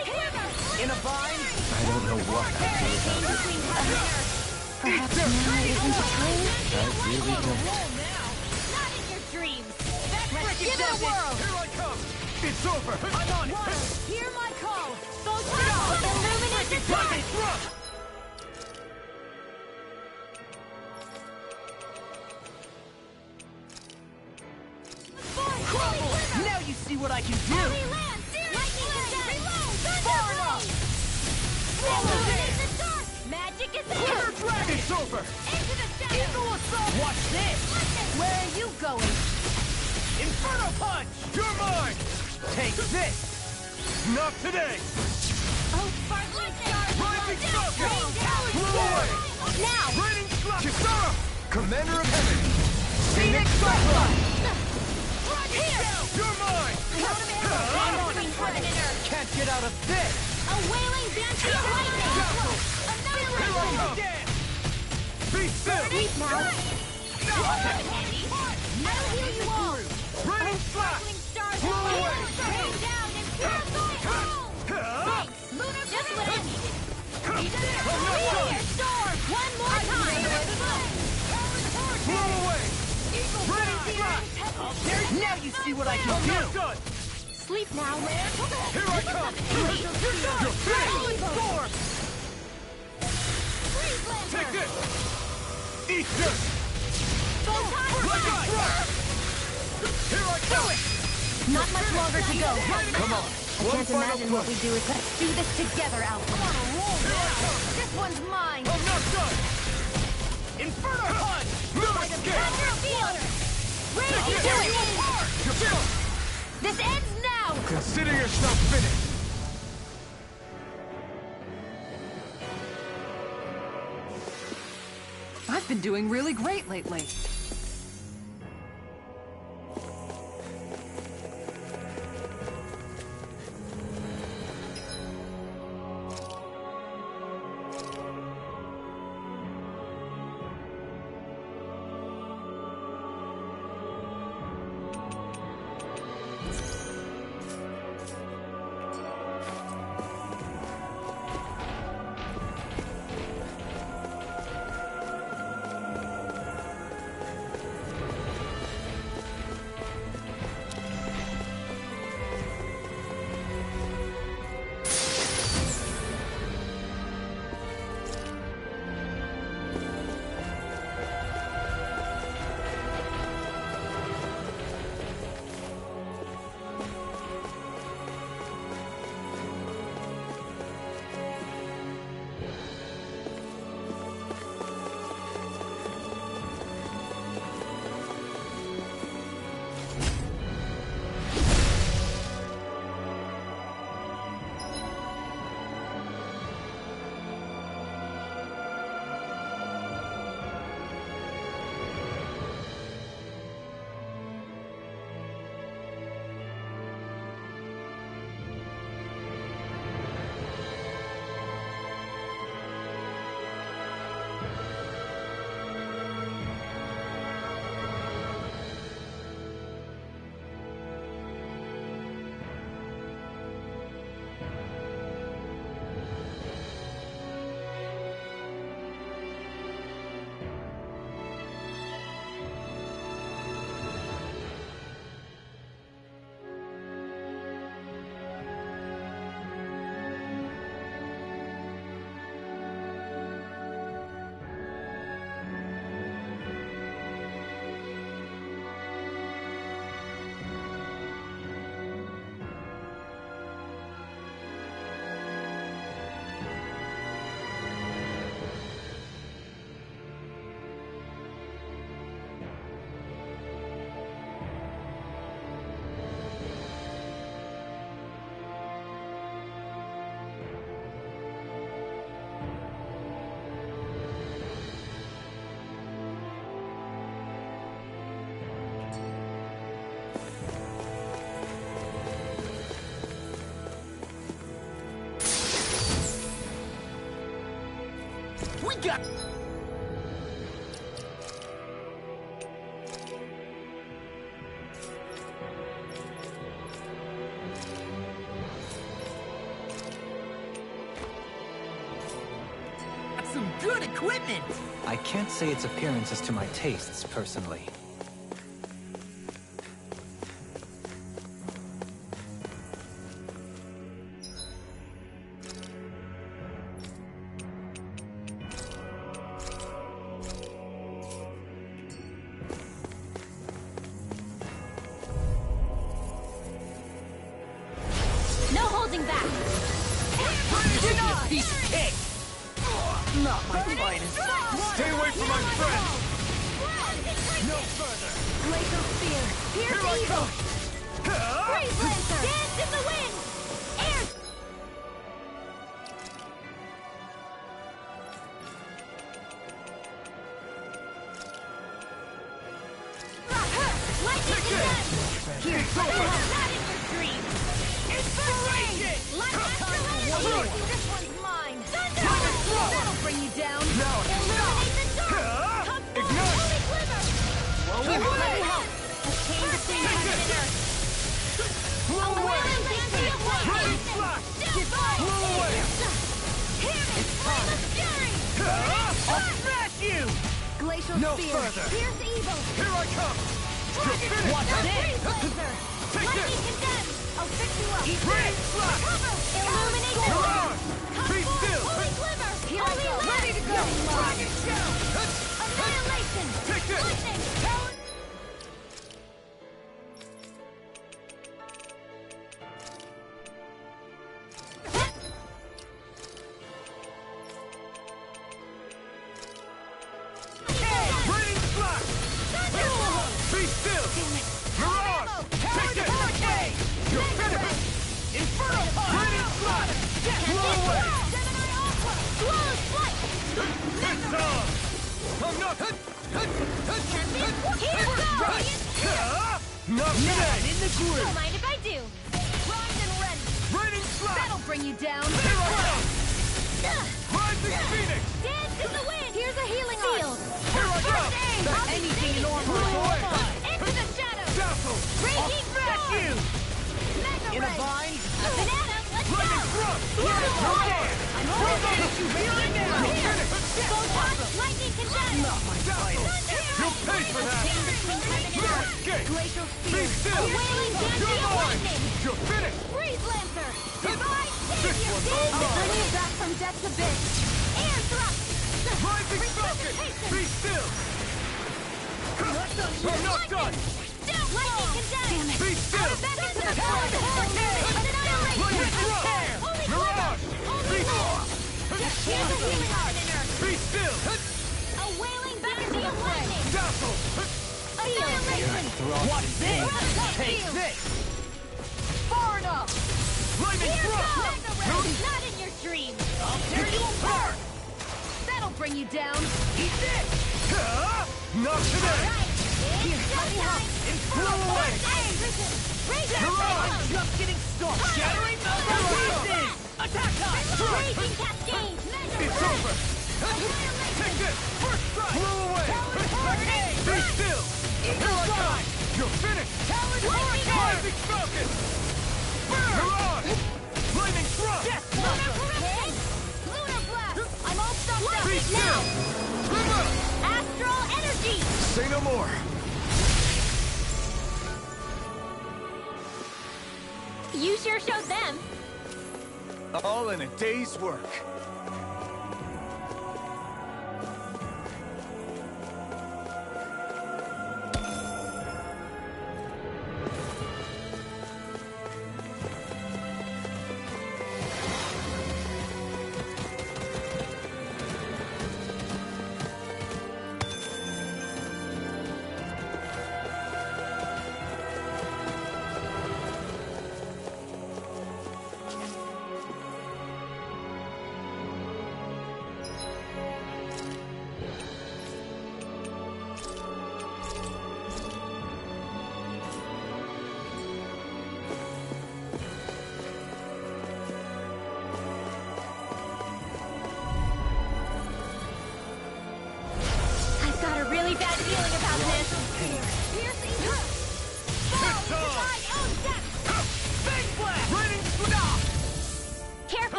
In a bind? I don't know what I'd do without you. Perhaps now isn't the time? I really don't. Not in your dreams! Let's give it a whirl! Here I come! It's over! I'm on it! Hear my call! Go illuminate the dark! Now you see what I can do! Holy land! Lightning attack! Far enough! Illuminate the dark! Magic is Thunder here! Dragon! It's over! Into the shadows! Eagle Assault! Watch this! Where are you going? Inferno Punch! You're mine! Take this! Not today! Oh, sparkling stars! Rising Sun! Rain down! Blow away! Now! Raining Slap! Kisara! Commander of Heaven! Phoenix Cyclone! Here! You're mine! I'm on heaven and earth! Can't get out of this! A wailing banshee of lightning! Annihilation! Be still! Sleep now! I'll heal you all! Raining Slap! Sparkling stars! Blow away! Rain down and purify all! Thanks! Lunar just what I needed! Meteor storm! One more time! Blow away! Raining Slap! Now you see what I can I'm do! not done! Sleep now! Here I come! You're big! Storm! Take this! Eat this! Lightning Strike! Here I come! Not much longer to go. Come on! I can't imagine what we do is let's do this together, Alpha. This one's mine. I'm not done! Inferno Punch! No escape! Ready Take to it! do it! You're still! This ends now! Consider yourself finished! I've been doing really great lately. We got... some good equipment! I can't say its appearance is to my tastes, personally. No holding back! Give me a piece of cake! Not my finest. Stay away from my friend! No further! Glacial Spear! Pierce evil! Freeze Lancer! Dance in the wind! Air! Lightning Descent! Here, not in your dreams! Inspiration! This one's mine! Thunder! That'll bring you down! Now I can Illuminate the dark! stop! Come forth, Ignite! Holy Quiver! Blow Here, away! let me help! A chain between heaven and earth! Blow away! Ready, Still flash! fire! Blow away! Here, flame of fury! I'll smash you! Glacial No Spear! further. Pierce evil! Here I come! You're finished! Watch Now this! freeze Lancer! Take Lightning this! condemn! I'll fix you up! Ready, flash! Cover! Illuminate the You're dark! on! Come Be forth, still! Holy Quiver! Here I Holy go. Land! Ready to go. Dragon Shell! Annihilation! Take this. Lightning! Ready, flash! Be still! You're on! Take this! You're finished! Inferno Punch! Ready, flash! Blow away! Gemini Aqua! Flawless flight! It's on! I'm not... Here goes! Not today! In the groove! Don't mind if I do! Primed and ready! Ready, flash! That'll bring you down! Here I come! Rising Phoenix! Dance in the wind! Here's a healing field! Here I come! Anything in armor Blow away! Into the shadows! Dazzle! Raging Smash Storm! you! Mega In a Ray! vine? Banana, let's go! Lightning thrust! I'm holding it! Feeling now! Photon, lightning condemn! Dazzle! You'll pay for that! Escape! Glacial Be Spear! still! Wailing Dancy You're of mine! Lightning! You're finished! Freeze Lancer! Divine This Savior! one's all I'll bring mine. you back from death's abyss! Air thrust! Rising Falcon! Be still! I'm not done! Lightning condemn! Be still! Back into the forest! Annihilation! Lightning thrust! Holy You're Quiver! on! Holy Be Land! Here's a healing heart in earth! Be still! A wailing Dancy of Lightning! Dazzle! Annihilation! Watch this! Take Shield. this! Far enough! Lightning Here thrust! goes! Mega Ray! Not in your dreams! I'll tear you apart! That'll bring you down! Eat this! Not today! Here, let me help! Blow away! Raging You're on! Storm! Just getting started! Shattering the pieces! Attack time! Raging Cascade! Mega It's Ray! over! Take this! First strike! Blow away! Be still! Here I come! You're finished! Rising Falcon! You're on! Lightning thrust! Lunar Corruption! Lunar Blast! I'm all stuffed up! Be still! River! Astral Energy! Say no more. You sure showed them! All in a day's work.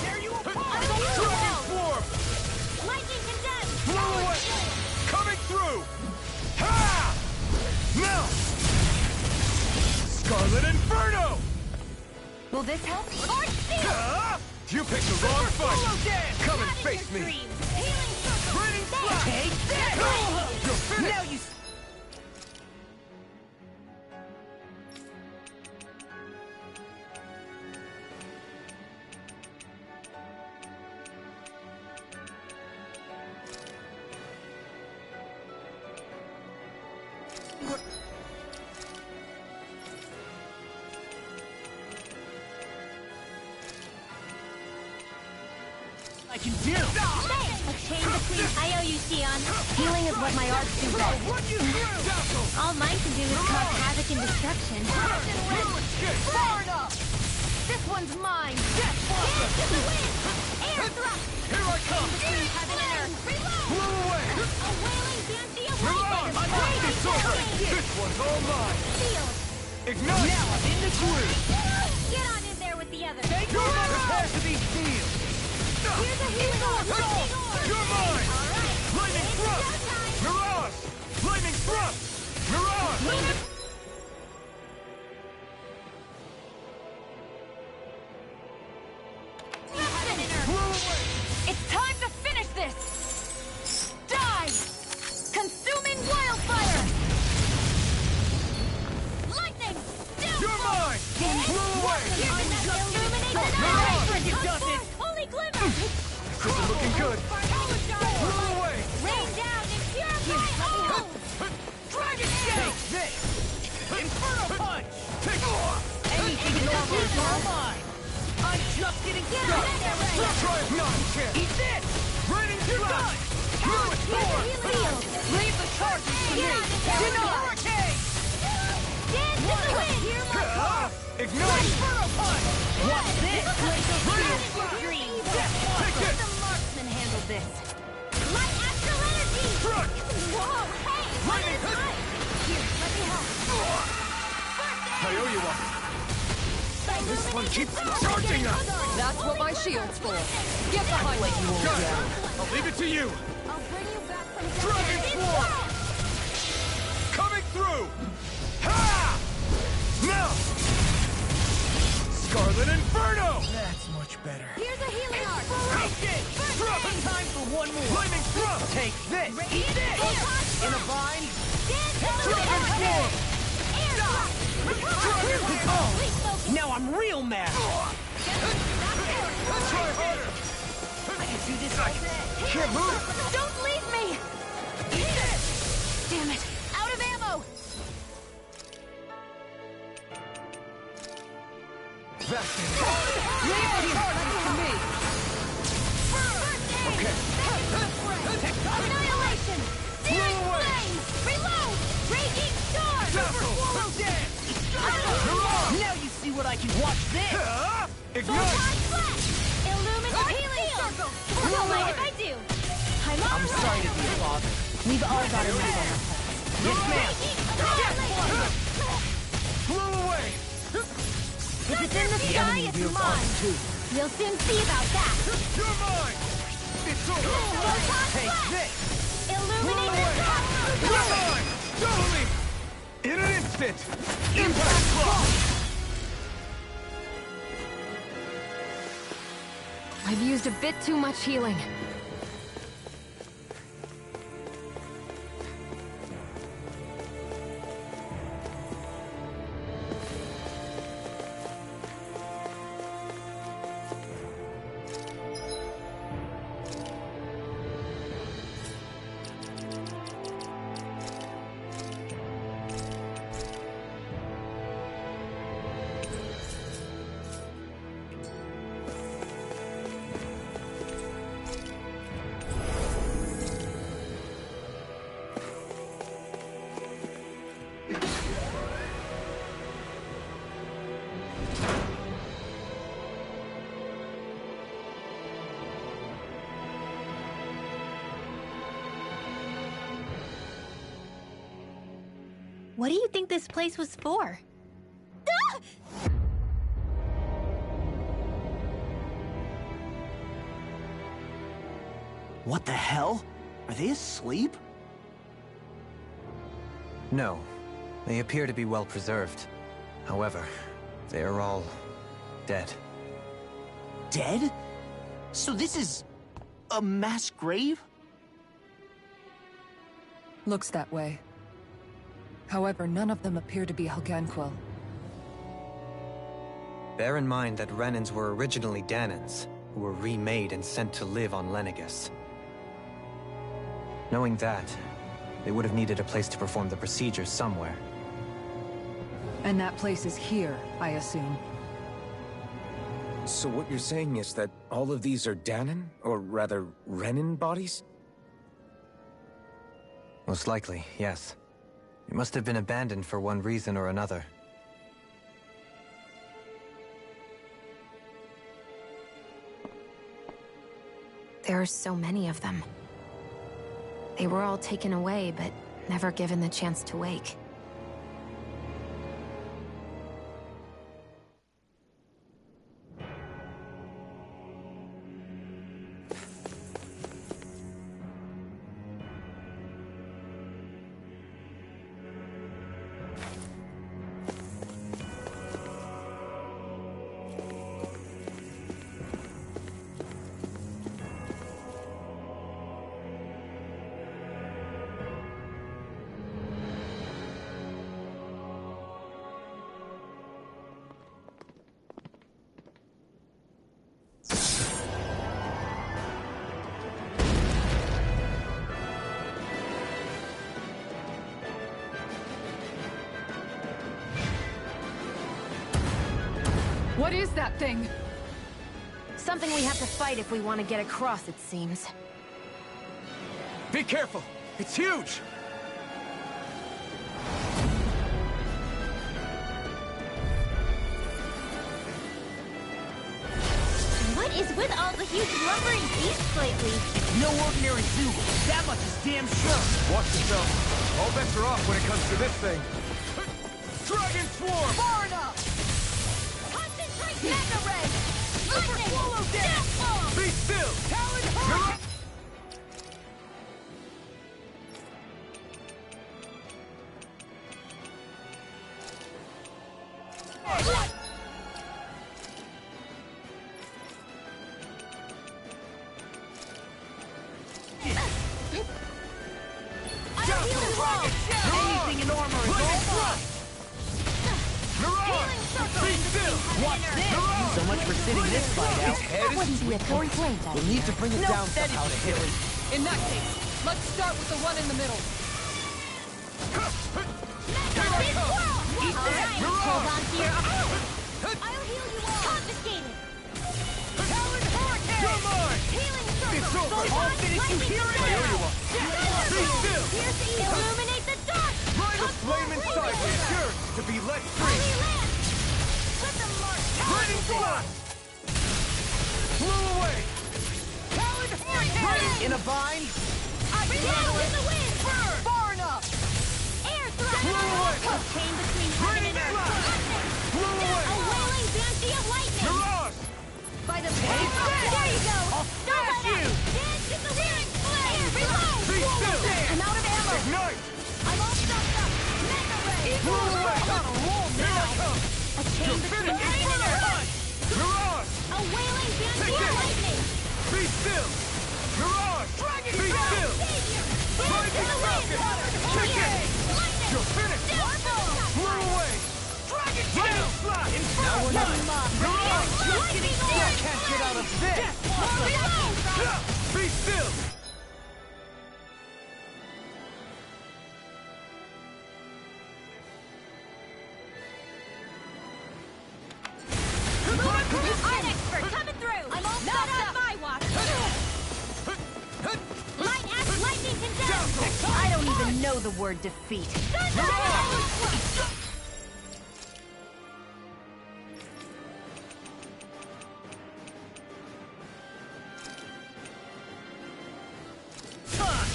Tear you apart! Dragon Swarm! Lightning condemned! Blow away! Coming through! Ha! Now! Scarlet Inferno! Will this help? Arch Seal! Ah! You picked the wrong fight! Come and face me! Healing circle! Raining Flash! Take this! You're finished! Now you... I can do! A chain between IOU, Sion. Healing is what my arts do best. All mine can do is cause havoc and destruction. Far enough! This one's mine! Dance to the wind! Air thrust! Here I come! Between heaven and earth! Reload! Blow away! A wailing Banshee Mirage! awakens! It's over! This one's all mine! Sealed! Ignite! Now I'm in the groove! Get on in there with the others! Your capacity sealed! Here's a healing orb! You're mine! All right! Lightning It's thrust! showtime! Mirage! Lightning thrust! Mirage! Heaven and earth! Blow away! It's time to finish this! Die! Consuming wildfire! Lightning! You're mine! Blow away! Illuminate the Mirage! night! You does it! Holy glimmer! Cooking looking good! Blow away! Rain down and purify all! Dragon Take this! Inferno Punch! Take Anything in over is all mine! I'm just getting started! Try it not, champ! Eat this! Raining You're flash! done! Fluid form! Leave the charges to me! Deny! Hurricane! Dance to the wind! Hear my Ah! Ignite! Inferno Punch! What's this? dream! Take Let it! the marksman handle this. Light astral energy! Front! Whoa, hey! What Lightning is light? Here, let me help. I owe you one. This one keeps charging us! That's what my shield's for. Get behind me. Got it! I'll leave it to you! I'll bring you back from Dragon Swarm! Coming through! Ha! Now! Scarlet Inferno! That's much better. Here's a healing arc! Hurricane! Drop in time for one more! Lightning thrust! Take this! Eat this! In a vine! Dance to the Dragon wind! Swarm! Air thrust! Dragon Propel! Please focus! Now I'm real mad! Try harder! I can do this all day! Can't move! Don't leave me! Eat this! Damn it! Out of ammo! That's it! Leave the charges to me. Okay. Annihilation! Searing Blow away! flames! Reload! Raging storm! Dazzle! Swallow dance! Mirage! Now you see what I can watch this! Ah! Ignite! Photon flash! Illuminate healing circle! Don't mind if I do! I'm Sorry to be a bother. We've all got enough on our Yes, ma'am! Blow away! If it's in the sky, it's mine! We'll soon see about that! You're mine! It's over! Photon Take flash! this! Illuminate the dark! You're mine! Totally! In an instant! Impact block! I've used a bit too much healing. What do you think this place was for? What the hell? Are they asleep? No. They appear to be well preserved. However, they are all dead. Dead? So this is a mass grave? Looks that way. However, none of them appear to be Helganquil. Bear in mind that Renans were originally Dahnans, who were remade and sent to live on Lenegis. Knowing that, they would have needed a place to perform the procedures somewhere. And that place is here, I assume. So what you're saying is that all of these are Dahnan, or rather, Renan bodies? Most likely, yes. It must have been abandoned for one reason or another. There are so many of them. They were all taken away, but never given the chance to wake. What is that thing? Something we have to fight if we want to get across, it seems. Be careful! It's huge! What is with all the huge lumbering beasts lately? No ordinary zoo. That much is damn sure. Watch yourself. All bets are off when it comes to this thing. Dragon Swarm! Far enough! Concentrate! Mega Ray! Lightning! Swallow Death! Bomb! Be still! Talon Hurricane! Anything in armor is all mine! Be still! Watch this! So much for sitting this fight out. That wouldn't be a complaint, I We'll need to bring it down somehow to hit it. In that case, let's start with the one in the middle. Eat that! Hold on to your... I'll heal you all! Confiscated! Talon Hurricane! Come on! Healing circle! It's over! I'll finish you here and now! Be still! Illuminate the dark! Line of flame inside is sure to be let free! Holy land! Let them march! Raining blast! Blew away! Talon Hurricane! In a bind? I blow in the wind! Burn! Far enough! Air thrust! Blow away! Chain between heaven Raining and earth! blast! Blew away! A wailing banshee of lightning! Mirage! By the power! There you go! I'll smash you! Dance in the wind! Flame! Reload! Be still! I'm out of ammo! Ignite! I'm all stocked up! Mega ray! Blew away! I'm on a roll Here I now! come! A chain between heaven and earth! Mirage! A wailing banshee of lightning! Be still! Mirage! Dragon Be Claw! still! Savior! Lightning Falcon! Kick it! You're finished! Blew away! Dragon Lightning Tail! Slash! Now we're not Mirage! You can't get out of this! Be still! I'm expert coming through! I'm all set up! My watch! Light axe lightning condemned! I don't even know the word defeat.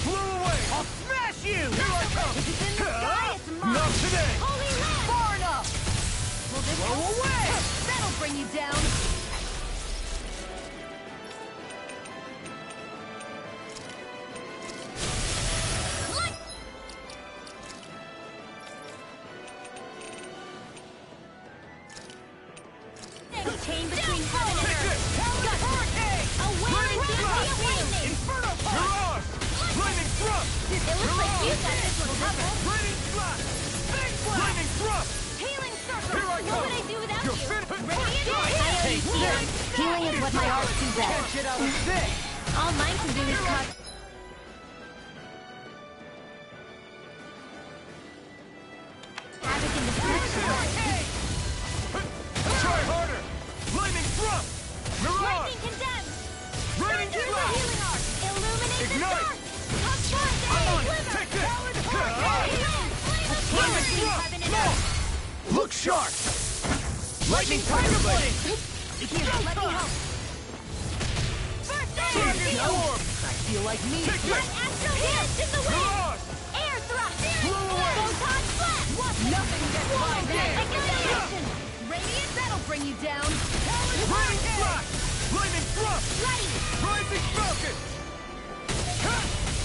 Blew away! I'll smash you! Here I come! If it's in the sky, it's mine! Not today! Holy land! Far enough! Will this Blow away! That'll bring you down! You got this one covered. Raining blast! Big blast! Lightning thrust! Healing circle. Here I What come! would I do without You're you? finished! Radiant Take Healing. this! Healing is what my arts do best. Catch it out of this! All mine can do is cut. Havoc and destruction. Try harder! Lightning thrust! Mirage! Lightning condemned. Raining Here's the blast! healing arc. Illuminate Ignite. the dark. Touch one. Take this! Lightning thrust! thrust. Look sharp! Lightning Tiger Blade! Here, let me help. First aid. No! I feel like me! Take Let this! Astral Dance in the wind. Mirage! Air thrust. Blow away. Photon blast. Nothing gets by there! Annihilation. Radiant, that'll bring you down. Raining flash! Lightning thrust! Ready. Rising Falcon!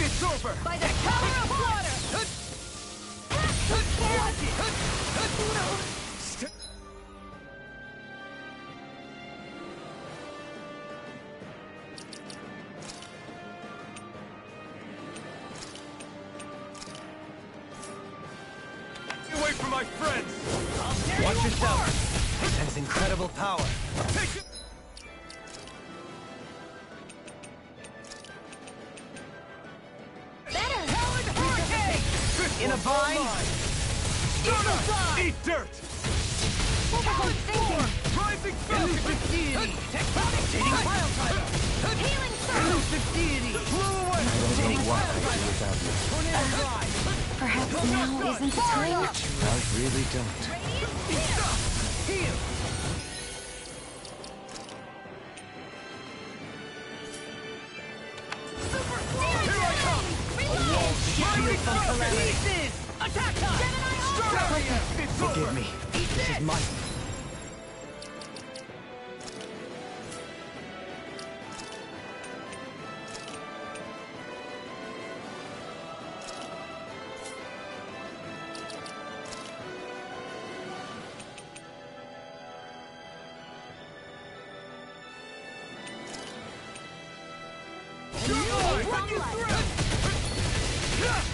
It's over! By the power of water! Away from my friends! Watch yourself. It has incredible power. Take it! Better. In a bind? Eat dirt! Forward thinking. Rising Falcon! Elusive deity! Tectonic chaining pile driver! Healing circle. Elusive deity! Blow away! Chaining pile driver! Tornado drive! Perhaps now isn't the time? I really don't. Heal! Here I come! Shield from calamity! Pieces! Attack time! It's Forgive over! me. This is my...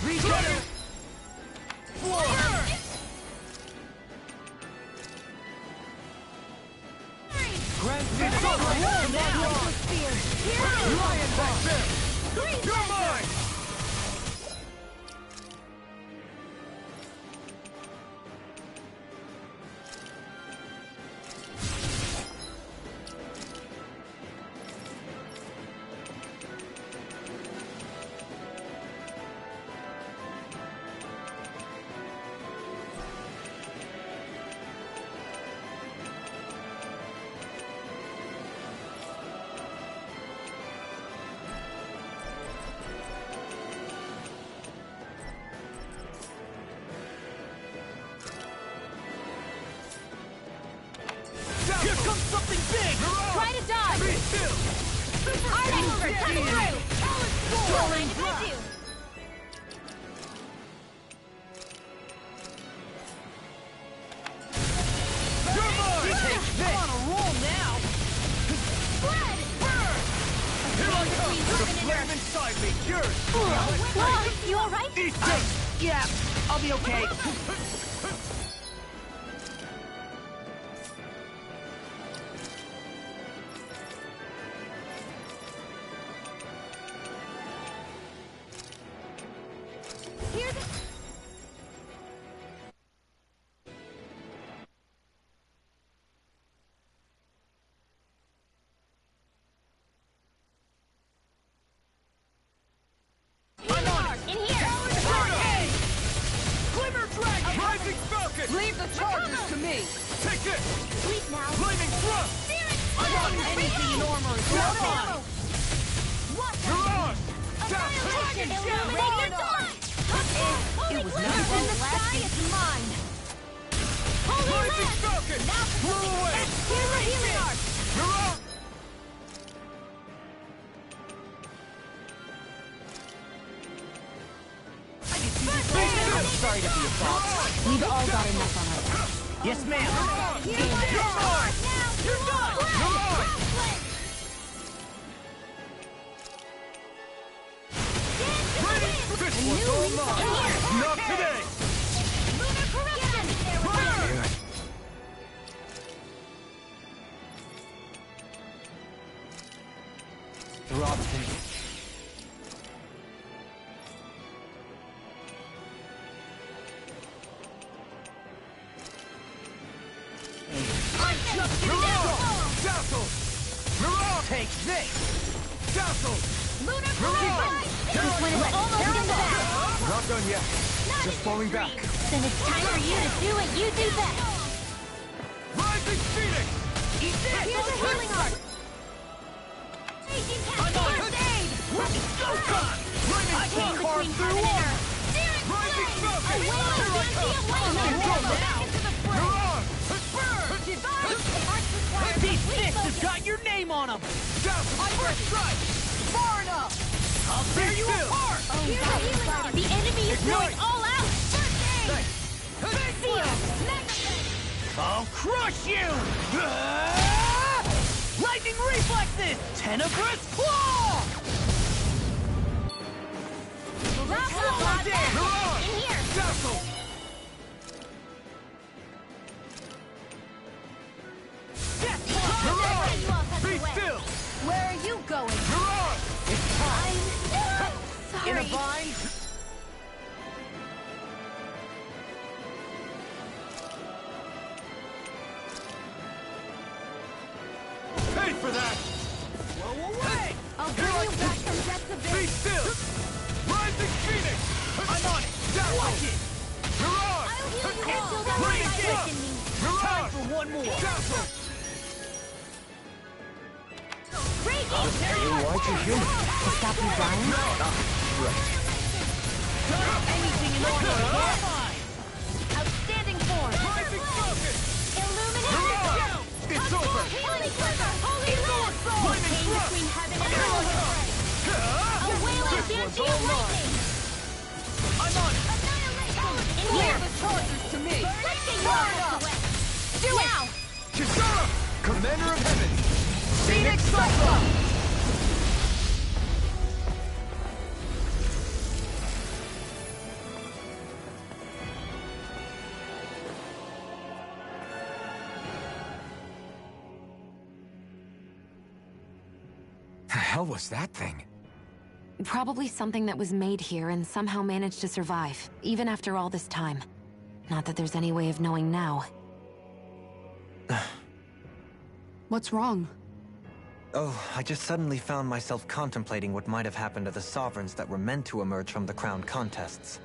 Regenerate! Grand It's over! Lion Bomb! You're mine! Here comes something big! Try to dodge. Be still! Art expert coming through. Don't mind if I do. You're mine! I'm on a roll now! Spread. Here I come! The flame inside me! Yours! Whoa, you all right? Eat dirt! Yeah, I'll be okay. Here's a... I'm on it! In here. Glimmer Dragon! Rising Falcon! Leave the charges to me! Take this! Sleep now. Lightning thrust! I got anything in armor is No fine! ammo. Watch out. Mirage! Annihilation. Illuminate the dark. It was Glitter not in the sky is mine. Holy Rising Land. Falcon! Now for Blow something away! big. Here's a healing arc. Mirage! I'm sorry to be a boss. We've all got enough on our backs. Yes, ma'am! Here's my arc. Now you're done. This one's all mine! Take this! Dazzle! Lunar Flare! This one is almost in the back! Not done yet. Not Just in falling your back. dreams. Then it's time for you to do what you do best! Rising Phoenix! Eat this! Here's a healing art! I'm on first aid! It's go time! I came between heaven and earth! Rising Falcon! Away with the enlightment! Back into the fray! You're on! These fists have got your name on them! Dazzle! First strike! Far enough! I'll tear you still. apart! Here's a healing art! The enemy is going all out! First aid! Seal! I'll crush you! Lightning reflexes! Tenebrous claw! Lava You're on! in here! Dazzle! You're on! Be still! Where are you going? You're on! It's time! In a Sorry. bind! Pay for that! Blow away! I'll bring you back from depths of Be still! Rising Phoenix! I'm on it! Dazzle! Watch it! You're on! I still got Bring my it life up! in me. You're Time on! for one more! Dazzle! Breaking Tear you Why'd you heal me? To stop you dying? done anything in order of your mind! Outstanding form. Rising Falcon! Illuminate You're the on! show. It's over! Holy Quiver. Holy Lord. Lightning Came thrust! between heaven and earth. A wailing dancing lightning. I'm on it! Annihilation. In here. The chargers to me! Let's get your ass away. Do it. Now. Kisara! Commander of Heaven! Phoenix Cyclone! The hell was that thing? Probably something that was made here and somehow managed to survive, even after all this time. Not that there's any way of knowing now. What's wrong? Oh, I just suddenly found myself contemplating what might have happened to the sovereigns that were meant to emerge from the crown contests.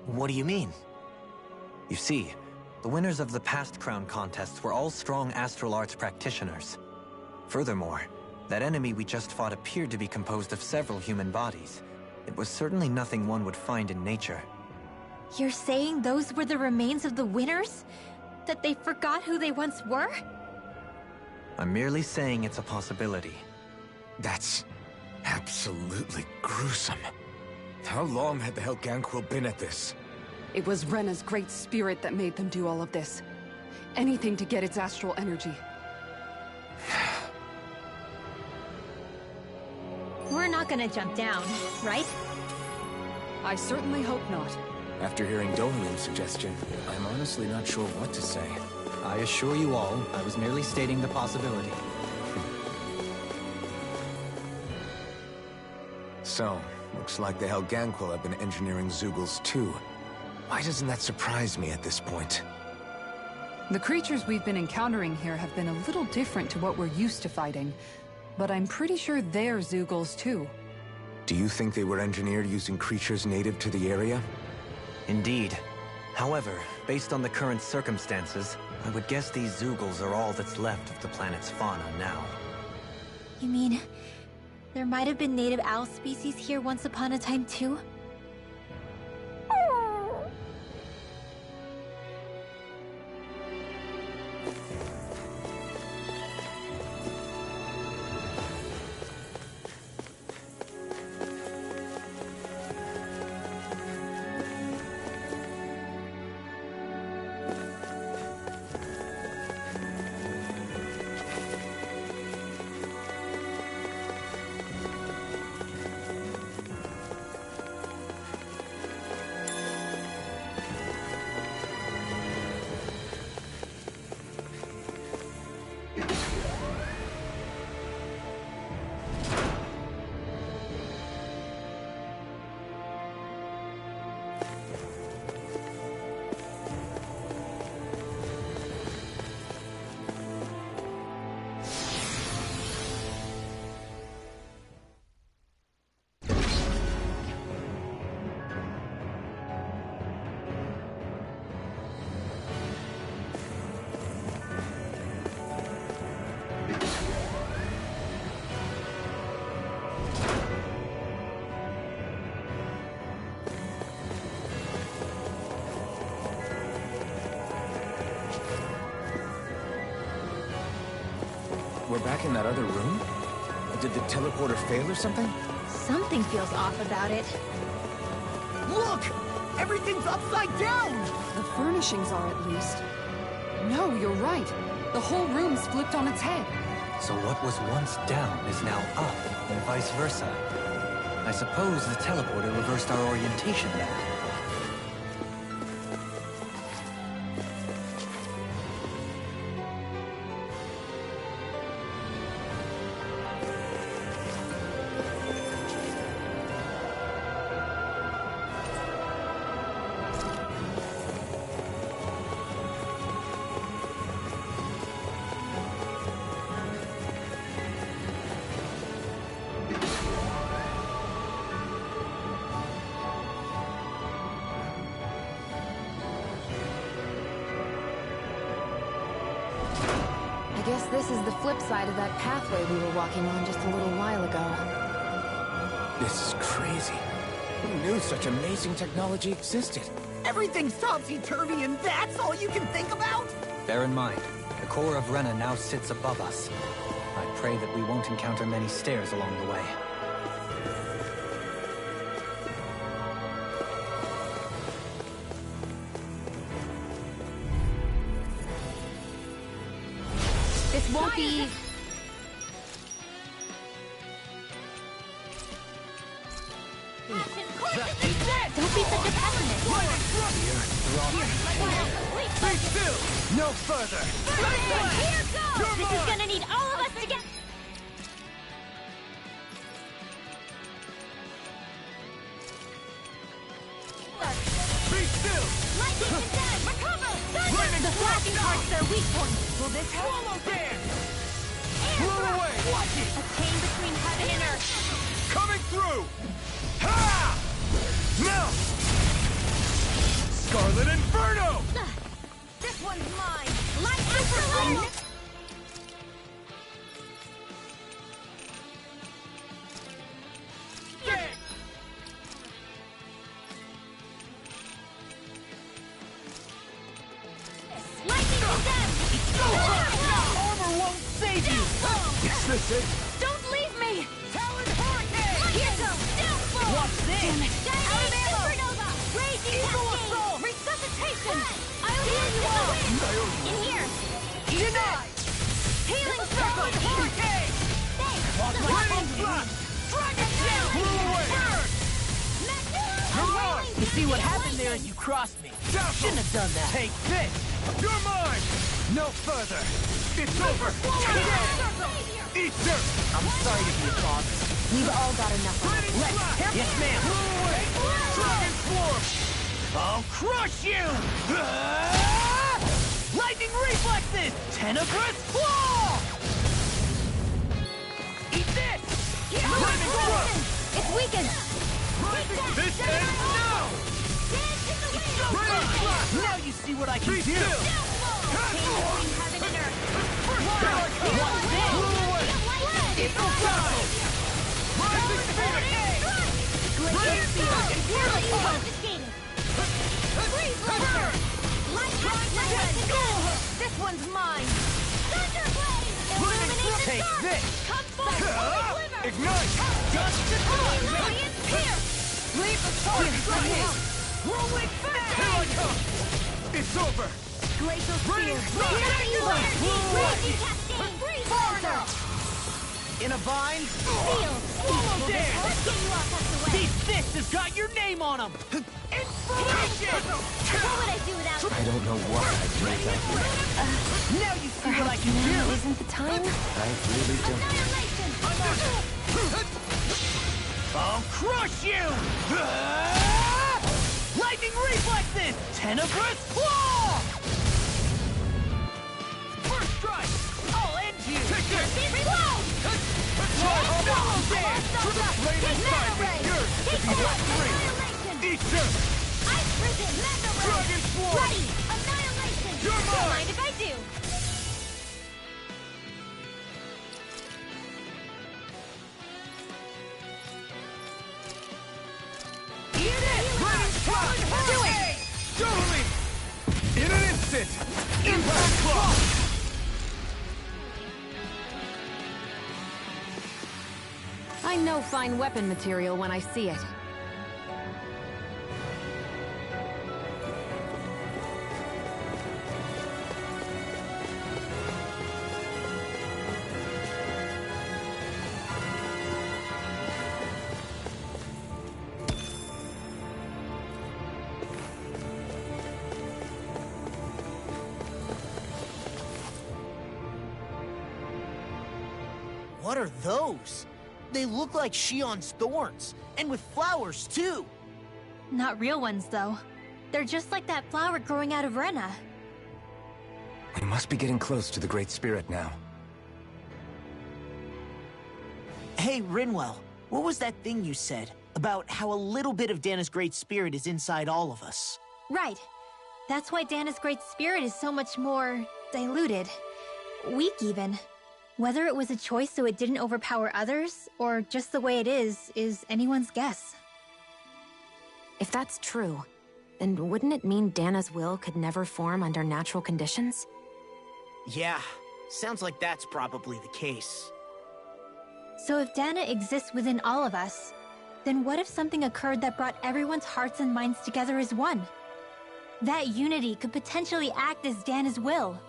What do you mean? You see, the winners of the past crown contests were all strong astral arts practitioners. Furthermore, that enemy we just fought appeared to be composed of several human bodies. It was certainly nothing one would find in nature. You're saying those were the remains of the winners? That they forgot who they once were? I'm merely saying it's a possibility. That's absolutely gruesome. How long had the Helganquil been at this? It was Rena's great spirit that made them do all of this. Anything to get its astral energy. We're not gonna jump down, right? I certainly hope not. After hearing Dohalim's suggestion, I'm honestly not sure what to say. I assure you all, I was merely stating the possibility. So, looks like the Helganquil have been engineering Zeugles too. Why doesn't that surprise me at this point? The creatures we've been encountering here have been a little different to what we're used to fighting, but I'm pretty sure they're Zeugles too. Do you think they were engineered using creatures native to the area? Indeed. However, based on the current circumstances, I would guess these Zeugles are all that's left of the planet's fauna now. You mean, there might have been native owl species here once upon a time too? we're back in that other room? Did the teleporter fail or something? Something feels off about it. Look! Everything's upside down! The furnishings are at least. No, you're right. The whole room's flipped on its head. So what was once down is now up, and vice versa. I suppose the teleporter reversed our orientation then. I guess this is the flip side of that pathway we were walking on just a little while ago. This is crazy. Who knew such amazing technology existed? Everything's topsy-turvy and that's all you can think about? Bear in mind, the core of Rena now sits above us. I pray that we won't encounter many stairs along the way. This won't be... Don't be such a pessimist. Stay still! No further! Here goes! This is gonna need all of us to get... Be still! Lightning is dead! Recover! Thunder! The flashing parts their weak point. Will this help? Swallow dance! Air Blow thrust! away! Watch it! A chain between heaven and earth. Coming through! Ha! Now! Scarlet Inferno! This one's mine! Light after lightning is dead! Armor won't save you! Is this it? Don't leave me! Talon Hurricane! Here goes! Downfall! Watch this! Damn it! Dynamic Supernova! Raging Eagle Cascade! Assault! Resuscitation! I'll heal you all! In here! Denied! Healing Talon Circle! Hurricane! Lightning Blast! Dragon Shell! Blow away! You're on! You see what happened there is you crossed me. Dazzle! Shouldn't have done that. Take this! You're mine! No further! It's over! Eat dirt! I'm sorry to be a father. We've all got enough of it. Let's... Yes, ma'am. Blow away! Dragon Swarm! I'll crush you! Lightning reflexes! Tenebrous claw! Eat this! Lightning Thrust! It's weakened! This ends now! Lightning Blast! Now you see what I can Be do! still! Between heaven and earth. What's this? Blow away! Eagle Castle! Rising Phoenix! Glacier Field! Imperial confiscated! Freeze Laser! Light Axe! This one's mine! Thunderblade! Illuminate the Take dark! this! Come forth! Holy Glimmer! Ignite! Dust the time! Brilliant Pierce! Leave the target for me! Rolling Here I fast! come! It's over! Glacial Raining Spear! Blast! Raging Cascade! Freeze Laser! In a vine? Steel! Swallow dance! Let's get you off the way! These fists has got your name on them! Inspiration! What would I do without I don't know why I drank that here. Now you see what I can do! Now isn't the time? I really don't. annihilation? I'll crush you! Lightning reflexes! Tenebrous claw! First strike! I'll end you! Take this! Reload! Swallow dance! Blade inside me! Yours! If you got three! Eat dirt! Ice Prison! Mega Ray! Dragon Swarm! Ready! Annihilation! You're Don't mine! mind if I do! Eat it! Lightning Blast! Do it! Show me! In an instant! Impact Cross! know fine weapon material when I see it. What are those? They look like Shion's thorns, and with flowers too. Not real ones, though. They're just like that flower growing out of Rena. We must be getting close to the Great Spirit now. Hey, Rinwell, what was that thing you said about how a little bit of Dana's Great Spirit is inside all of us? Right. That's why Dana's Great Spirit is so much more diluted. Weak, even. Whether it was a choice so it didn't overpower others, or just the way it is anyone's guess. If that's true, then wouldn't it mean Dana's will could never form under natural conditions? Yeah, sounds like that's probably the case. So if Dana exists within all of us, then what if something occurred that brought everyone's hearts and minds together as one? That unity could potentially act as Dana's will.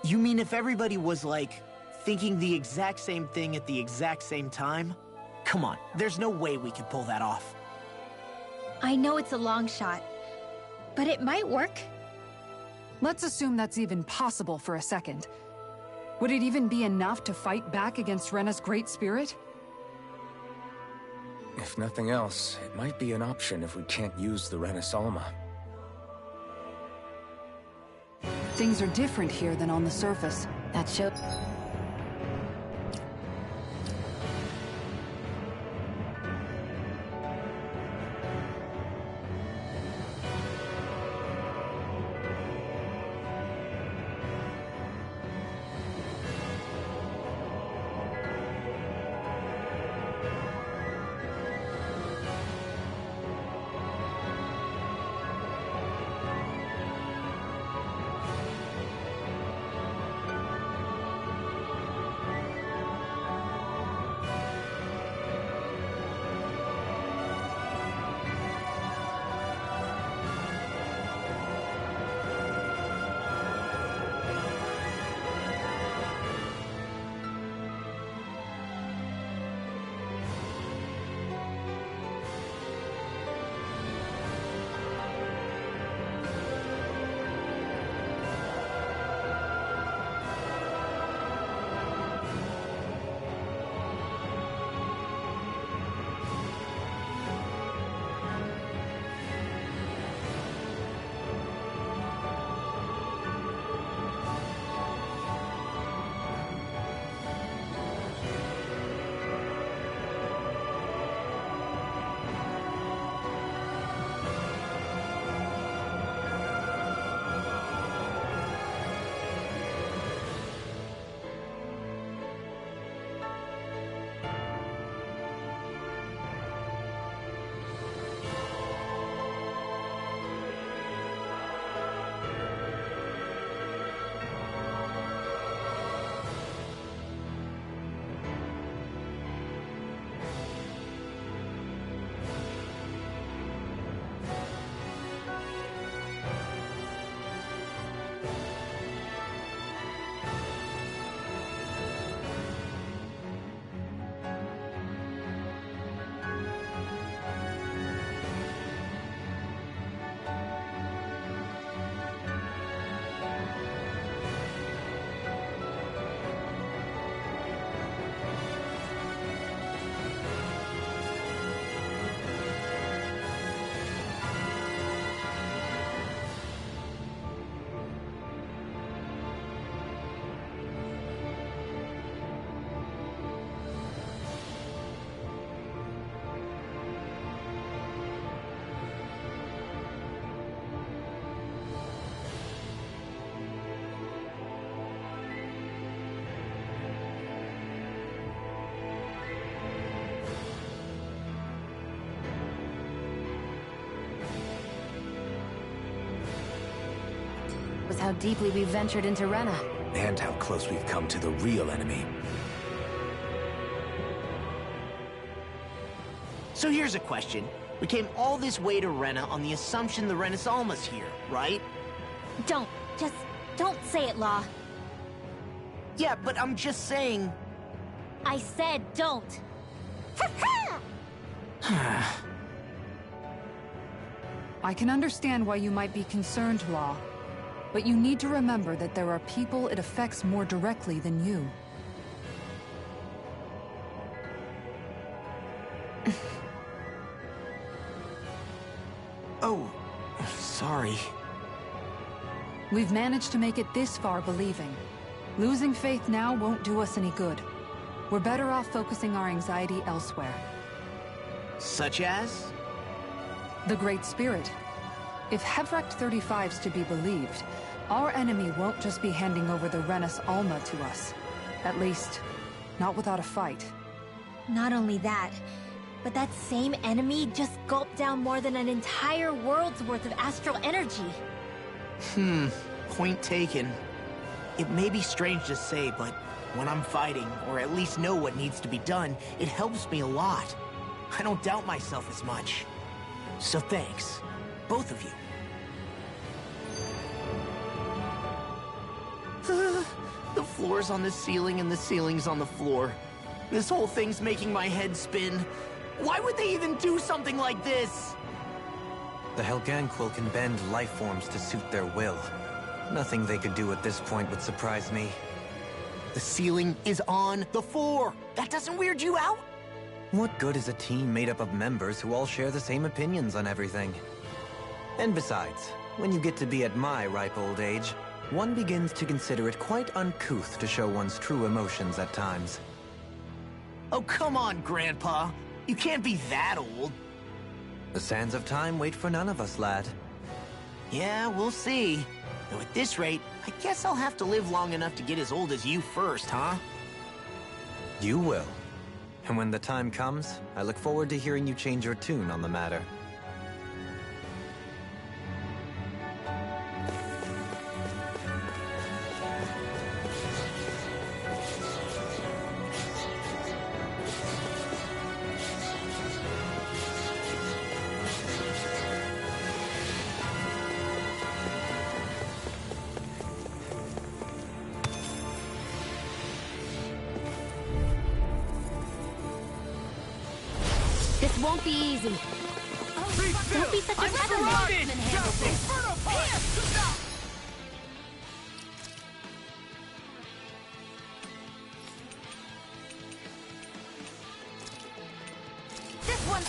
You mean if everybody was, like, thinking the exact same thing at the exact same time? Come on, there's no way we could pull that off. I know it's a long shot, but it might work. Let's assume that's even possible for a second. Would it even be enough to fight back against Rena's Great Spirit? If nothing else, it might be an option if we can't use the Rena Alma. Things are different here than on the surface. That shows... was how deeply we ventured into Rena. And how close we've come to the real enemy. So here's a question. We came all this way to Rena on the assumption the Renus Alma's here, right? Just don't say it, Law. Yeah, but I'm just saying... I said don't. I can understand why you might be concerned, Law. But you need to remember that there are people it affects more directly than you. Oh, sorry. We've managed to make it this far believing. Losing faith now won't do us any good. We're better off focusing our anxiety elsewhere. Such as? The Great Spirit. If Hevrecht 35's to be believed, our enemy won't just be handing over the Renus Alma to us. At least, not without a fight. Not only that, but that same enemy just gulped down more than an entire world's worth of astral energy. Point taken. It may be strange to say, but when I'm fighting, or at least know what needs to be done, it helps me a lot. I don't doubt myself as much. So thanks, both of you. The floor's on the ceiling and the ceiling's on the floor. This whole thing's making my head spin. Why would they even do something like this? The Helganquil can bend life forms to suit their will. Nothing they could do at this point would surprise me. The ceiling is on the floor. That doesn't weird you out? What good is a team made up of members who all share the same opinions on everything? And besides, when you get to be at my ripe old age, one begins to consider it quite uncouth to show one's true emotions at times. Oh, come on, Grandpa. You can't be that old. The sands of time wait for none of us, lad. Yeah, we'll see. Though at this rate, I guess I'll have to live long enough to get as old as you first, huh? You will. And when the time comes, I look forward to hearing you change your tune on the matter. This won't be easy. Don't be such a rebel. Marksman handles this. This one...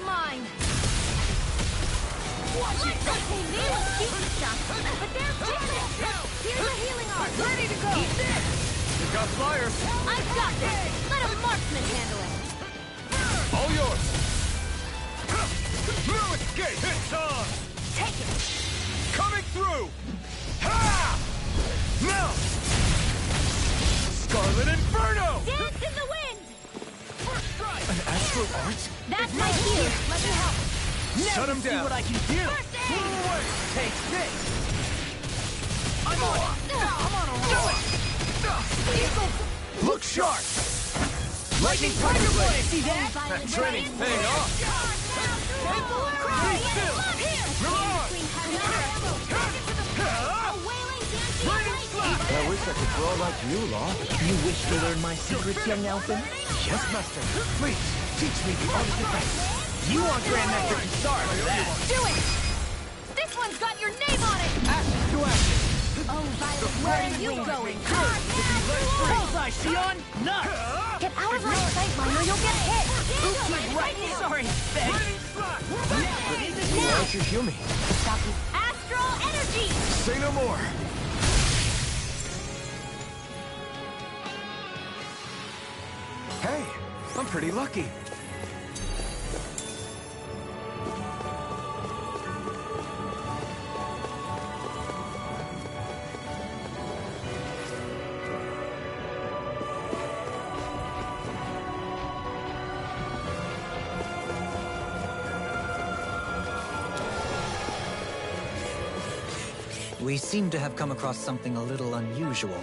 Mine. Watch it! Okay, Neela's keeping stuff, but they're fixing. Here's a healing art. Ready to go. Eat this! You got flyers. I've got this. Let a marksman handle it. All yours. No escape. It's on. Take it. Coming through. Ha! Now. Scarlet Inferno. Dance in the wind. First strike. An astral art? That's my cue. Let me help. Shut him down. See what I can do. First aid. Take this. I'm on a roll. Look sharp. Lightning Tiger Blade! See that? That training's paying off. Be still. Relax. Lightning slap. I wish I could draw like you, Law. You wish to learn my secrets, young Elfin? Yes, Master. Please, teach me the art of defense. You want Grandmaster Kisar for that. Do it. This one's got your name on it. Action to action. Oh, Violet, where are you going? Bullseye, Sion! Nuts! Get out of my sight, Minor. You'll get hit. Oops, right. Sorry, Feg. Lightning slap. Why don't you heal me? Astral energy. Say no more. Hey, I'm pretty lucky. We seem to have come across something a little unusual.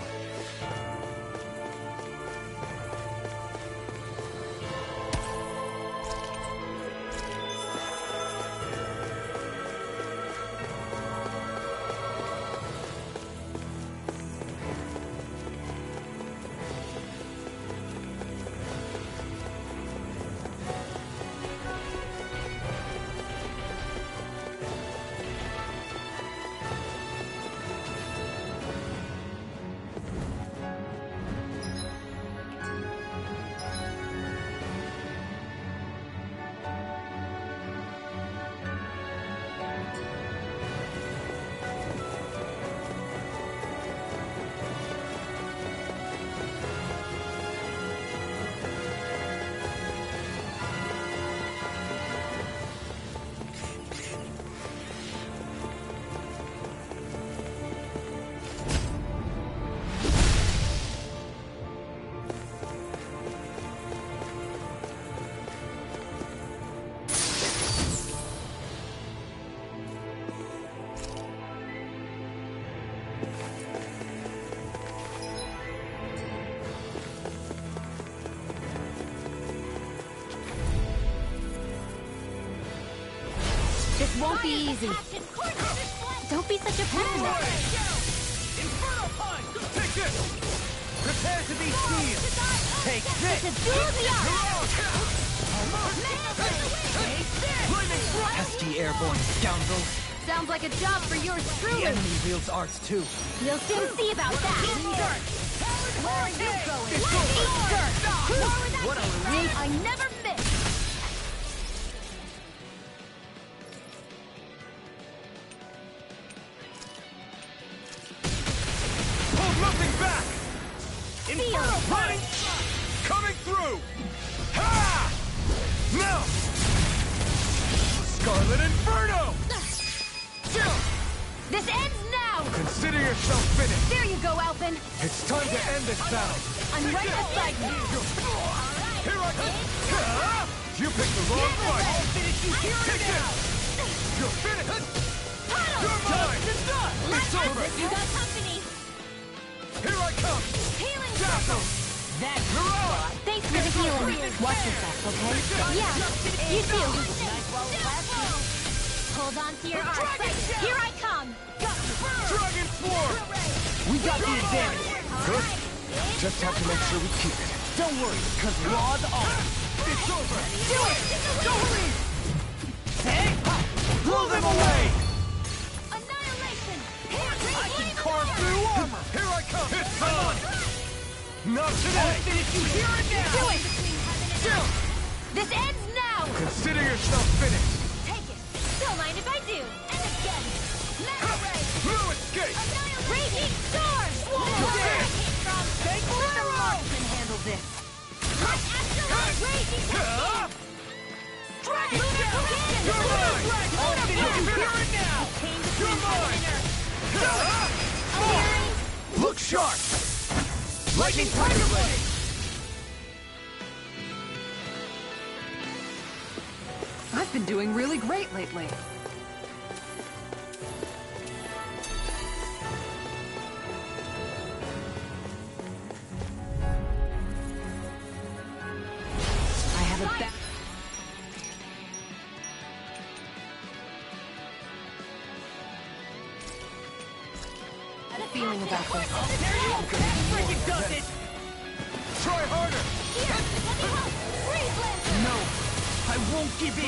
won't be easy. Don't be such a pessimist. Inferno punch! Take this! Prepare to be sealed! Take this! It's a duel of the arts! Lightning strike! Pesky airborne scoundrels. Sounds like a job for yours The truly. enemy wields arts too. We'll soon see about that. Where are you going? What a relief! I never miss. Hold nothing back! Inferno punch! Coming through! Ha! Now! Scarlet Inferno! This ends now. Consider yourself finished! There you go, Alpin. It's time to end this battle! I'm right beside you. Here I come! Ha! You picked the wrong fight! I'll finish you here and now! You're finished! You're mine! It's over! You got company. Here I come! Healing Dazzle! That's Mirage! Thanks for the healing. Watch yourself, okay? Yeah, you too. Hold on to your arms. Here I come. Dragon Swarm! We got the advantage. Good. Just have to make sure we keep it. Don't worry, cause Raw's on. It's over! Do it! Don't leave! Hey! Blow them away! Annihilation. I can carve through armor! Here I come! It's time! Not I'll today! finish you here and now! Do it. This ends now. Consider yourself finished! Take it. Don't mind if I do. And again. Mega Ray. No escape! Raging Storm. Thank you! Let the marksman handle this. Raging Ah! Dragon You're mine! I'll finish you here and now! You're mine! Ah! Look sharp! Lightning Tiger Blade! I've been doing really great lately. I have a bad feeling about this. Freaking does it! Try harder! No! I won't give in!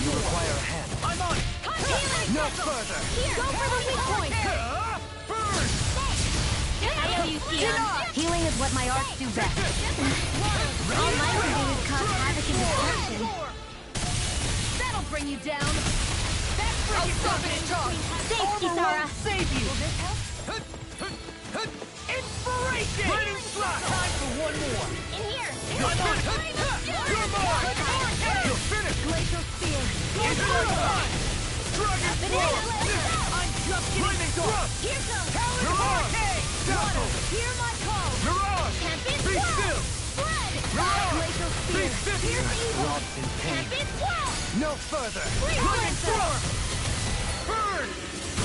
You require a hand. I'm on it! No further! Go for the weak point. Ah! Burn! I owe you, Theon. Healing is what my arts do best. All my can do is cause havoc and destruction. That'll bring you down. I'll stop it in charge! Thanks, Kisara. Save you! Inspiration! Lightning Slash! Time for one more! In here. You're finished! You're mine! You're finished! Glacial Spear. Inferno Punch! Dragon Swarm! I'm just getting Lightning Thrust! Here comes. Mirage! Dazzle! Hear my call. Mirage! Tempest Be Swell. still! Spread. Mirage! Glacial Be Spear. still! Here's evil. Rob's in pain. Tempest Swell. No further! Lightning Lightning Storm! Burn!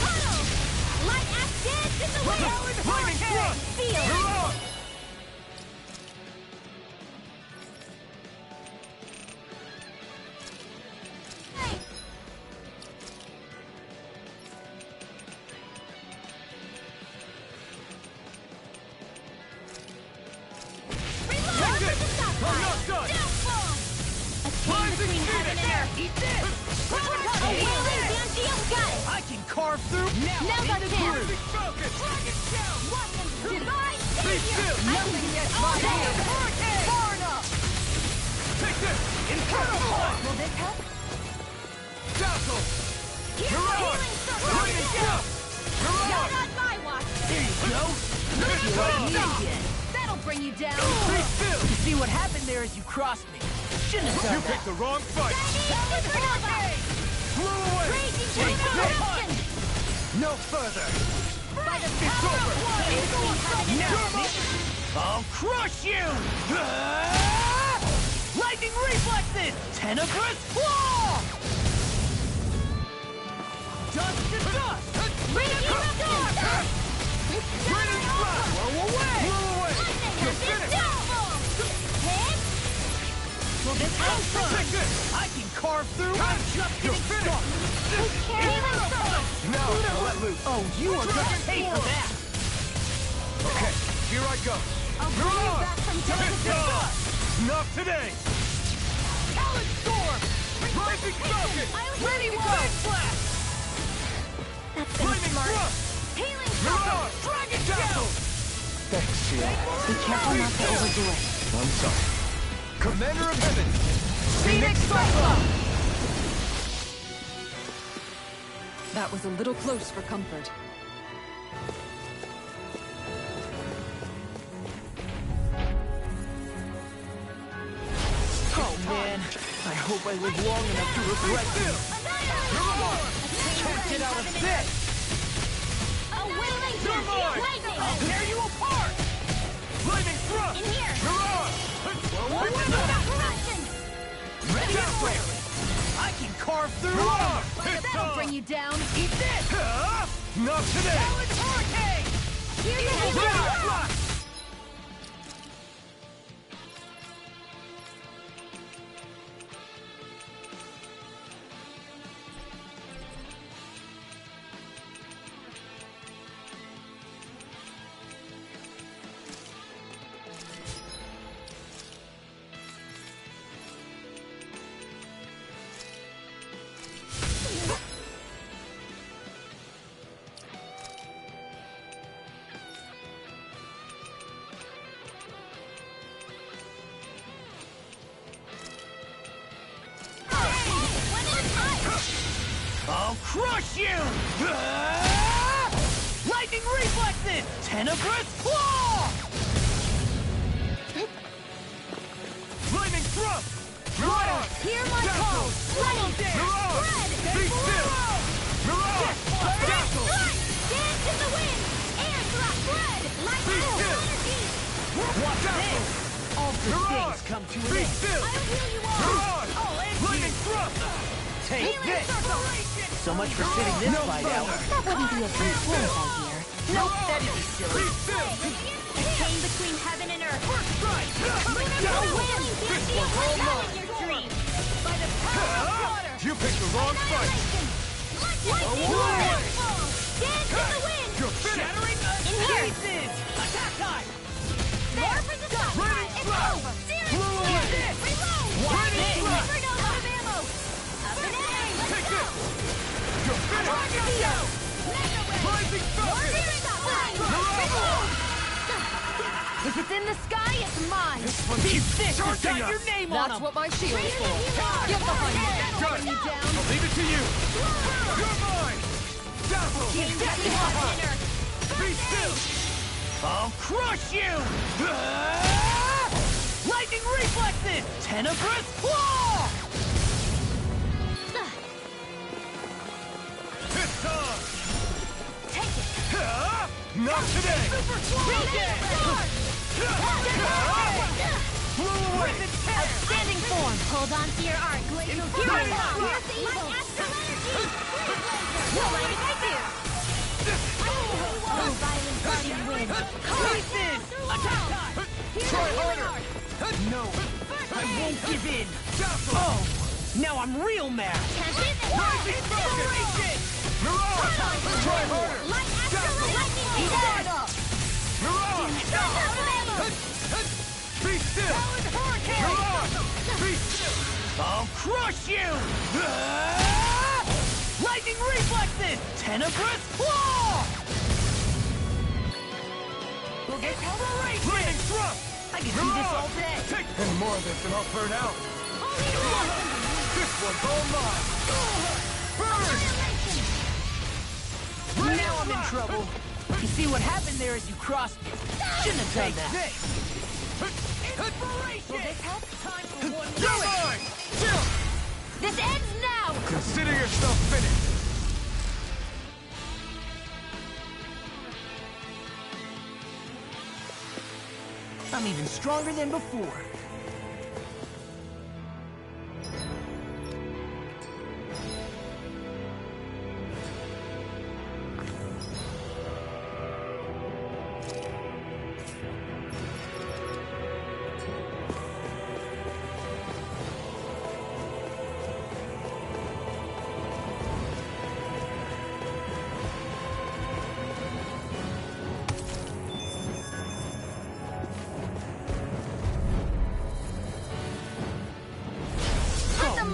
Puddle. Light axe dance in the wind. Lightning Thrust! Feel. Mirage! Reload. I'm not done! Downfall. A chain Rising between heaven and earth. Eat this! A wielding Danteum gun. I can carve through now! Now got in the him. groove. Falcon! Divine Be savior. still! Nothing gets my hand! Far enough! Take this! Inferno Punch! Will this help? Dazzle! Here's the Mirage! healing circle. Lightning Thrust! Not Mirage! on my watch. There you go! This Me time! again! That'll bring you down. Be still! You see what happened there is you crossed me. Shouldn't have You done that. picked the wrong fight! Supernova. Blew away! Raging Take Tornado. No further! By the It's power over! of one. Between heaven and Now, earth. me- I'll crush you! Ah! Lightning reflexes! Tenebrous claw! Dust to dust! Raging storm. Lightning Flash! Blow away! Blew away! Lightning You're has been finished! downfall. Hit. Will this help? Take this! I can carve through. I'm just You're getting finished! started. Now I can let loose! Oh, you are gonna pay for that. Okay, here I go! I'll bring you back from death to death. Not today! Talon Storm! Rising Falcon! Ready to go! Slash! That's been Flaming smart. Thrust! Healing Mirage! Dragon Dazzle! Shell! Thanks, Shield. Be careful not to overdo it. I'm sorry. Commander of Heaven! Phoenix Cyclone! That was a little close for comfort. Oh man, I hope I live long enough to regret this. Can't get out of this! A wailing You're mine! lightning. I'll tear you apart! Flaming Thrust! In here. Mirage! Corruption. Ready to flare it! I can carve through Mirage! armor! It's That'll on! bring you down. Eat this! Not today! Talon Hurricane! Here's your healing Mirage! shot. I'll crush you! Lightning reflexes! Tenebrous claw! Flaming Thrust! Mirage! Hear my call. Lightning. Mirage! Spread. Be still! Mirage! Dazzle! Dance in the wind. Air thrust. Spread. Lightning. still. Energy. What's this? All good Mirage! things come to an Be end. still! I'll heal you all. Mirage! I'll end Flaming you. Thrust! Take Healing this! circle. So much for sitting this No fight out. further. That wouldn't be a coincidence, I hear. Nope, that'd be silly. Be still! A chain between heaven and earth. First strike! Lunar wind. This Feel one's all my mine. in your dreams. By the power of water. You picked the wrong fight! Lightning. Away. Dance in the wind. You're finished! Shattering In here. pieces! Attack time! More for the sun. Ready, It's flash. over. Searing Blow storm. away. Reload. Watch this. Never know out of ammo. Up and aim. Let's Take go. this! You're finished! Tornado. Mega wave. Rising Falcon! Mirage. If it's in the sky, it's mine. This one These keeps fists have charging got your us! name on That's them! what my shield is for. Give Give the hunt. Done! you down. I'll leave it to you! You're mine! Dazzle! Chain between heaven and earth. Be still! I'll crush you! Lightning reflexes! Tenebrous claw! It's on! Take it. Not today! Blow away! Outstanding form. Hold on to your arc. Infuriate. Here's the evil. Astral energy. What do I do? Oh, violent guardian wind. Pieces! Attack time! Try harder! No, I won't give in! Dazzle! Oh, now I'm real mad! Rising Falcon! Mirage! Try harder! Light astral lightning. Mirage! Be still! Mirage! Be still! I'll crush you! Lightning reflexes! Tenebrous claw! Inspiration! Flaming Thrust! I can do this all day! Take any more of this and I'll burn out! This one's all mine! Burn! Now I'm in trouble. You see what happened there is you crossed me. Shouldn't have done that. Inspiration! Will this help? Time for one You're mine! Chill! This ends now. Consider yourself finished! I'm even stronger than before.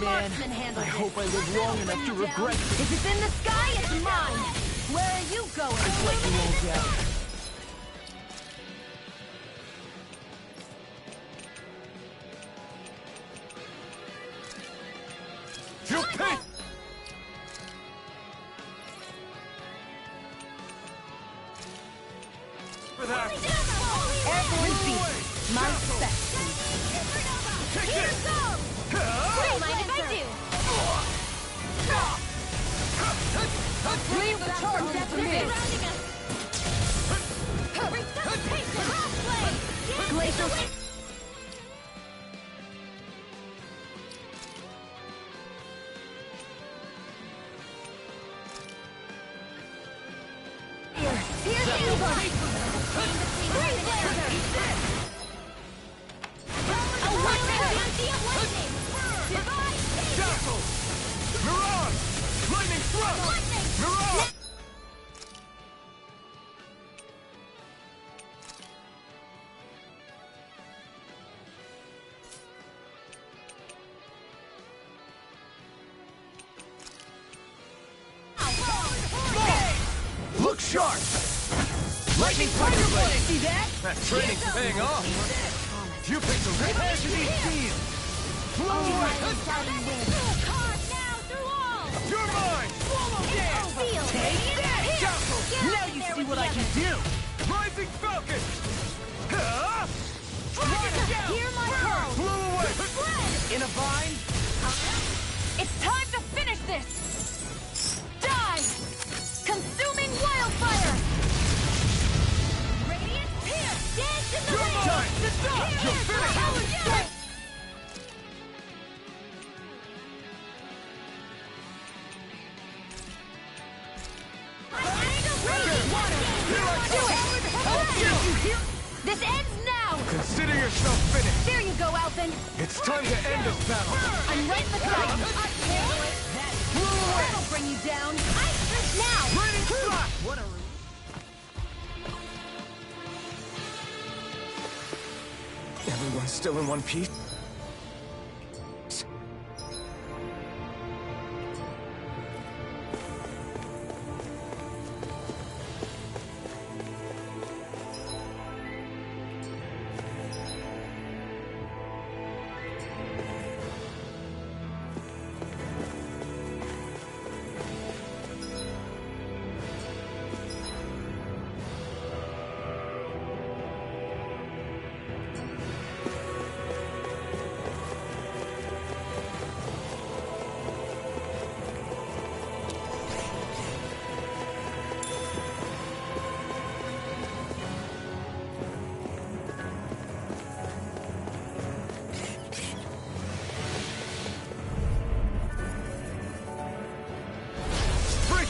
marksman handle this. I hope I live long enough to regret this. If it's in the sky, it's mine! Where are you going? I'd let you all down. You pay! For that! Airborne beast. My spec. Here goes! Don't mind if I do. Leave the charge after me! Resuscitation! Crossblade! Glacial... Here's Eva! Great laser! A lightning! Divine! Dazzle! Mirage! Lightning thrust! Mirage! Look sharp! Lightning Tiger Blade! See that? That training's paying off! You picked the right hand to these teams! Blow away! You're mine! Take that! Dazzle! Now you see what I can do! Rising Falcon! Hear my call! Blow away! In a vine? It's time to finish this! Die! Consuming wildfire! Radiant Pierce! Dance in the Your wind! time! You're finished! This ends now! Consider yourself finished! There you go, Alphen! It's time to end this battle! I'm right beside you! That'll bring you down! Now! Raining slap! What a... Everyone's still in one piece?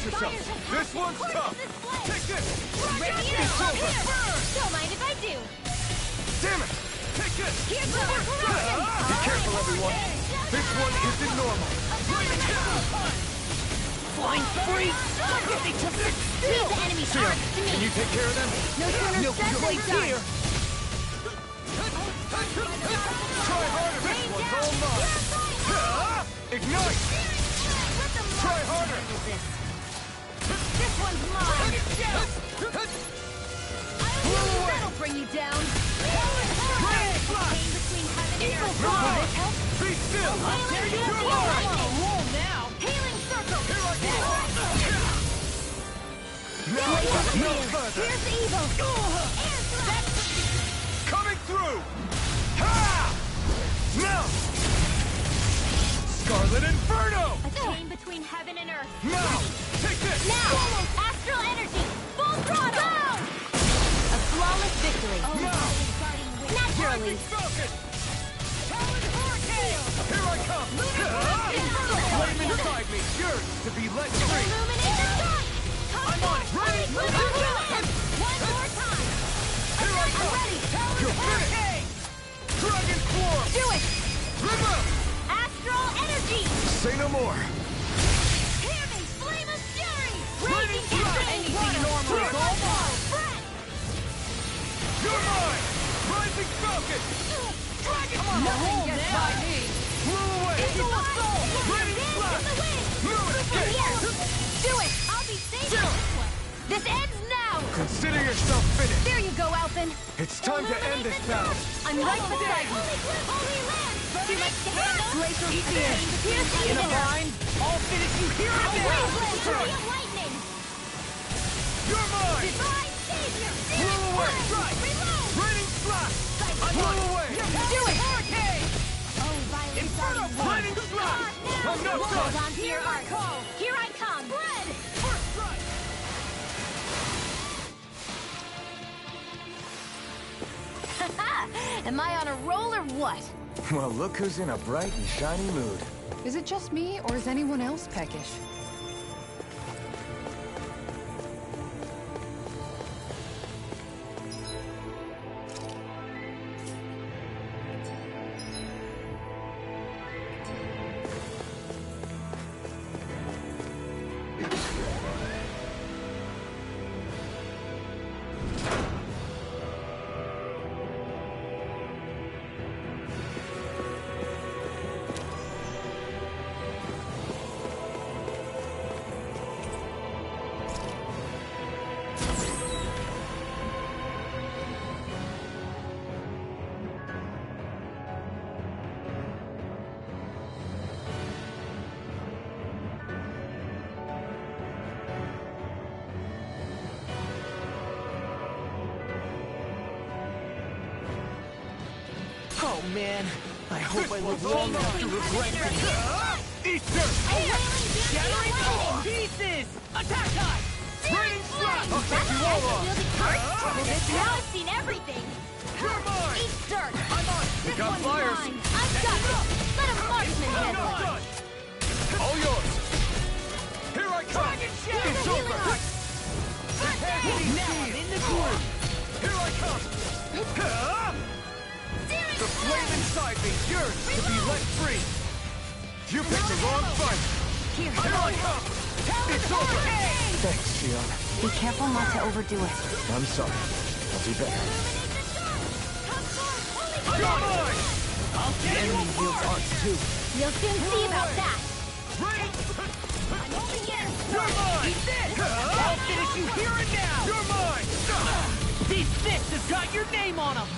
Yourself. This one's tough! Take this! Radiant It's up over! here! Don't mind if I do! Damn it! Take this! Here's the broken! Be careful, everyone! This one isn't normal! Flying free! They took it! Leave the enemy's arms to me! Can you take care of them? No sooner No said than complaints done! here! Try harder! This one's all mine! Ignite! Try harder! This one's mine! That'll bring you down! Rain flash! Between heaven and Evil earth! fly! Will this help? Be still! How dare you You're fly! mine! On a roll now! Healing circle! Here I go! Now, no further! Here's the evil! Air thrust! Coming through! Ha! Now! Scarlet Inferno! A chain between heaven and earth! Now! Take this! Now! Astral energy! Full throttle! Go! A flawless victory! Now! Naturally! Rising Falcon! Here I come! Flame inside me, yours to be let free! Illuminate the sun! I'm on it! Ready! One more time! Here I I'm come! ready! You're finished! Dragon Swarm! Do it! River! Astral energy! Say no more! Hear me! Flame of fury! Raging fire! Anything normal is all mine! You're mine! Rising Falcon! On a roll now! Blew away! Into the soul! This ends now! Consider yourself finished! There you go, Alphen! It's time to end this battle! I'm right beside you! Holy land! Too much to handle? Glacial Spear! In a bind, I'll finish you here and now! Tree of lightning! You're mine! Divine savior! Blow away! Strike! Reload! Raining slash! Blow away! Do it! Hurricane! Oh, violent Inferno! Raining slash! I'm not Hold done! on to your art! Here I come! Spread! First strike! Am I on a roll or what? Well, look who's in a bright and shiny mood. Is it just me, or is anyone else peckish? Oh man, I hope I live long enough to regret this. Easter! Shattering to pieces! Attack time! Raining slash! I'll take you all on! Now I've seen everything! You're mine! Eat dirt! I'm on! We This got one's fires! mine! I've got it! Let a marksman I'm handle not it! done! All yours! Here I come! It's over! Now I'm in the groove! Here I come! The flame inside me yearns to be let free! You picked the wrong fight! Here I come! It's over! Thanks, Shion. Be careful not to overdo it. I'm sorry. I'll do better. You're mine! I'll tear you apart! too. You'll soon see about that! Rain! I'm over here! You're mine! Eat this! I'll finish you here and now! You're mine! These fists have got your name on them!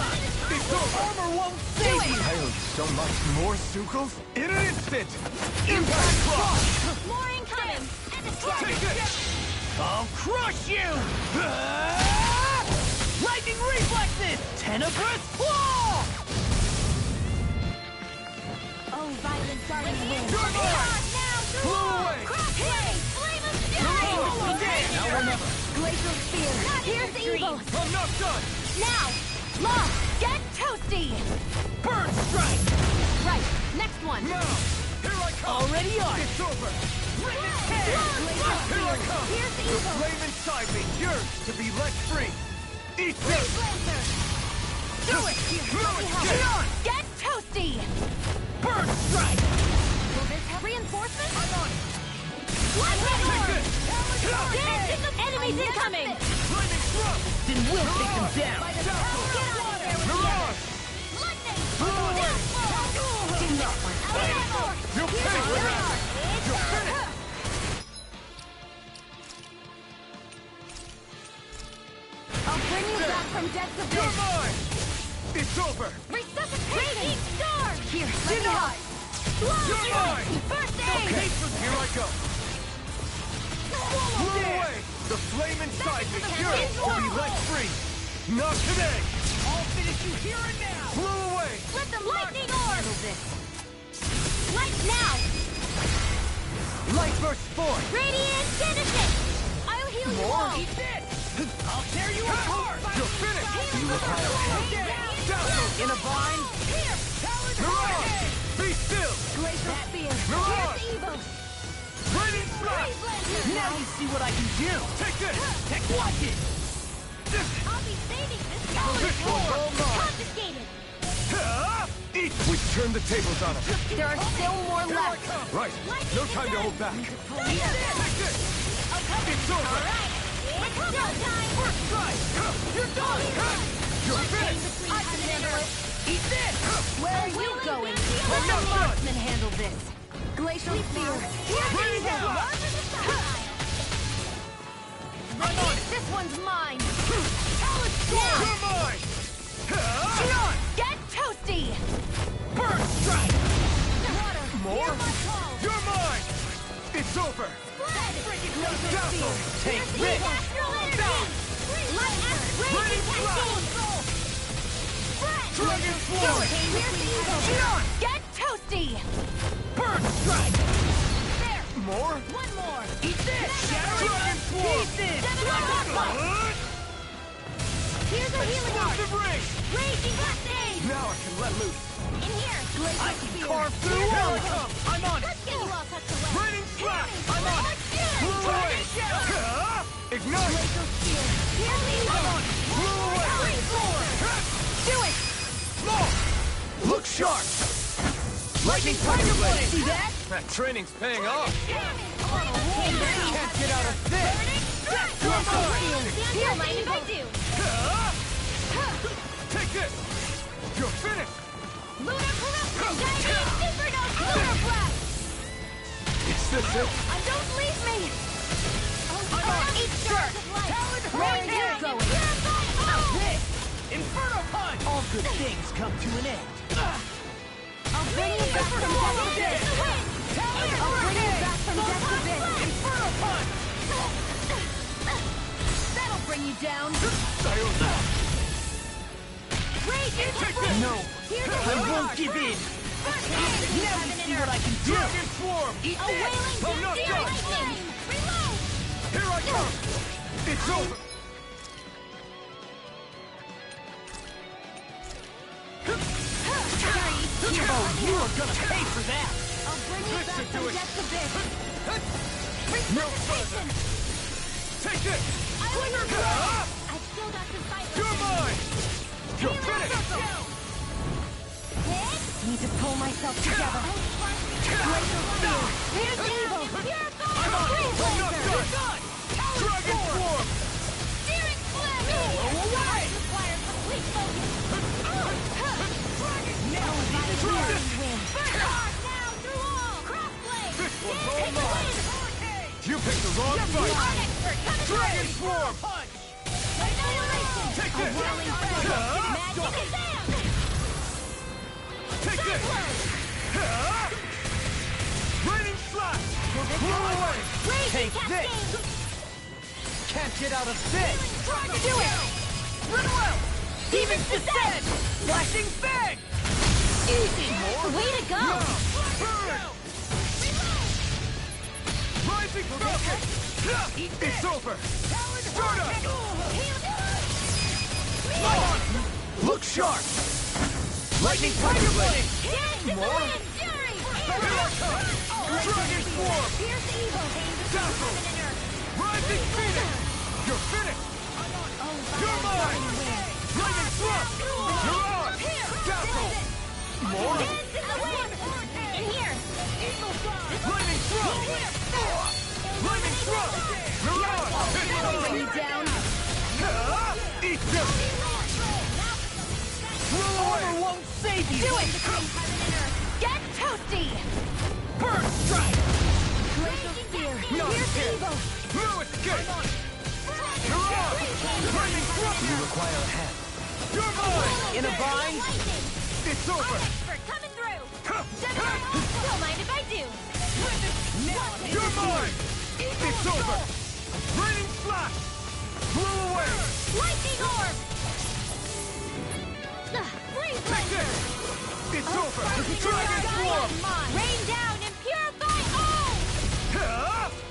Armor won't save you! I owed so much more Sukals in an instant! Impact Cross! More incoming! And a strike! Take this! I'll crush you! Lightning reflexes! Tenebrous claw! Oh, violent darting wind! You're mine! Now, Blow away! Crossblade! Flame of fury! Now or never! Glacial spear! Here's the evil! I'm not done! Now! Law! Get toasty! Bird strike! Right, next one! Now! Here I come! Already on! It's over! Glacial Here I spear! come! Here's the The evil! flame inside me yearns to be let free! Eat this! Lancer! Do it! Get toasty! Bird strike! Will this have reinforcements? I'm on! Take this! Dancing of enemies incoming! Flaming thrust! Then we'll take them down! Get out of there! Mirage! Lightning! Blow away! You pay for that! You're finished! I'll bring you back from death's You're abyss! mine! It's over! Resuscitation! Each star! Here, let me Deny! help! Blow! You're mine! First aid! Okay, here I go! Blow away! The flame inside me yearns to be let free! Not today! I'll finish you here and now! Blow away! Let the lightning orb! Handle this. Light now! Light burst forth! Radiant genesis! I'll heal you all! Eat this! I'll tear you apart! You're finished! You require Dazzle! In a bind? Here! Mirage! Be still! Glacial spear! Mirage! Here's the evil! Radiant slash! Now you see what I can do! Take this! Take watch it! I'll be saving this This one's all mine! confiscated! Eat! We've turned the tables on him! There are still more Here I left! come! Right! No time to hold back! Take this! It's over! Alright! It's showtime! First strike! You're done! You're finished! I can handle it! Eat this! Where are you going? Let I'm the not done! marksman handle this! Glacial Spear. Rain down! This one's mine. You're mine! Shion, get toasty. Burn strike! Water. More? You're mine! It's over! Dazzle! Take this! Raining Dragon Swarm! Shion, get toasty. Burn strike! There. More? One more. Eat this! Dragon Swarm! Here's a healing arm. Explosive ring! Raging blast. Now I can let loose! In here. Glacial I can Spear. carve through Here all I of them! come! I'm on it! Let's get you all tucked away. Raining slash! I'm on it! Blew away! Ignite! Glacial Spear. Here's the evil. Blew away! Do it. Small! Look sharp! Lightning Tiger Blade! See that? That training's paying off! Can't get out of this! Here, mind if I do? Take this! You're finished! Lunar Corruption! Inferno Solar Blast! Is this it? Don't leave me! Eat dirt! Where are you going? This! Inferno Punch! All good things come to an end. I'll bring you back from death abyss! I'll bring you back from death abyss! Inferno Punch! That'll bring you down! Raging No, I won't give in! Now you see what I can do! Dragon Swarm! Eat A this! wailing I'm not deer done. lightning! Reload! Here I come! It's over! Oh, you are gonna pay for that! I'll bring you This back should from do it. death abyss! No further! Take this! I've still got some fight left. You're mine! You're finished! Need to pull myself together. Glacial Spear. Here's evil. I'm on it! I'm not done! Dragon Swarm! Steering flip. away! Requires complete focus. Now Burn hard now through all. Crossblade. This one's all Take the mine! win. You picked the wrong fight! Art expert coming Dragon through. Swarm! Annihilation. Take A this! whirling flame. Magic is down. Take this! Raining slash! Blow away! Take this! Can't get out of this! Do it. Run well! Demons descend! Flashing bang! Easy! Way to go. Burn! Rising Falcon! It's over! Start up! Look sharp! Lightning Tiger Blade! More? Dragon Swarm! Dazzle! Rising Phoenix! You're finished! You're mine! Lightning Thrust! You're on! Dazzle! More? In here. Lightning Thrust! Lightning Thrust! You're on! Bring you down. Eat this! Blow away! Armor won't save you! Do it. Get toasty. Burn strike! Glacial Spear. No Here's escape! evil. No escape! You're on! Lightning Thrust! You require a hand. You're mine! In a bind? It's over! Expert coming through. Don't mind if I do. You're mine! It's over! Raining Slash! Blow away! Lightning orb. Freeze Take this! It's over! Dragon Swarm! Rain down and purify all.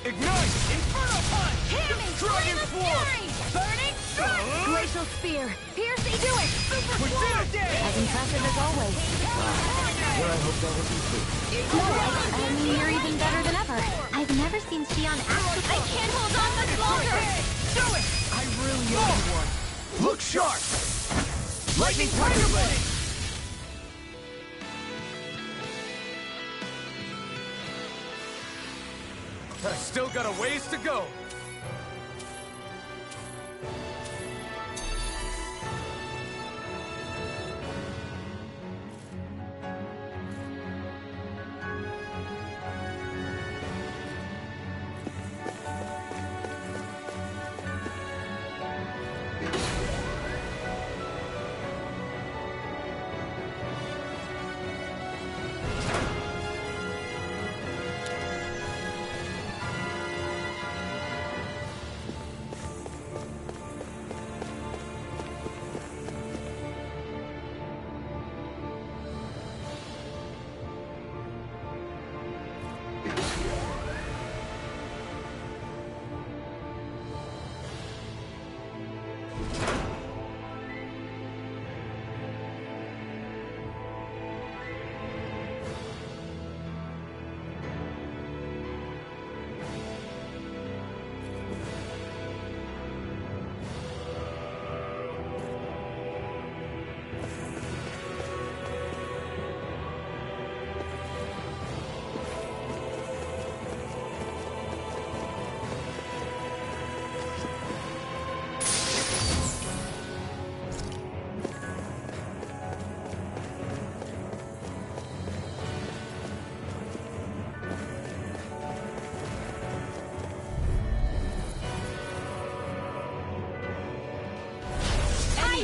Ignite! Inferno Punch! Hammond, Dragon Flame of Swarm! Fury. Burning strike. Glacial Spear. Pierce. Do it. We did it! As impressive as always. Well, I hope that wasn't true. No, I mean, you're even better than ever. I've never seen Shion act. I can't hold on much longer. Do it! I really owe you one. Look sharp! Lightning Tiger Blade! I've still got a ways to go.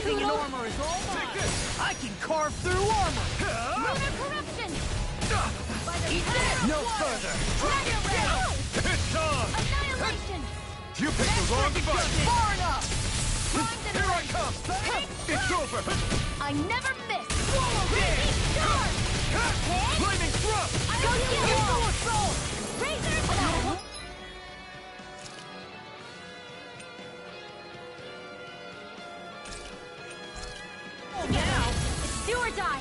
Everything in armor is all mine! I can carve through armor! Lunar corruption! Eat this! No further! Dragon Ray! It's on! Annihilation! You picked the wrong fight! Far enough! Here I come! It's over! I never miss! Swallow Charge! Lightning thrust! Go get Full assault! Razor Blade! Now! It's do or die!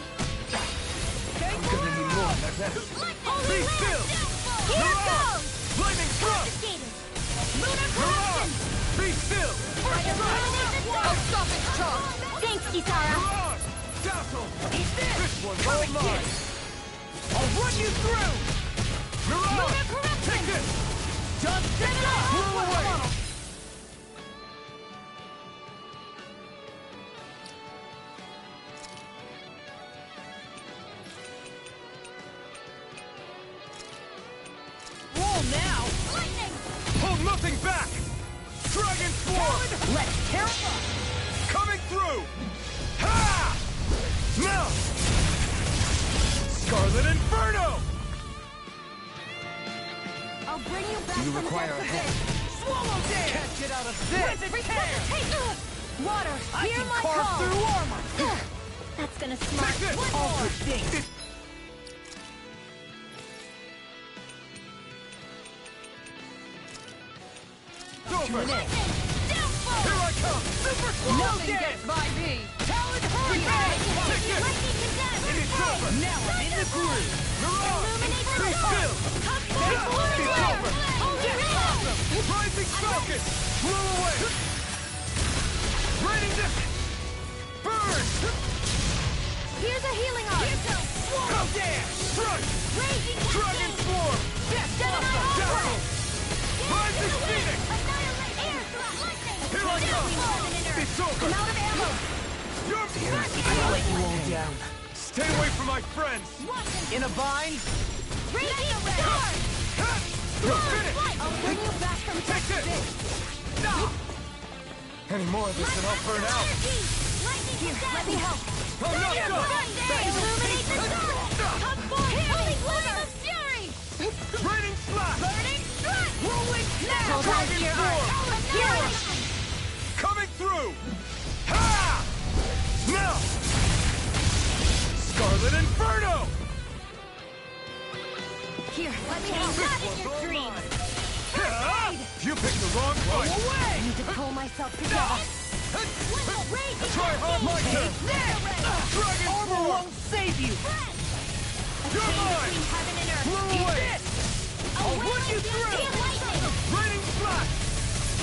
I'm gonna need more like that. Holy Be still! Here Mirage! goes! Lightning thrust! Confiscated! Lunar Mirage! corruption! Be still! Stop it, charge! Thanks, Kisara! Mirage! Dazzle! Eat this! This one's all mine! I'll run you through! Mirage! Lunar corruption! Take this! Just set it up! Blow away! Roll now! Lightning! Hold nothing back! Dragon Swarm! Let's tear it up! Coming through! Ha! Now! Scarlet Inferno! I'll bring you back You from require death a to head. this. Swallow dance! Can't get out of this! Resuscitate! Water, I hear can my carve call! through armor! That's gonna smart. Take this! One All more! good things! It's over! Lightning! Downfall! Here I come! Super swallow Nothing dance! gets by me! Talon Take hurricane! this! Lightning condemned! It's over! Now I'm in the groove! Mirage! Illuminate Be the still! Come It's forward! over! Holy Ram! Rising Falcon! Blow away! Raining distance! Burn! Here's a healing arm! Swallow dance! Strike! Raging Dragon Cascade! Swarm! Yes, Dazzle! Rising Phoenix! Annihilate! Air thrust! Lightning! Here I come! It's over! I'm out of ammo! You're I'll let you all down. Stay away from my friends! In a bind? Raging Charge! You're finished! I'll bring you back from Take death to this! this! No! Any more of this and I'll burn out! Lightning condemned! Let me help! I'm not done! Illuminate the sun! Come forth! Holy flame of fury! Raining Slash! Burning strike! Rolling snap! Hold on to your arm! Annihilation! Coming through! Ha! Now! Scarlet Inferno! Here, let me help! Not in your dreams! Ha! You picked the wrong fight! I need to pull myself together! Try hard my turn! Dragon Armor Swarm! won't save you! You're mine! Blow away! I'll run you through! Raining Slash!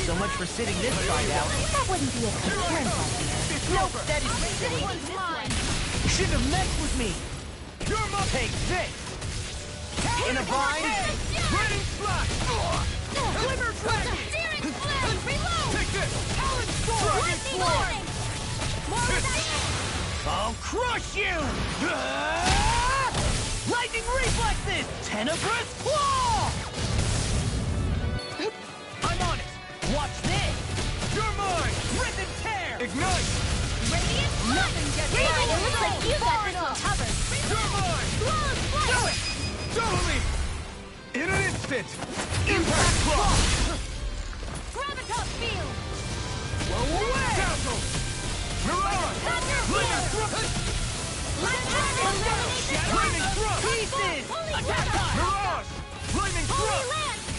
So much for sitting this side out. That wouldn't be a concern, It's over! That is silly. You shouldn't have messed with me. You're my... Take this! In a bind? Raining Slash! Glimmer Dragon! Take this! Talon Sword! Dragon Swarm! I'll crush you! Lightning reflexes! Tenebrous Claw! I'm on it! Watch this! You're mine! Rip and tear! Ignite! Nothing gets by you! Looks like you got this one covered! You're mine! Do it! Totally! In an instant! Impact Claw! Gravitas field! Blow away! Dazzle! Mirage! Lightning Thrust! Lightning Thrust! Pieces! Attack us! Mirage! Lightning Thrust!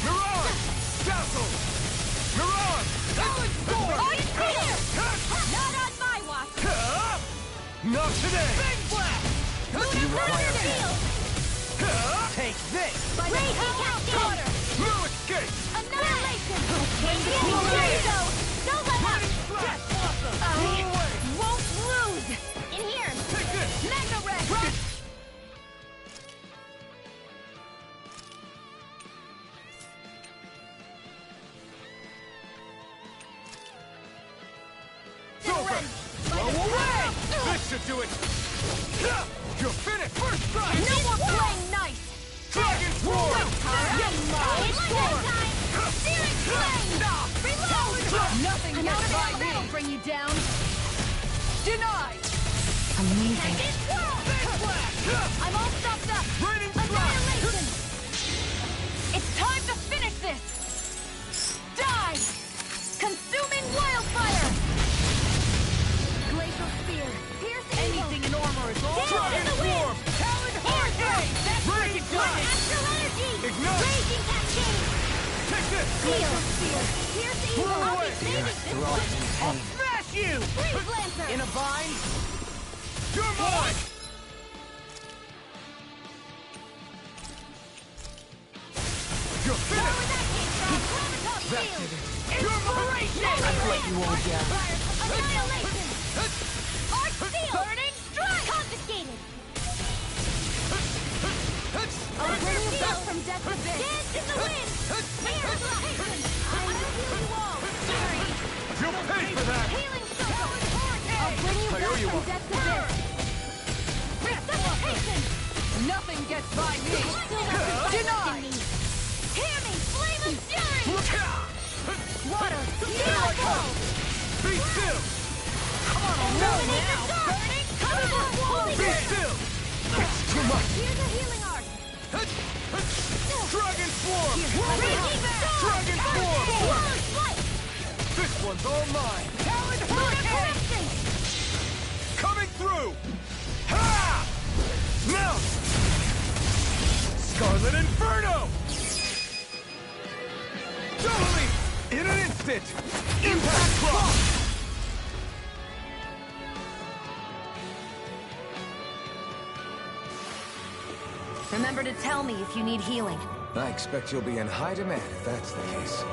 Mirage! Dazzle! Mirage! Not on my watch! Not today! Big blast! You require Take this! Raging Cascade! no escape! Annihilation! Here you go! Don't let up! That's awesome! Won't lose! In here! Take this! Mega Red! It's over! Blow away! This should do it! You're finished! First strike! No more playing nice! Dragon Swarm! Searing flame! Reload! Nothing I'm out gets of by ammo! me! That'll bring you down! Denied! Amazing. I'm all stopped up! Annihilation! It's time to finish this! Die! Consuming wildfire! Glacial spear! Piercing Anything in armor is all Dance in the wind! Talon Hurricane! That's Radiant freaking Astral energy! Ignite! Raging cascade! Take this! Glacial spear! Piercing Throw evil! it away! Through all in pain. Smash you! Freeze lancer! In a bind? You're mine! You're finished! That did it. Inspiration! I've let you all down. Annihilation! Arc seal! Burning strike! Confiscated! I'll bring you back from death to this! Dance in the wind! Air thrust! I will heal you all! Fury! You'll pay for that! Healing circle! I'll bring you I owe back you from one. death to this! Resuscitation! Nothing gets by me! Still not Denied! me! Hear me! Flame of fury! Water! Here I come! Be still! Illuminate the dark! Burning! Cover the holy Be burn! still! It's too much! Here's a healing arc! Dragon Swarm! Raging storm! Dragon Swarm! Sword flight! This one's all mine! Talon Lunar Hurricane! corruption! Coming through! Ha! Now! Scarlet Inferno! Totally! In an instant! Impact Cross! Remember to tell me if you need healing. I expect you'll be in high demand if that's the case.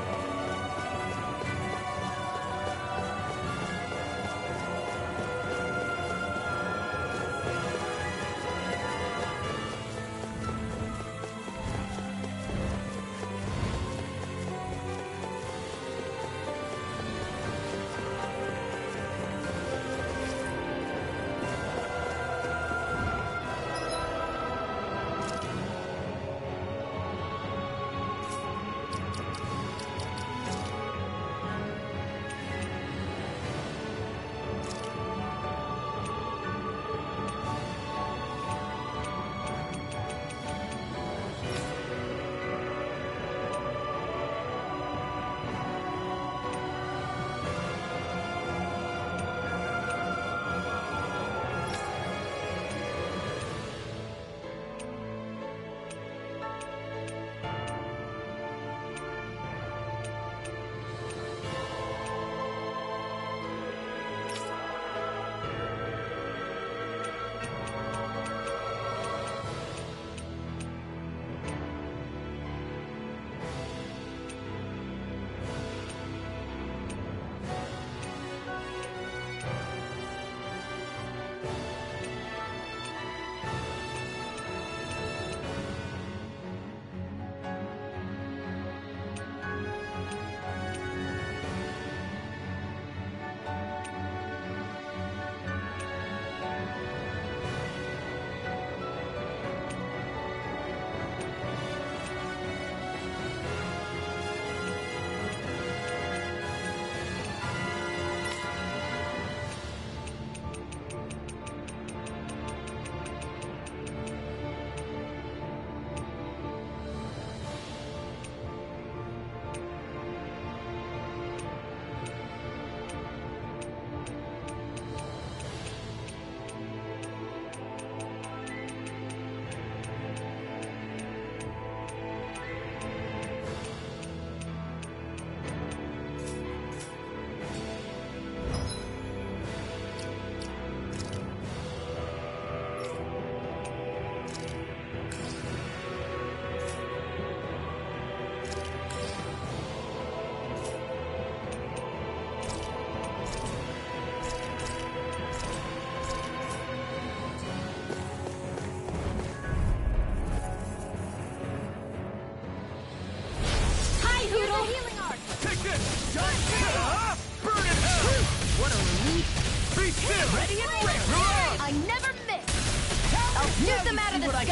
Shoot them out of the sky!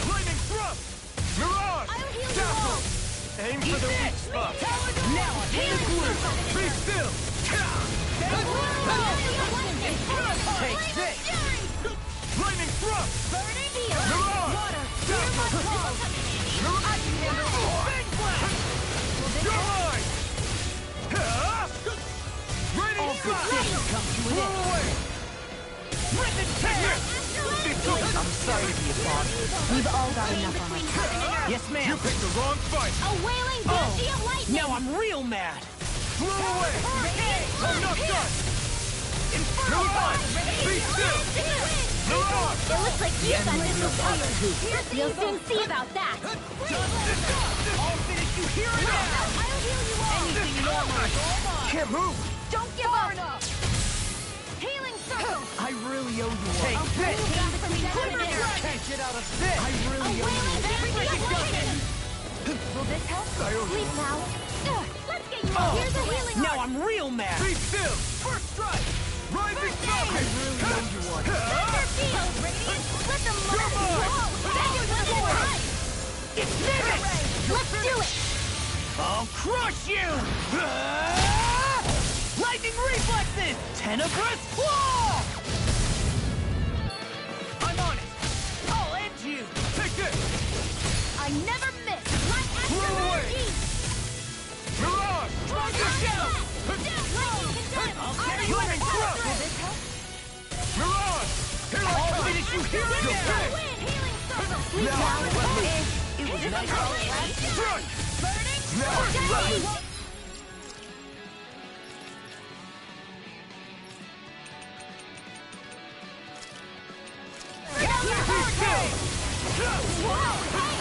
Lightning thrust! Mirage! I'll heal you Dazzle! all! Aim for the weak spot! Now I'm Be still! Annihilation! You're mine! Ready to Good things come to an end. away! Rip and tear! I'm sorry to be a bother. We've all got enough on us. Yes, You ma'am. picked the wrong fight! A wailing banshee of lightning! Now I'm real mad. Flew away! I'm not done! Inferno Punch! Be still! Mirage! It looks like you got this recovered. You'll soon see about that. I'll finish you here and now. I'll heal you all. Anything in armor is all mine. Can't move! Don't give up. Healing circle. I really owe you one. Take this! Can't get out of this! I A really owe you wailing banshee of lightning. Will this help? Sleep now. Let's get you all. Here's a healing Now arc. I'm real mad. Be still! First strike! Rising I Falcon! really owe you one. Thunder field. Radiant. Let them You're move. mine. Then you're the right. It's Mimic! Let's do it. I'll crush you! Lightning reflexes! Tenebrous claw! I'm on it! I'll end you! Take this! I never miss. Light Flew away. action energy. Mirage! Stronger shell! I'll carry you in trust. Will this help? Mirage! Here I I'll come! finish you here and You're now! dead. Healing circle. Sleep Now now. I can let loose. It was nice while it lasted. Strike! Burning. Now I can let loose.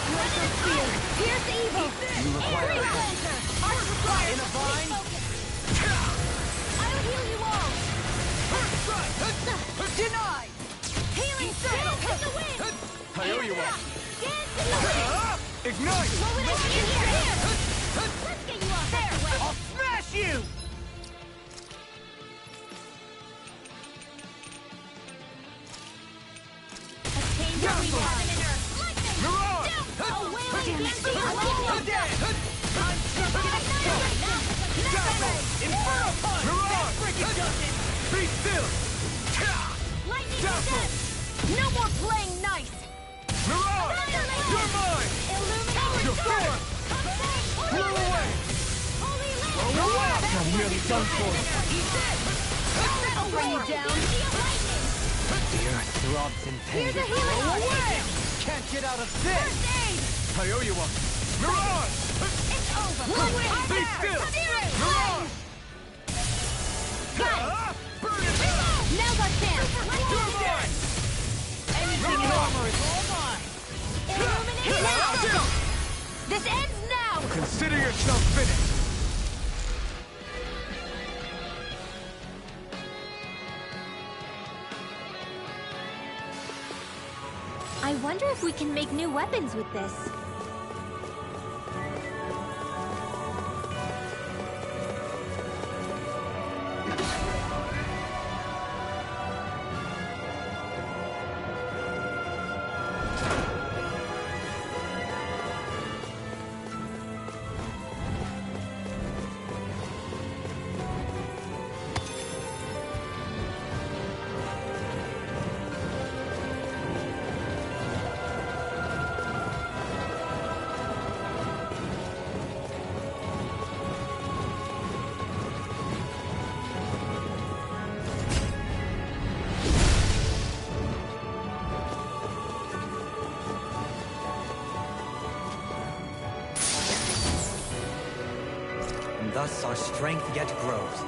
Fierce evil. You require Angry help. Lancer. Arch supply. In a vine? I'll heal you all. Denied! Healing circle. In the wind. I owe you one. Dance in the wind. Ignite! What would I do here? Let's get you off there. I'll smash you! A change between heaven and earth. Lightning. Mirage! A wailing banshee of lightning. Inferno Punch! That freaking does it! Be still! Lightning Dazzle. descent. No more playing nice. Mirage! You're mine! Illuminate You're forced! Flew away! Holy Mirage! I'm nearly done for. I'll bring you down. The earth throbs in Here's pain. a healing arc. Can't get out of this! First aid. I owe you one. Mirage! It's over. Be still! Mirage! Got it. Burn it down! Now's our chance. You're mine! Anything in armor is all mine! Illuminate now. This ends now. Consider yourself finished! I wonder if we can make new weapons with this. And thus our strength yet grows.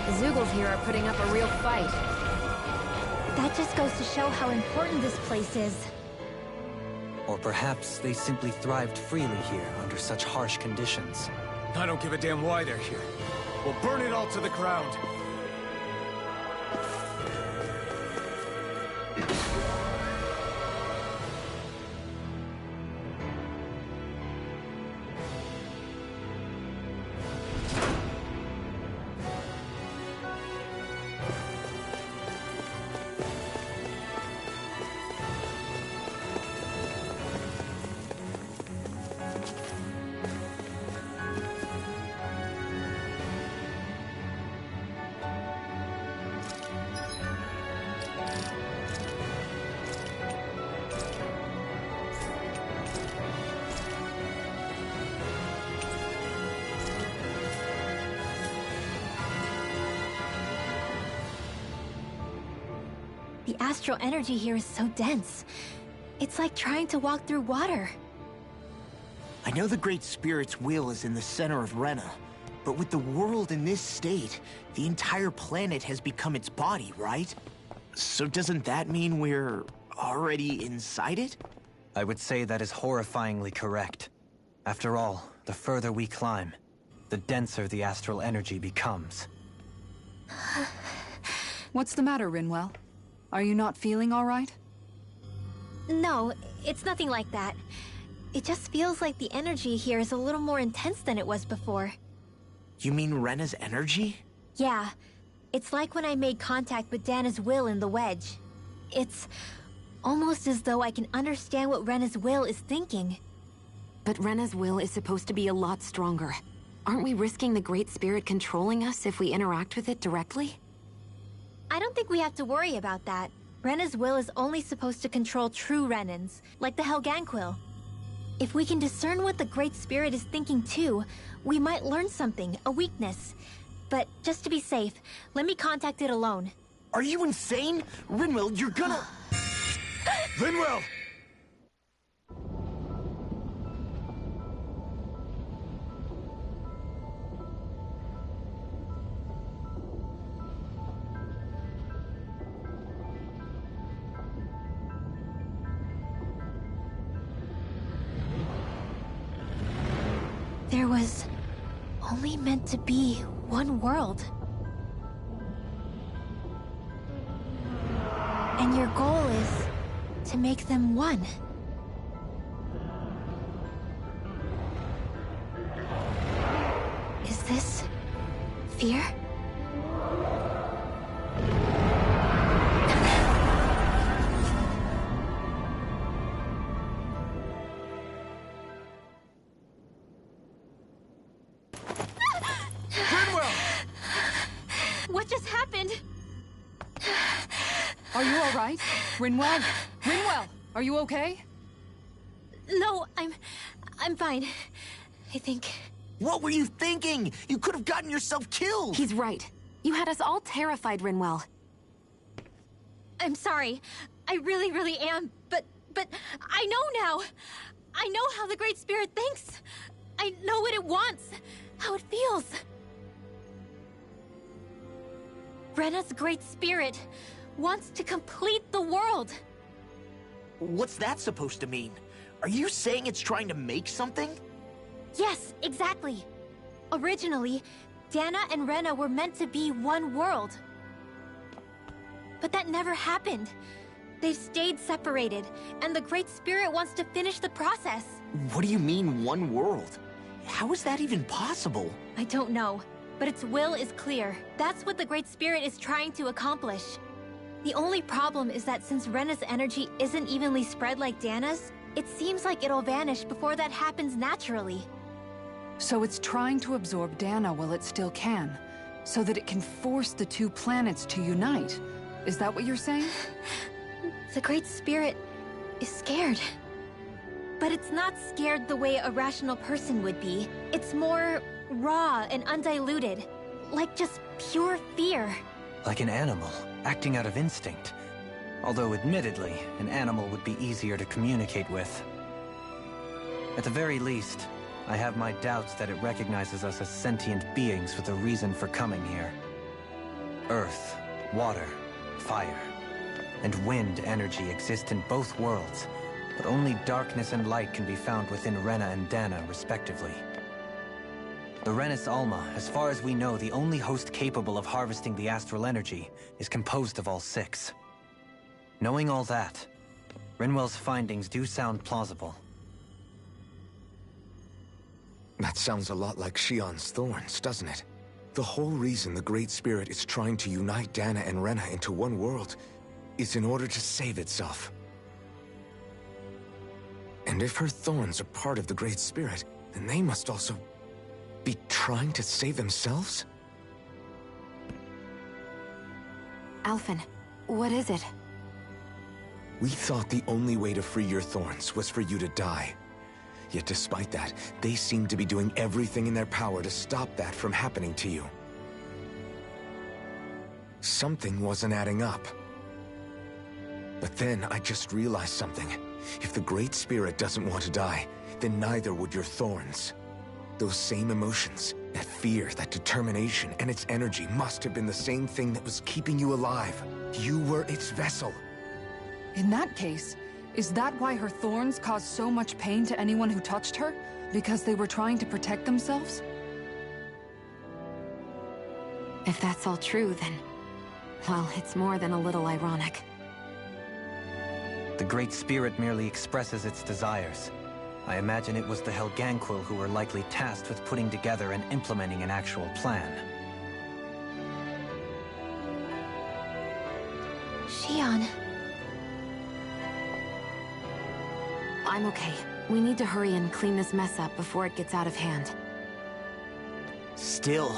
The Zeugles here are putting up a real fight. That just goes to show how important this place is. Or perhaps they simply thrived freely here under such harsh conditions. I don't give a damn why they're here. We'll burn it all to the ground. The astral energy here is so dense. It's like trying to walk through water. I know the Great Spirit's will is in the center of Rena, but with the world in this state, the entire planet has become its body, right? So doesn't that mean we're already inside it? I would say that is horrifyingly correct. After all, the further we climb, the denser the astral energy becomes. What's the matter, Rinwell? Are you not feeling all right? No, it's nothing like that. It just feels like the energy here is a little more intense than it was before. You mean Rena's energy? Yeah. It's like when I made contact with Dana's will in the wedge. It's almost as though I can understand what Rena's will is thinking. But Rena's will is supposed to be a lot stronger. Aren't we risking the Great Spirit controlling us if we interact with it directly? I don't think we have to worry about that. Rena's will is only supposed to control true Renans, like the Helganquil. If we can discern what the Great Spirit is thinking too, we might learn something, a weakness. But just to be safe, let me contact it alone. Are you insane? Rinwell, you're gonna... Rinwell! There was only meant to be one world. And your goal is to make them one. Is this fear? What just happened? Are you all right? Rinwell? Rinwell, are you okay? No, I'm fine. I think. What were you thinking? You could have gotten yourself killed! He's right. You had us all terrified, Rinwell. I'm sorry. I really, really am. But I know now. I know how the Great Spirit thinks. I know what it wants. How it feels. Rena's Great Spirit wants to complete the world. What's that supposed to mean? Are you saying it's trying to make something? Yes, exactly. Originally, Dana and Rena were meant to be one world. But that never happened. They've stayed separated, and the Great Spirit wants to finish the process. What do you mean, one world? How is that even possible? I don't know, but its will is clear. That's what the Great Spirit is trying to accomplish. The only problem is that since Rena's energy isn't evenly spread like Dana's, it seems like it'll vanish before that happens naturally. So it's trying to absorb Dana while it still can, so that it can force the two planets to unite. Is that what you're saying? The Great Spirit is scared. But it's not scared the way a rational person would be. It's more raw and undiluted. Like just pure fear. Like an animal, acting out of instinct. Although admittedly, an animal would be easier to communicate with. At the very least, I have my doubts that it recognizes us as sentient beings with a reason for coming here. Earth, water, fire, and wind energy exist in both worlds, but only darkness and light can be found within Rena and Dana, respectively. The Renis Alma, as far as we know, the only host capable of harvesting the astral energy, is composed of all 6. Knowing all that, Rinwell's findings do sound plausible. That sounds a lot like Shion's thorns, doesn't it? The whole reason the Great Spirit is trying to unite Dana and Rena into one world is in order to save itself. And if her thorns are part of the Great Spirit, then they must also be trying to save themselves? Alphen, what is it? We thought the only way to free your thorns was for you to die. Yet despite that, they seem to be doing everything in their power to stop that from happening to you. Something wasn't adding up. But then I just realized something. If the Great Spirit doesn't want to die, then neither would your thorns. Those same emotions, that fear, that determination, and its energy must have been the same thing that was keeping you alive. You were its vessel. In that case, is that why her thorns caused so much pain to anyone who touched her? Because they were trying to protect themselves? If that's all true, then... well, it's more than a little ironic. The Great Spirit merely expresses its desires. I imagine it was the Helganquil who were likely tasked with putting together and implementing an actual plan. Shion. I'm okay. We need to hurry and clean this mess up before it gets out of hand. Still,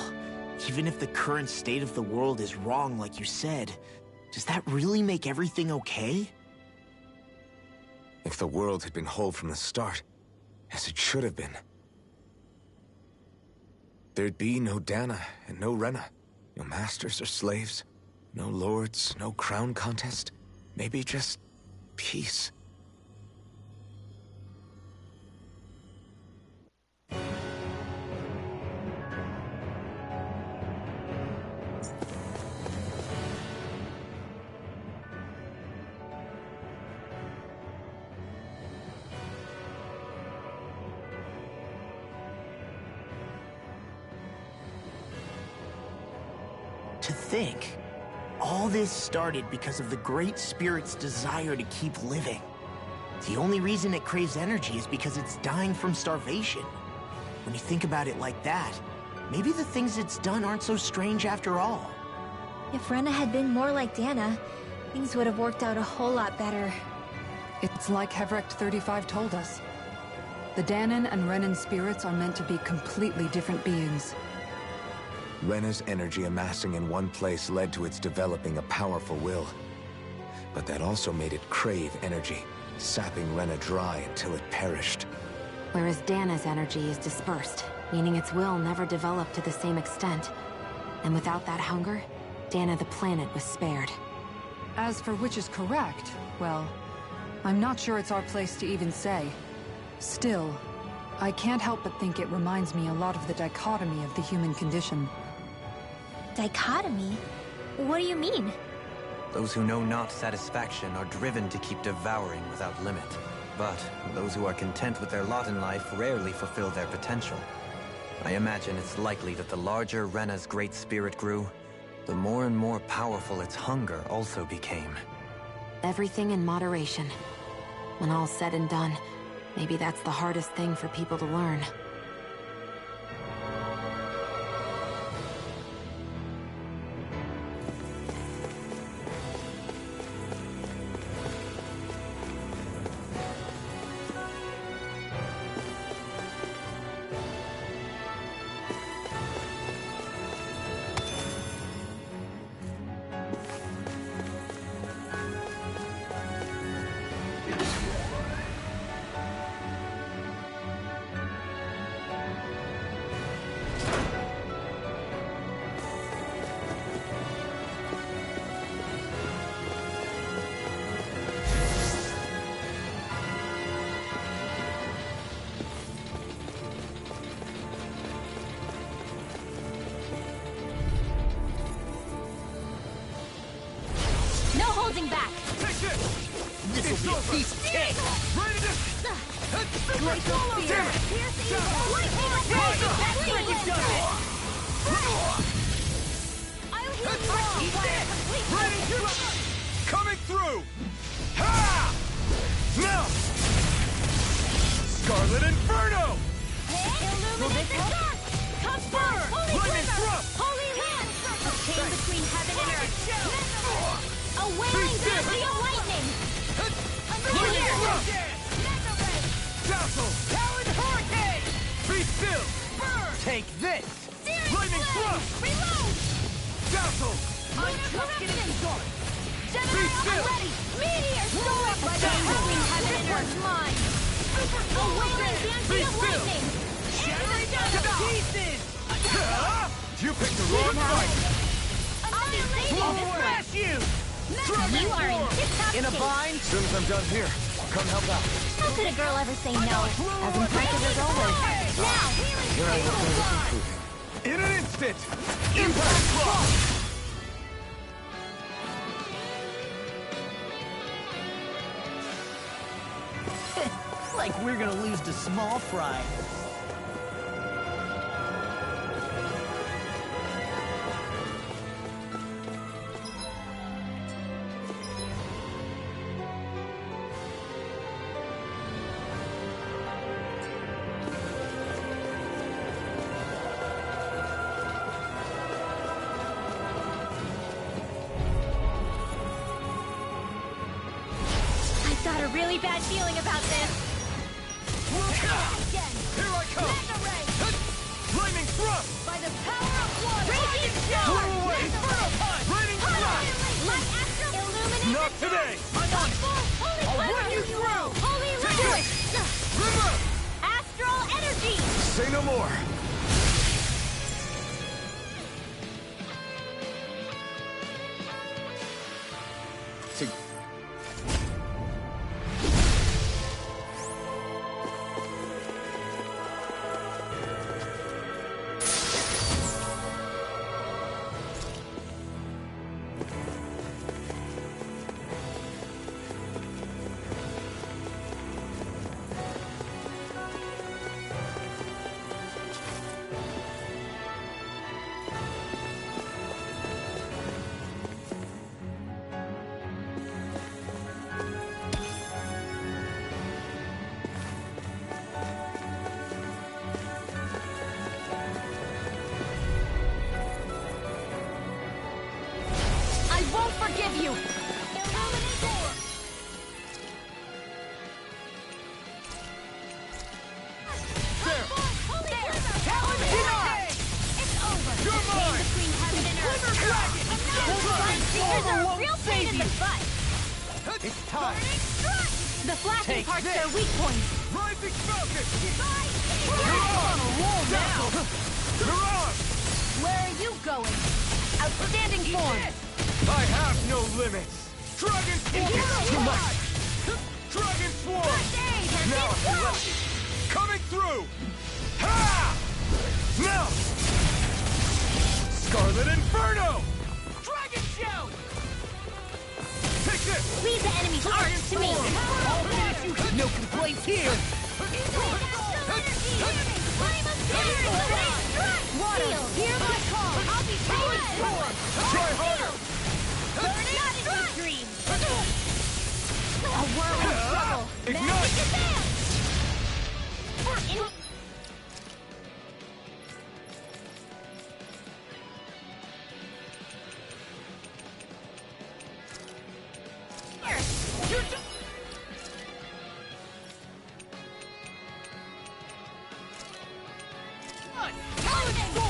even if the current state of the world is wrong like you said, does that really make everything okay? If the world had been whole from the start, as it should have been, there'd be no Dana and no Rena, no masters or slaves, no lords, no crown contest, maybe just peace. To think, all this started because of the Great Spirit's desire to keep living. The only reason it craves energy is because it's dying from starvation. When you think about it like that, maybe the things it's done aren't so strange after all. If Rena had been more like Dana, things would have worked out a whole lot better. It's like Hevrecht 35 told us. The Danan and Renan spirits are meant to be completely different beings. Rena's energy amassing in one place led to its developing a powerful will. But that also made it crave energy, sapping Rena dry until it perished. Whereas Dana's energy is dispersed, meaning its will never developed to the same extent. And without that hunger, Dana the planet was spared. As for which is correct, well, I'm not sure it's our place to even say. Still, I can't help but think it reminds me a lot of the dichotomy of the human condition. Dichotomy? What do you mean? Those who know not satisfaction are driven to keep devouring without limit. But those who are content with their lot in life rarely fulfill their potential. I imagine it's likely that the larger Rena's Great Spirit grew, the more and more powerful its hunger also became. Everything in moderation. When all's said and done, maybe that's the hardest thing for people to learn. holding back. Take this! This'll be a piece of cake! Ready to... Glacial Spear. Pierce evil. Lightning attack. I'll heal you all. Ready to... Coming through! Ha! Now! Scarlet Inferno! Illuminate the dark. Come burn. Holy Lightning Quiver. thrust. Holy Hand. A chain between heaven and earth. A wailing bounty of lightning. Here. Dazzle! Talon Hurricane! Be still! Burn! Take this! Lightning thrust! Reload. Dazzle! I'm just getting started! Be still! Ready. Meteor storm. A chain between heaven and earth. Mine. A wailing bounty of lightning. Shattering down to pieces! You picked the wrong fight! I'll smash you! You are in tip-top In a shape. bind? As soon as I'm done here, I'll come help out. How could a girl ever say no? As impressive as always. Now, Here I look forward to improving. In an instant! Impact block! Like we're gonna lose to small fry. I've got a really bad feeling about this. Again. Here I come! Mega Ray. Lightning thrust! By the power of water. Raging Blow Storm. away! Raining thrust! Let Astral illuminate Not the today! I'm on. Holy I'll Quiver. run you through. Holy Take Ray. it! River! Astral energy. Say no more. To... I won't forgive you. There! Talon Hurricane. It's over. You're mine! Between heaven and earth. Those blind fingers are a real pain in the butt. It's time! The flashing Take parts this. are weak points. Rising Falcon! You're on a roll now! You're on! Where are you going? Outstanding form. I have no limits! Dragon Swarm! It's too much. Dragon Swarm! Now I can Now, let you! Coming through! Ha! Now! Scarlet Inferno! Dragon Shout! Take this! leave the enemy's arts to me. I'll finish you! No complaints here! Water, hear my call. I'll be taken for. Try harder! Not in your dreams. A whirling struggle. Ignite!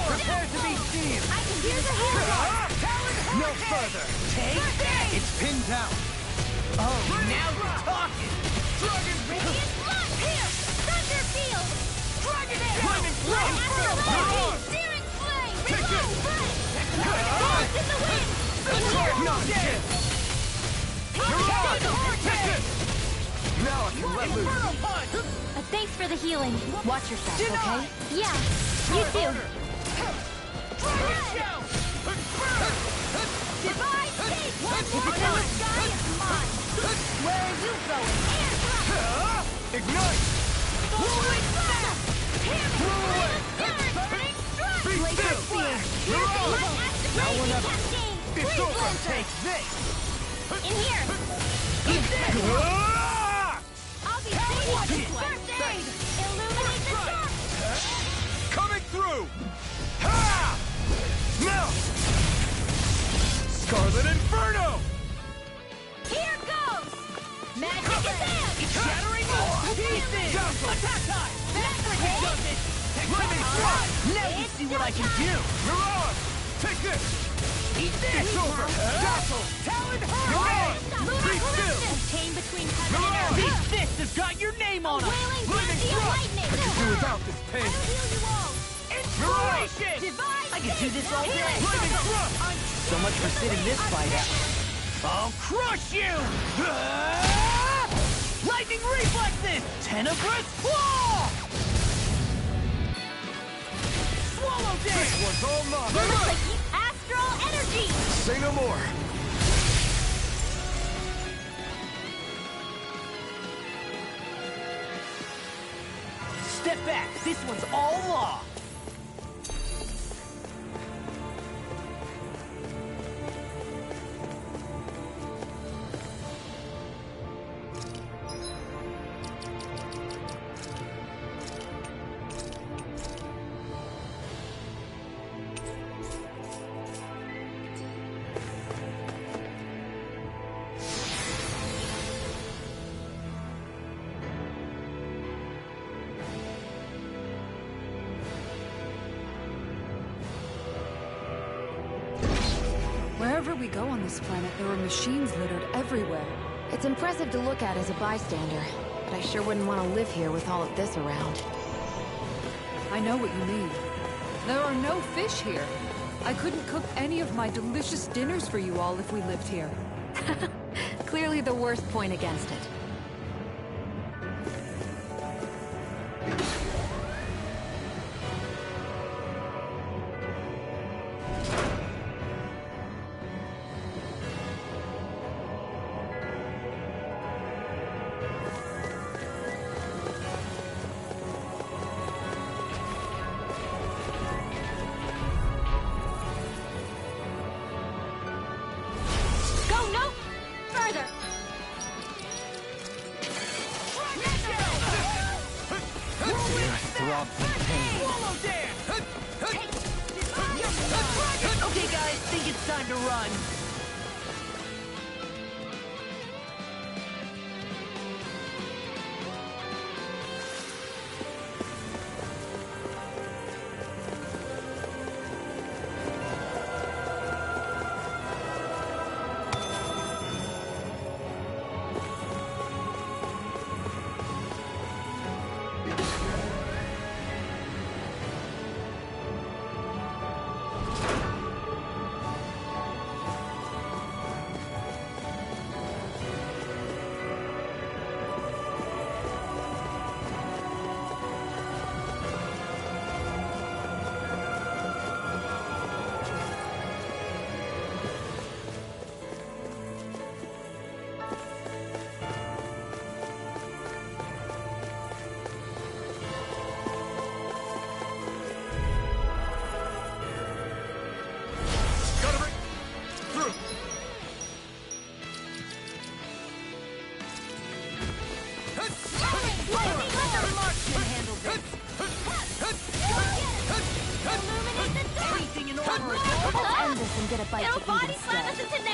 Prepare to be seen! I can hear the hero. No further! Take that! It's pinned down! Oh, now you're talking! Radiant blood here. Thunder field. Dragon Air. Lightning thrust! Searing flame. Take it! Force in the wind. Not dead! You're on! Take it! Now I can let loose! Thanks for the healing. Watch yourself, okay? Yeah, you too. Dragon Shout! Divide Fate. One more in the sky. one up. Cascade! It's over. Freeze Take this. In here! Eat this. I'll be Watch safe! it. First aid! Illuminate the dark! Coming through! Ha! Now! Scarlet Inferno! Here goes! Magic advance! It's shattering pieces. Attack time. That's where he does it. Lightning strike! Now you see what I can do. Mirage! Take this! Eat this. It's over! Dazzle! Talon Mirage! Hurricane. Be still! Contained between heaven and Mirage! earth! This fist has got your name on it. Wailing Lightning Banshee of strike! lightning! I could do without this I pain. will heal you all! Inspiration. Divine I can do this all day. Lightning thrust! So much for sitting this fight out. I'll crush you! Ah! Lightning reflexes! Tenebrous claw! Swallow This dance! one's all mine! Looks like you astral energy! Say no more! Step back! This one's all law! Wherever we go on this planet, there are machines littered everywhere. It's impressive to look at as a bystander, but I sure wouldn't want to live here with all of this around. I know what you mean. There are no fish here. I couldn't cook any of my delicious dinners for you all if we lived here. Clearly the worst point against it. Go no further! Throbs in pain. Swallow dance! Okay guys, think it's time to run. Gotta break through! Everything in order is Let's end this and get a bite It'll to eat body slam instead. us into